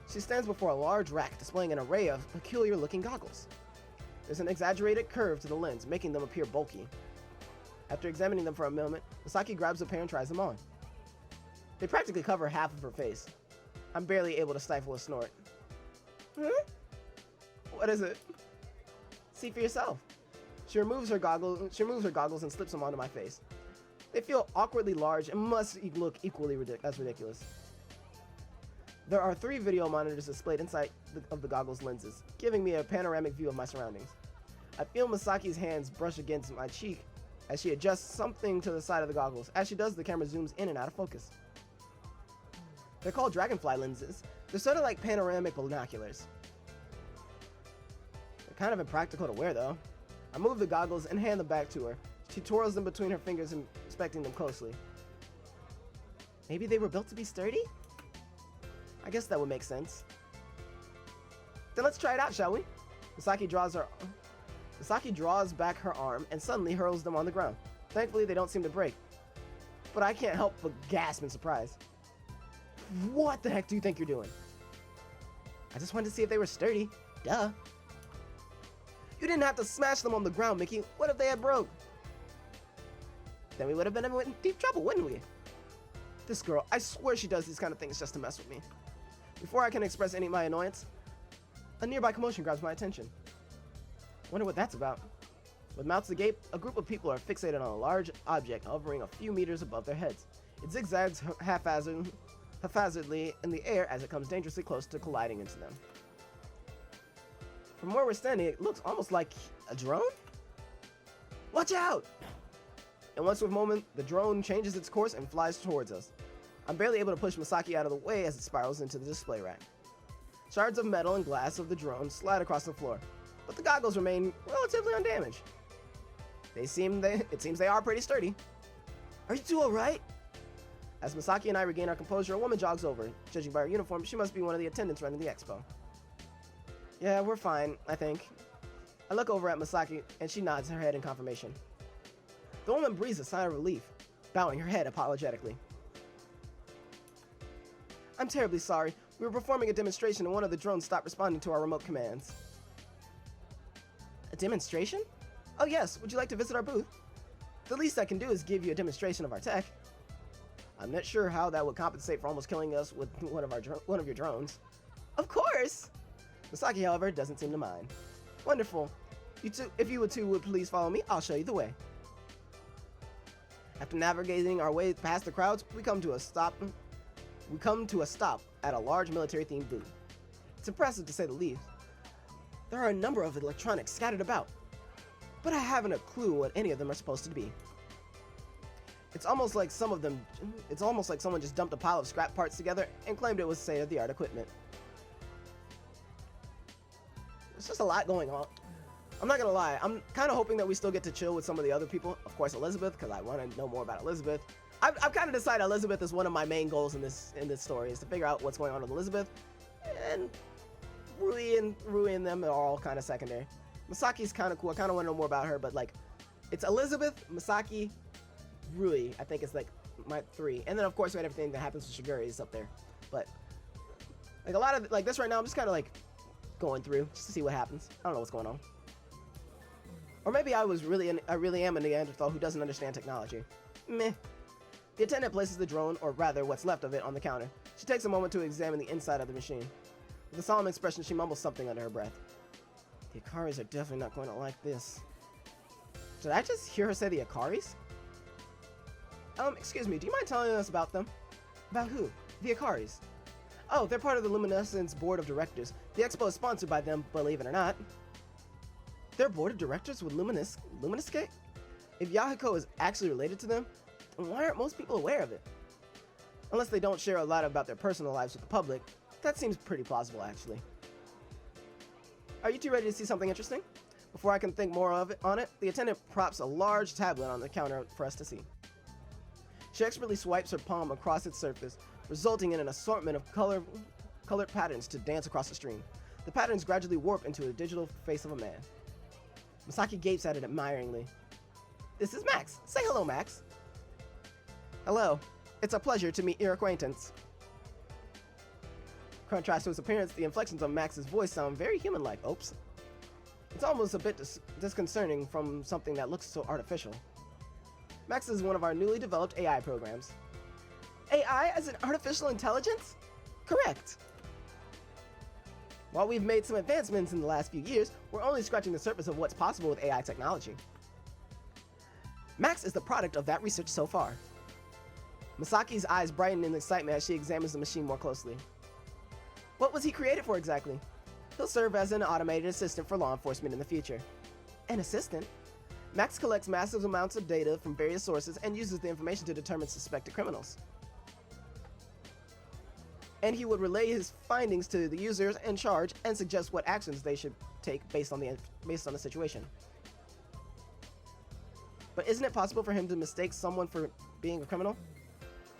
She stands before a large rack displaying an array of peculiar-looking goggles. There's an exaggerated curve to the lens, making them appear bulky. After examining them for a moment, Misaki grabs a pair and tries them on. They practically cover half of her face. I'm barely able to stifle a snort. Huh? What is it? See for yourself. She removes her goggles and slips them onto my face. They feel awkwardly large and must look equally as ridiculous. There are 3 video monitors displayed inside of the goggles lenses, giving me a panoramic view of my surroundings. I feel Misaki's hands brush against my cheek as she adjusts something to the side of the goggles. As she does, the camera zooms in and out of focus. They're called dragonfly lenses. They're sort of like panoramic binoculars. They're kind of impractical to wear though. I move the goggles and hand them back to her. She twirls them between her fingers, inspecting them closely. Maybe they were built to be sturdy? I guess that would make sense. Then let's try it out, shall we? Misaki draws back her arm and suddenly hurls them on the ground. Thankfully, they don't seem to break. But I can't help but gasp in surprise. What the heck do you think you're doing? I just wanted to see if they were sturdy. Duh. You didn't have to smash them on the ground, Mickey. What if they had broke? Then we would have been in deep trouble, wouldn't we? This girl, I swear she does these kind of things just to mess with me. Before I can express any of my annoyance, a nearby commotion grabs my attention. Wonder what that's about. With mouths agape, a group of people are fixated on a large object hovering a few meters above their heads. It zigzags haphazardly in the air as it comes dangerously close to colliding into them. From where we're standing, it looks almost like a drone? Watch out! In one swift moment, the drone changes its course and flies towards us. I'm barely able to push Misaki out of the way as it spirals into the display rack. Shards of metal and glass of the drone slide across the floor, but the goggles remain relatively undamaged. It seems they are pretty sturdy. Are you two alright? As Misaki and I regain our composure, a woman jogs over. Judging by her uniform, she must be one of the attendants running the expo. Yeah, we're fine, I think. I look over at Misaki, and she nods her head in confirmation. The woman breathes a sigh of relief, bowing her head apologetically. I'm terribly sorry. We were performing a demonstration and one of the drones stopped responding to our remote commands. A demonstration? Oh yes, would you like to visit our booth? The least I can do is give you a demonstration of our tech. I'm not sure how that would compensate for almost killing us with one of your drones. Of course! Misaki, however, doesn't seem to mind. Wonderful. If you would please follow me, I'll show you the way. After navigating our way past the crowds, we come to a stop at a large military-themed booth. It's impressive to say the least. There are a number of electronics scattered about, but I haven't a clue what any of them are supposed to be. It's almost like someone just dumped a pile of scrap parts together and claimed it was state-of-the-art equipment. There's just a lot going on. I'm not gonna lie, I'm kind of hoping that we still get to chill with some of the other people. Of course, Elizabeth, because I want to know more about Elizabeth. I've kind of decided Elizabeth is one of my main goals in this story, is to figure out what's going on with Elizabeth. And Rui and them are all kind of secondary. Misaki's kind of cool. I kind of want to know more about her, but like, it's Elizabeth, Misaki, Rui. I think it's like my 3. And then of course we had everything that happens with Shigure is up there. But like a lot of like this right now, I'm just kind of like going through just to see what happens. I don't know what's going on. Or maybe I really am a Neanderthal who doesn't understand technology. Meh. The attendant places the drone, or rather what's left of it, on the counter. She takes a moment to examine the inside of the machine. With a solemn expression, she mumbles something under her breath. The Akaris are definitely not going to like this. Did I just hear her say the Akaris? Excuse me, do you mind telling us about them? About who? The Akaris. Oh, they're part of the Luminescence board of directors. The expo is sponsored by them, believe it or not. Their board of directors with Luminescape? If Yahiko is actually related to them, then why aren't most people aware of it? Unless they don't share a lot about their personal lives with the public. That seems pretty plausible, actually. Are you two ready to see something interesting? Before I can think more on it, the attendant props a large tablet on the counter for us to see. She expertly swipes her palm across its surface, resulting in an assortment of colored patterns to dance across the screen. The patterns gradually warp into a digital face of a man. Misaki gapes at it admiringly. This is Max. Say hello, Max. Hello. It's a pleasure to meet your acquaintance. Contrast to his appearance, the inflections on Max's voice sound very human-like. Oops. It's almost a bit disconcerting from something that looks so artificial. Max is one of our newly developed AI programs. AI as an artificial intelligence? Correct. While we've made some advancements in the last few years, we're only scratching the surface of what's possible with AI technology. Max is the product of that research so far. Masaki's eyes brighten in excitement as she examines the machine more closely. What was he created for exactly? He'll serve as an automated assistant for law enforcement in the future. An assistant? Max collects massive amounts of data from various sources and uses the information to determine suspected criminals. And he would relay his findings to the users in charge and suggest what actions they should take based on the situation. But isn't it possible for him to mistake someone for being a criminal?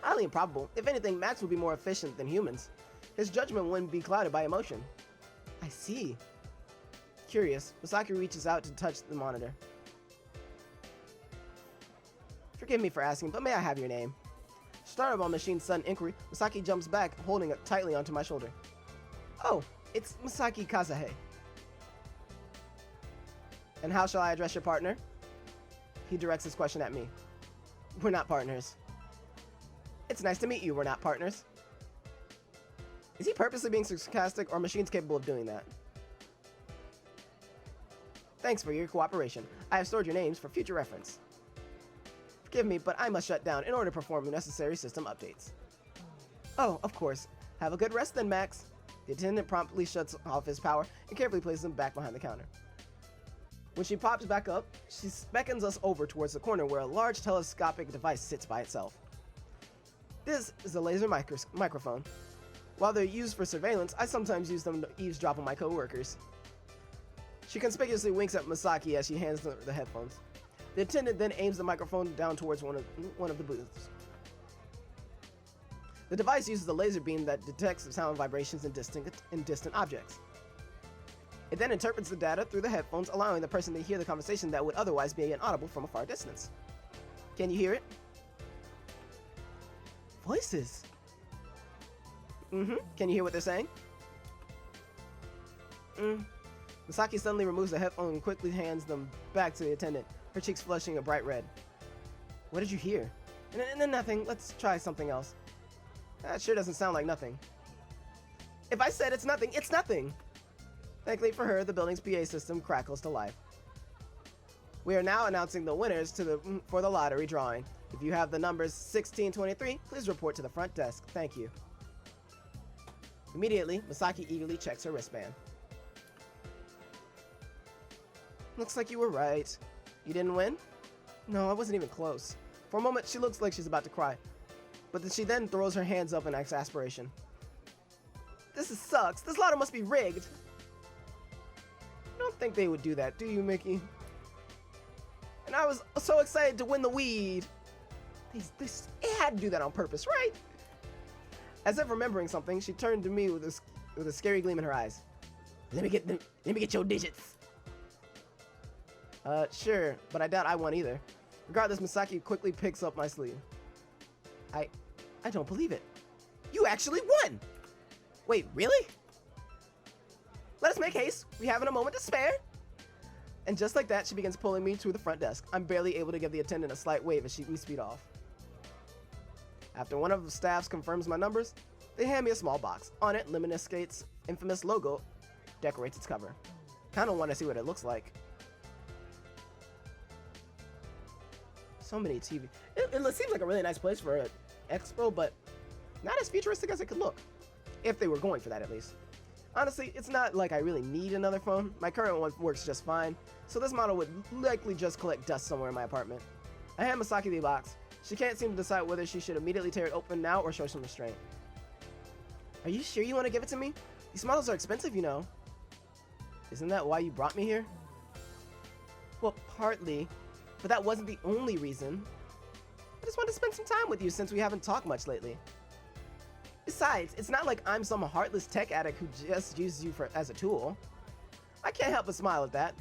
Highly improbable. If anything, Max would be more efficient than humans. His judgment wouldn't be clouded by emotion. I see. Curious, Masaki reaches out to touch the monitor. Forgive me for asking, but may I have your name? Startled by Machine's sudden inquiry, Masaki jumps back, holding it tightly onto my shoulder. Oh, it's Masaki Kazahe. And how shall I address your partner? He directs his question at me. We're not partners. It's nice to meet you, we're not partners. Is he purposely being sarcastic, or Machine's capable of doing that? Thanks for your cooperation. I have stored your names for future reference. Forgive me, but I must shut down in order to perform the necessary system updates. Oh, of course. Have a good rest then, Max. The attendant promptly shuts off his power and carefully places him back behind the counter. When she pops back up, she beckons us over towards the corner where a large telescopic device sits by itself. This is a laser microphone. While they're used for surveillance, I sometimes use them to eavesdrop on my co-workers. She conspicuously winks at Masaki as she hands the headphones. The attendant then aims the microphone down towards one of the booths. The device uses a laser beam that detects sound vibrations in distant objects. It then interprets the data through the headphones, allowing the person to hear the conversation that would otherwise be inaudible from a far distance. Can you hear it? Voices. Can you hear what they're saying? Masaki suddenly removes the headphone and quickly hands them back to the attendant, her cheeks flushing a bright red. What did you hear? Nothing. Let's try something else. That sure doesn't sound like nothing. If I said it's nothing, it's nothing! Thankfully for her, the building's PA system crackles to life. We are now announcing the winners for the lottery drawing. If you have the numbers 1623, please report to the front desk. Thank you. Immediately, Masaki eagerly checks her wristband. Looks like you were right. You didn't win? No, I wasn't even close. For a moment, she looks like she's about to cry. But she then throws her hands up in exasperation. This sucks. This lotto must be rigged. I don't think they would do that, do you, Mickey? And I was so excited to win the weed. It had to do that on purpose, right? As if remembering something, she turned to me with a scary gleam in her eyes. Let me get your digits. Sure, but I doubt I won either. Regardless, Masaki quickly picks up my sleeve. I don't believe it. You actually won! Wait, really? Let us make haste. We haven't a moment to spare. And just like that, she begins pulling me to the front desk. I'm barely able to give the attendant a slight wave as we speed off. After one of the staffs confirms my numbers, they hand me a small box. On it, Lemniscate's infamous logo decorates its cover. Kinda want to see what it looks like. So many TV. It seems like a really nice place for an expo, but not as futuristic as it could look. If they were going for that, at least. Honestly, it's not like I really need another phone. My current one works just fine, so this model would likely just collect dust somewhere in my apartment. I hand Masaki the box. She can't seem to decide whether she should immediately tear it open now or show some restraint. Are you sure you want to give it to me? These models are expensive, you know. Isn't that why you brought me here? Well, partly, but that wasn't the only reason. I just wanted to spend some time with you since we haven't talked much lately. Besides, it's not like I'm some heartless tech addict who just uses you as a tool. I can't help but smile at that.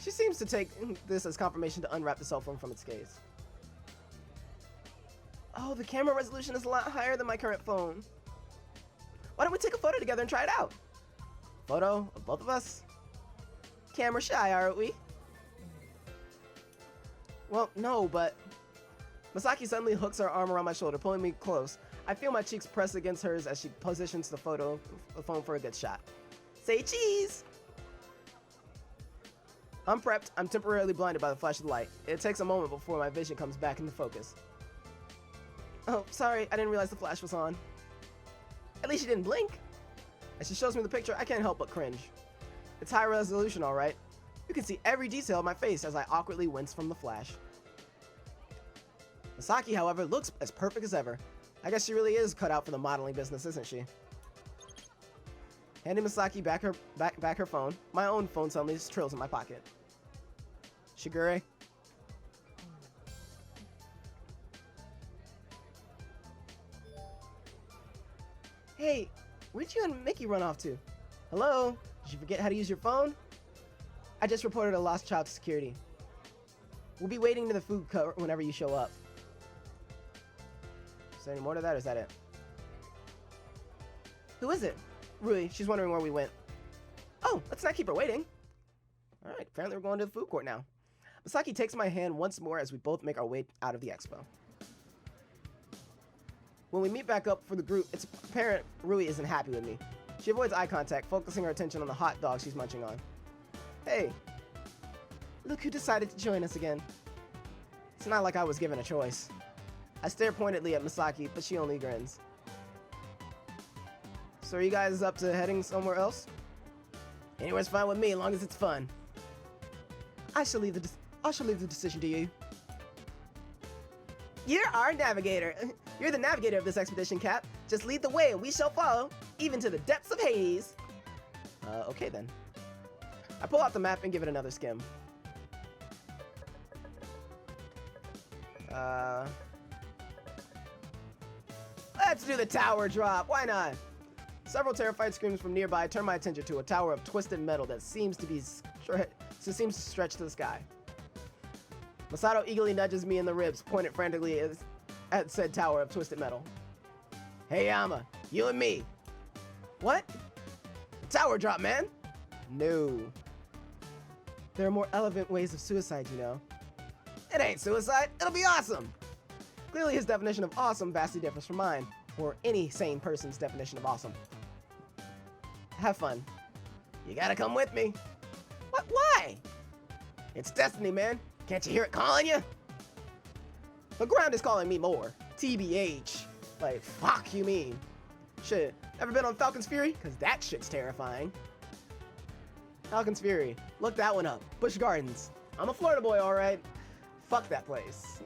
She seems to take this as confirmation to unwrap the cell phone from its case. Oh, the camera resolution is a lot higher than my current phone. Why don't we take a photo together and try it out? Photo of both of us? Camera shy, aren't we? Well, no, but... Masaki suddenly hooks her arm around my shoulder, pulling me close. I feel my cheeks press against hers as she positions the phone for a good shot. Say cheese! I'm prepped. I'm temporarily blinded by the flash of light. It takes a moment before my vision comes back into focus. Oh, sorry, I didn't realize the flash was on. At least you didn't blink. As she shows me the picture, I can't help but cringe. It's high resolution, alright. You can see every detail of my face as I awkwardly wince from the flash. Masaki, however, looks as perfect as ever. I guess she really is cut out for the modeling business, isn't she? Handing Masaki back her phone, my own phone suddenly just trills in my pocket. Shigure? Hey, where'd you and Mickey run off to? Hello? Did you forget how to use your phone? I just reported a lost child to security. We'll be waiting to the food court whenever you show up. Is there any more to that, or is that it? Who is it? Rui, she's wondering where we went. Oh, let's not keep her waiting. Alright, apparently we're going to the food court now. Masaki takes my hand once more as we both make our way out of the expo. When we meet back up for the group, it's apparent Rui isn't happy with me. She avoids eye contact, focusing her attention on the hot dog she's munching on. Hey, look who decided to join us again. It's not like I was given a choice. I stare pointedly at Masaki, but she only grins. So are you guys up to heading somewhere else? Anywhere's fine with me, as long as it's fun. I shall leave the decision to you. You're our navigator. You're the navigator of this expedition, Cap. Just lead the way and we shall follow, even to the depths of Hades. Okay then. I pull out the map and give it another skim. Let's do the tower drop. Why not? Several terrified screams from nearby turn my attention to a tower of twisted metal that seems to stretch to the sky. Masato eagerly nudges me in the ribs, pointed frantically at said tower of twisted metal. Hey Yama, you and me. What? Tower drop, man. No. There are more elegant ways of suicide, you know. It ain't suicide, it'll be awesome. Clearly his definition of awesome vastly differs from mine, or any sane person's definition of awesome. Have fun. You gotta come with me. What? Why? It's destiny, man. Can't you hear it calling you? The ground is calling me more. TBH. Like, fuck you mean? Shit. Ever been on Falcon's Fury? Cause that shit's terrifying. Falcon's Fury. Look that one up. Busch Gardens. I'm a Florida boy, alright. Fuck that place.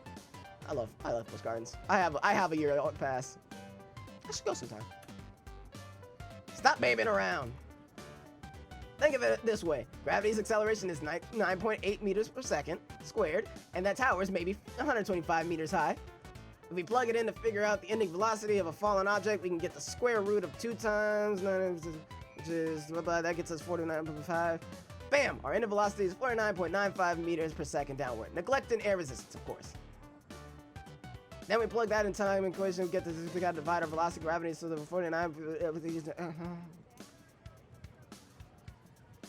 I love Busch Gardens. I have a year pass. I should go sometime. Stop babying around. Think of it this way. Gravity's acceleration is 9.8 meters per second squared, and that tower is maybe 125 meters high. If we plug it in to figure out the ending velocity of a fallen object, we can get the square root of 2 times 9, which is, that gets us 49.5. Bam! Our ending velocity is 49.95 meters per second downward, neglecting air resistance, of course. Then we plug that in time equation, we got to divide our velocity gravity, so the 49.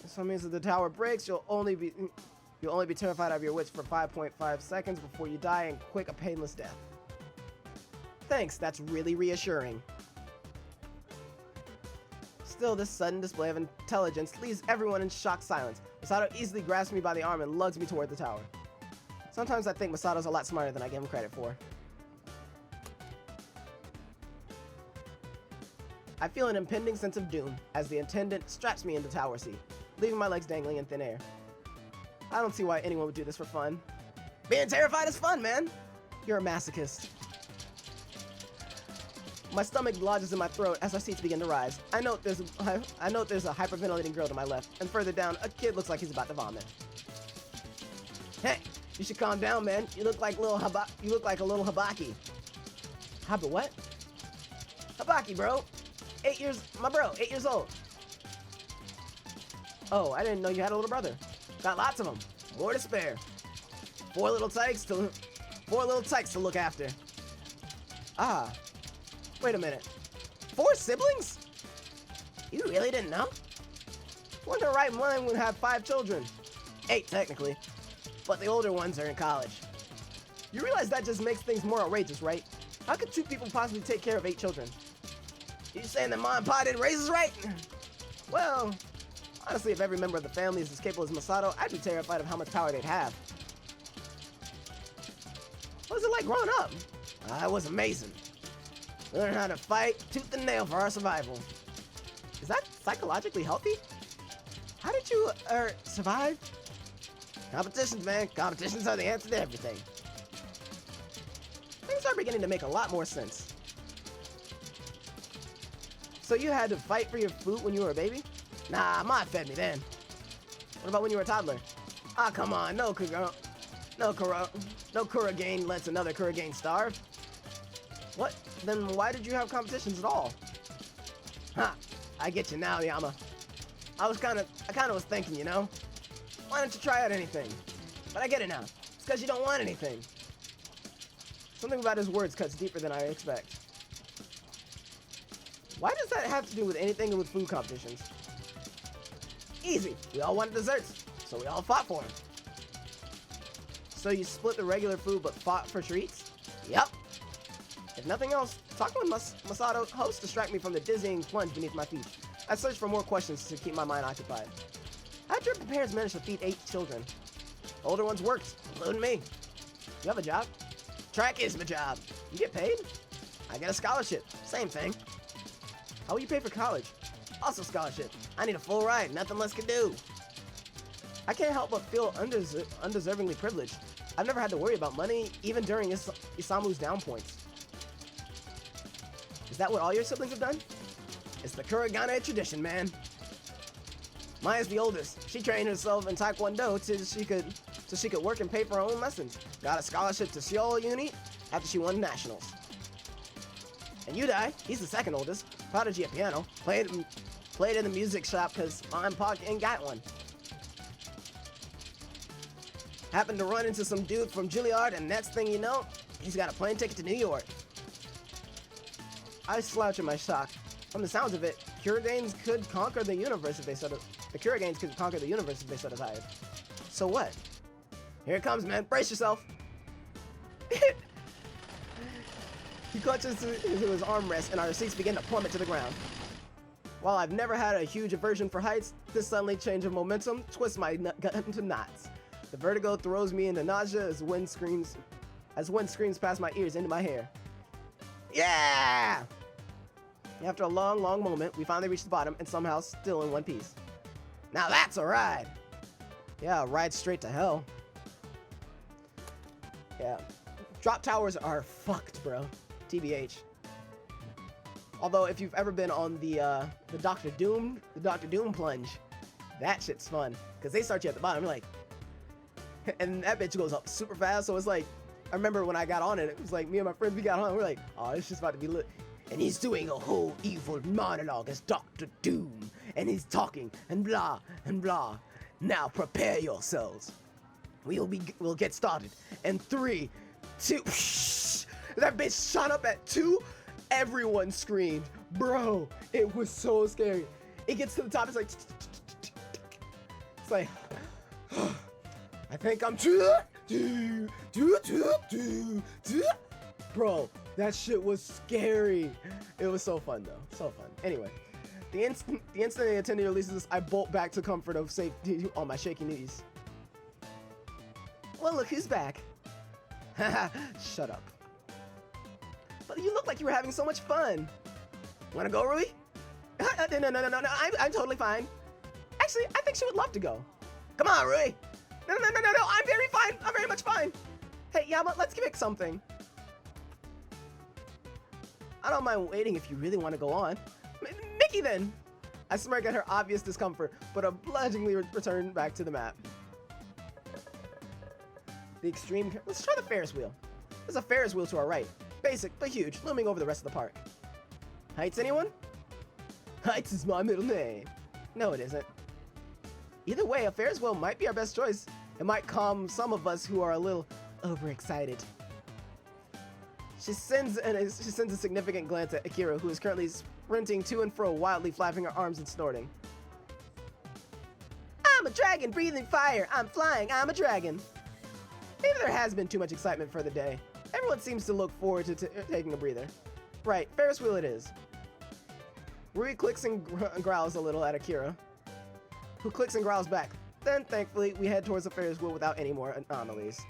So it means that the tower breaks, you'll only be terrified of your wits for 5.5 seconds before you die and quick a painless death. Thanks, that's really reassuring. Still, this sudden display of intelligence leaves everyone in shocked silence. Masato easily grasps me by the arm and lugs me toward the tower. Sometimes I think Masato's a lot smarter than I give him credit for. I feel an impending sense of doom as the attendant straps me into the tower seat, leaving my legs dangling in thin air. I don't see why anyone would do this for fun. Being terrified is fun, man! You're a masochist. My stomach lodges in my throat as our seats begin to rise. I note there's a hyperventilating girl to my left, and further down, a kid looks like he's about to vomit. Hey, you should calm down, man. You look like a little habaki. Haba what? Habaki, bro. 8 years old. Oh, I didn't know you had a little brother. Got lots of them. More to spare. 4 little tykes to look after. Ah. Wait a minute. 4 siblings? You really didn't know? One in the right mind would have 5 children. 8, technically. But the older ones are in college. You realize that just makes things more outrageous, right? How could 2 people possibly take care of 8 children? You saying that Mom and Pa didn't raise us right? Well, honestly, if every member of the family is as capable as Masato, I'd be terrified of how much power they'd have. What was it like growing up? It was amazing. We learned how to fight tooth and nail for our survival. Is that psychologically healthy? How did you, survive? Competitions, man. Competitions are the answer to everything. Things are beginning to make a lot more sense. So you had to fight for your food when you were a baby? Nah, Mom fed me then. What about when you were a toddler? Ah, come on, no Kurogane lets another Kurogane starve. What? Then why did you have competitions at all? Ha! I get you now, Yama. I kinda was thinking, you know? Why don't you try out anything? But I get it now. It's because you don't want anything. Something about his words cuts deeper than I expect. Why does that have to do with anything with food competitions? Easy. We all wanted desserts, so we all fought for them. So you split the regular food but fought for treats? Yep. If nothing else, talking with Masato helps distract me from the dizzying plunge beneath my feet. I search for more questions to keep my mind occupied. How did your parents manage to feed 8 children? Older ones worked, including me. You have a job? Track is my job. You get paid? I get a scholarship. Same thing. How will you pay for college? Also scholarship. I need a full ride. Nothing less can do. I can't help but feel undeservingly privileged. I've never had to worry about money, even during Isamu's down points. Is that what all your siblings have done? It's the Kurogane tradition, man. Maya's the oldest. She trained herself in Taekwondo till she could work and pay for her own lessons. Got a scholarship to Seoul Uni after she won nationals. And Yudai, he's the second oldest. Prodigy at piano. Played in the music shop because Mom and Pa ain't got one. Happened to run into some dude from Juilliard, and next thing you know, he's got a plane ticket to New York. I slouch in my shock. From the sounds of it, Kuroganes could conquer the universe if they set aside. So what? Here it comes, man. Brace yourself. He clutches into his armrest, and our seats begin to plummet to the ground. While I've never had a huge aversion for heights, this suddenly change of momentum twists my gut into knots. The vertigo throws me into nausea as wind screams past my ears into my hair. Yeah! After a long, long moment, we finally reach the bottom and somehow still in one piece. Now that's a ride! Yeah, a ride straight to hell. Yeah. Drop towers are fucked, bro. TBH. Although, if you've ever been on the Dr. Doom plunge, that shit's fun. Because they start you at the bottom, you're like... And that bitch goes up super fast, so it's like... I remember when I got on it, it was like, me and my friends, we got on, we're like, oh, this shit's about to be lit. And he's doing a whole evil monologue as Dr. Doom. And he's talking, and blah, and blah. Now prepare yourselves. We'll get started. And 3, 2, that bitch shot up at 2. Everyone screamed. Bro, it was so scary. It gets to the top, it's like, I think I'm Bro, that shit was scary. It was so fun though, so fun. Anyway, the instant the attendee releases this, I bolt back to comfort of safety on my shaky knees. Well, look who's back. Haha, shut up. But you look like you were having so much fun. Wanna go, Rui? No, I'm totally fine. Actually, I think she would love to go. Come on, Rui. No, I'm very fine. I'm very much fine. Hey, Yama, let's pick something. I don't mind waiting if you really want to go on. Mickey, then. I smirk at her obvious discomfort, but obligingly return back to the map. The extreme... Let's try the Ferris wheel. There's a Ferris wheel to our right. Basic, but huge, looming over the rest of the park. Heights, anyone? Heights is my middle name. No, it isn't. Either way, a Ferris wheel might be our best choice. It might calm some of us who are a little overexcited. She sends a significant glance at Akira, who is currently sprinting to and fro, wildly flapping her arms and snorting. I'm a dragon breathing fire. I'm flying. I'm a dragon. Maybe there has been too much excitement for the day. Everyone seems to look forward to taking a breather. Right, Ferris wheel it is. Rui clicks and growls a little at Akira, who clicks and growls back. Then, thankfully, we head towards the Ferris wheel without any more anomalies.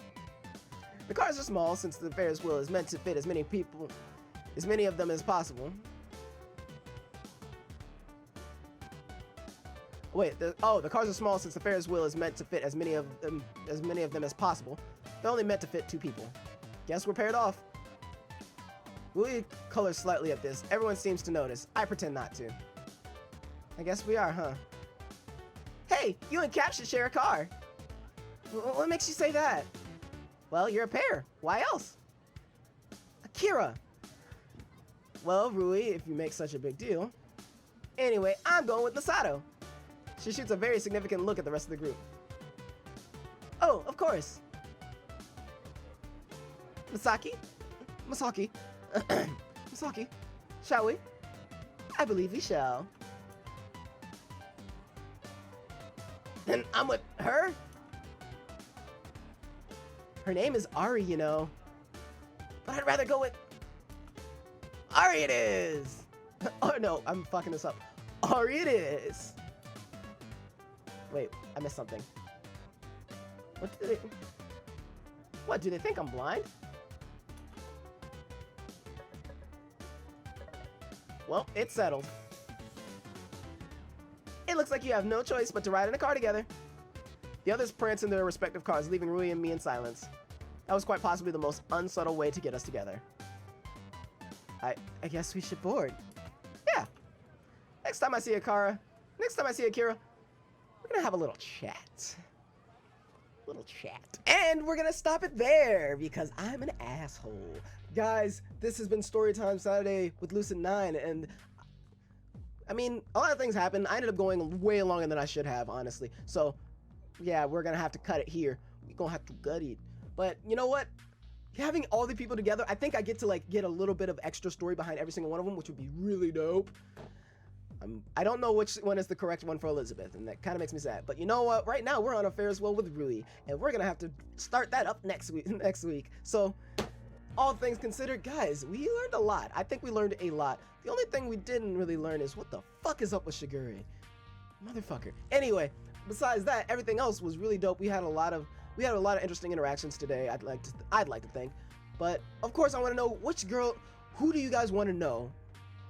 The cars are small since the Ferris wheel is meant to fit as many of them as possible. Wait, the cars are small since the Ferris wheel is meant to fit as many of them as possible. They're only meant to fit 2 people. Guess we're paired off. Rui colors slightly at this. Everyone seems to notice. I pretend not to. I guess we are, huh? Hey, you and Cap should share a car. What makes you say that? Well, you're a pair. Why else? Akira. Well, Rui, if you make such a big deal. Anyway, I'm going with Masato. She shoots a very significant look at the rest of the group. Oh, of course. Masaki? Masaki, shall we? I believe we shall. Then I'm with her? Her name is Ari, you know. But I'd rather go with... Ari it is! Oh no, I'm fucking this up. Ari it is! Wait, I missed something. What, do they think I'm blind? Well, it's settled. It looks like you have no choice but to ride in a car together. The others prance in their respective cars, leaving Rui and me in silence. That was quite possibly the most unsubtle way to get us together. I guess we should board. Yeah. Next time I see Akira, we're gonna have a little chat. And we're gonna stop it there because I'm an asshole. Guys, this has been Storytime Saturday with Lucid9, and I mean, a lot of things happened. I ended up going way longer than I should have, honestly. So, yeah, we're gonna have to cut it here. We're gonna have to gut it. But you know what? Having all the people together, I think I get to like get a little bit of extra story behind every single one of them, which would be really dope. I don't know which one is the correct one for Elizabeth, and that kind of makes me sad. But you know what? Right now, we're on a Ferris wheel with Rui, and we're gonna have to start that up next week. So, all things considered, guys, we learned a lot. I think we learned a lot. The only thing we didn't really learn is what the fuck is up with Shigure, motherfucker. Anyway, besides that, everything else was really dope. We had a lot of interesting interactions today. I'd like to think. But of course, I want to know which girl. Who do you guys want to know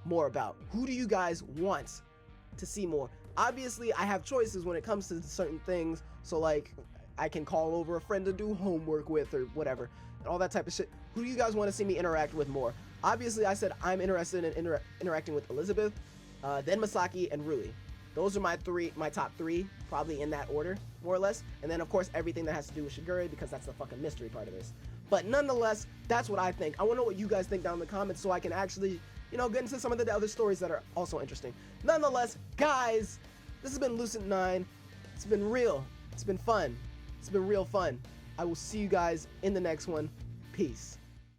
more about? Who do you guys want to see more? Obviously, I have choices when it comes to certain things. So like, I can call over a friend to do homework with or whatever, and all that type of shit. Who do you guys want to see me interact with more? Obviously, I said I'm interested in interacting with Elizabeth, then Masaki and Rui. Those are my top 3, probably in that order, more or less. And then, of course, everything that has to do with Shigure, because that's the fucking mystery part of this. But nonetheless, that's what I think. I want to know what you guys think down in the comments so I can actually, you know, get into some of the other stories that are also interesting. Nonetheless, guys, this has been Lucid9. It's been real. It's been fun. It's been real fun. I will see you guys in the next one. Peace.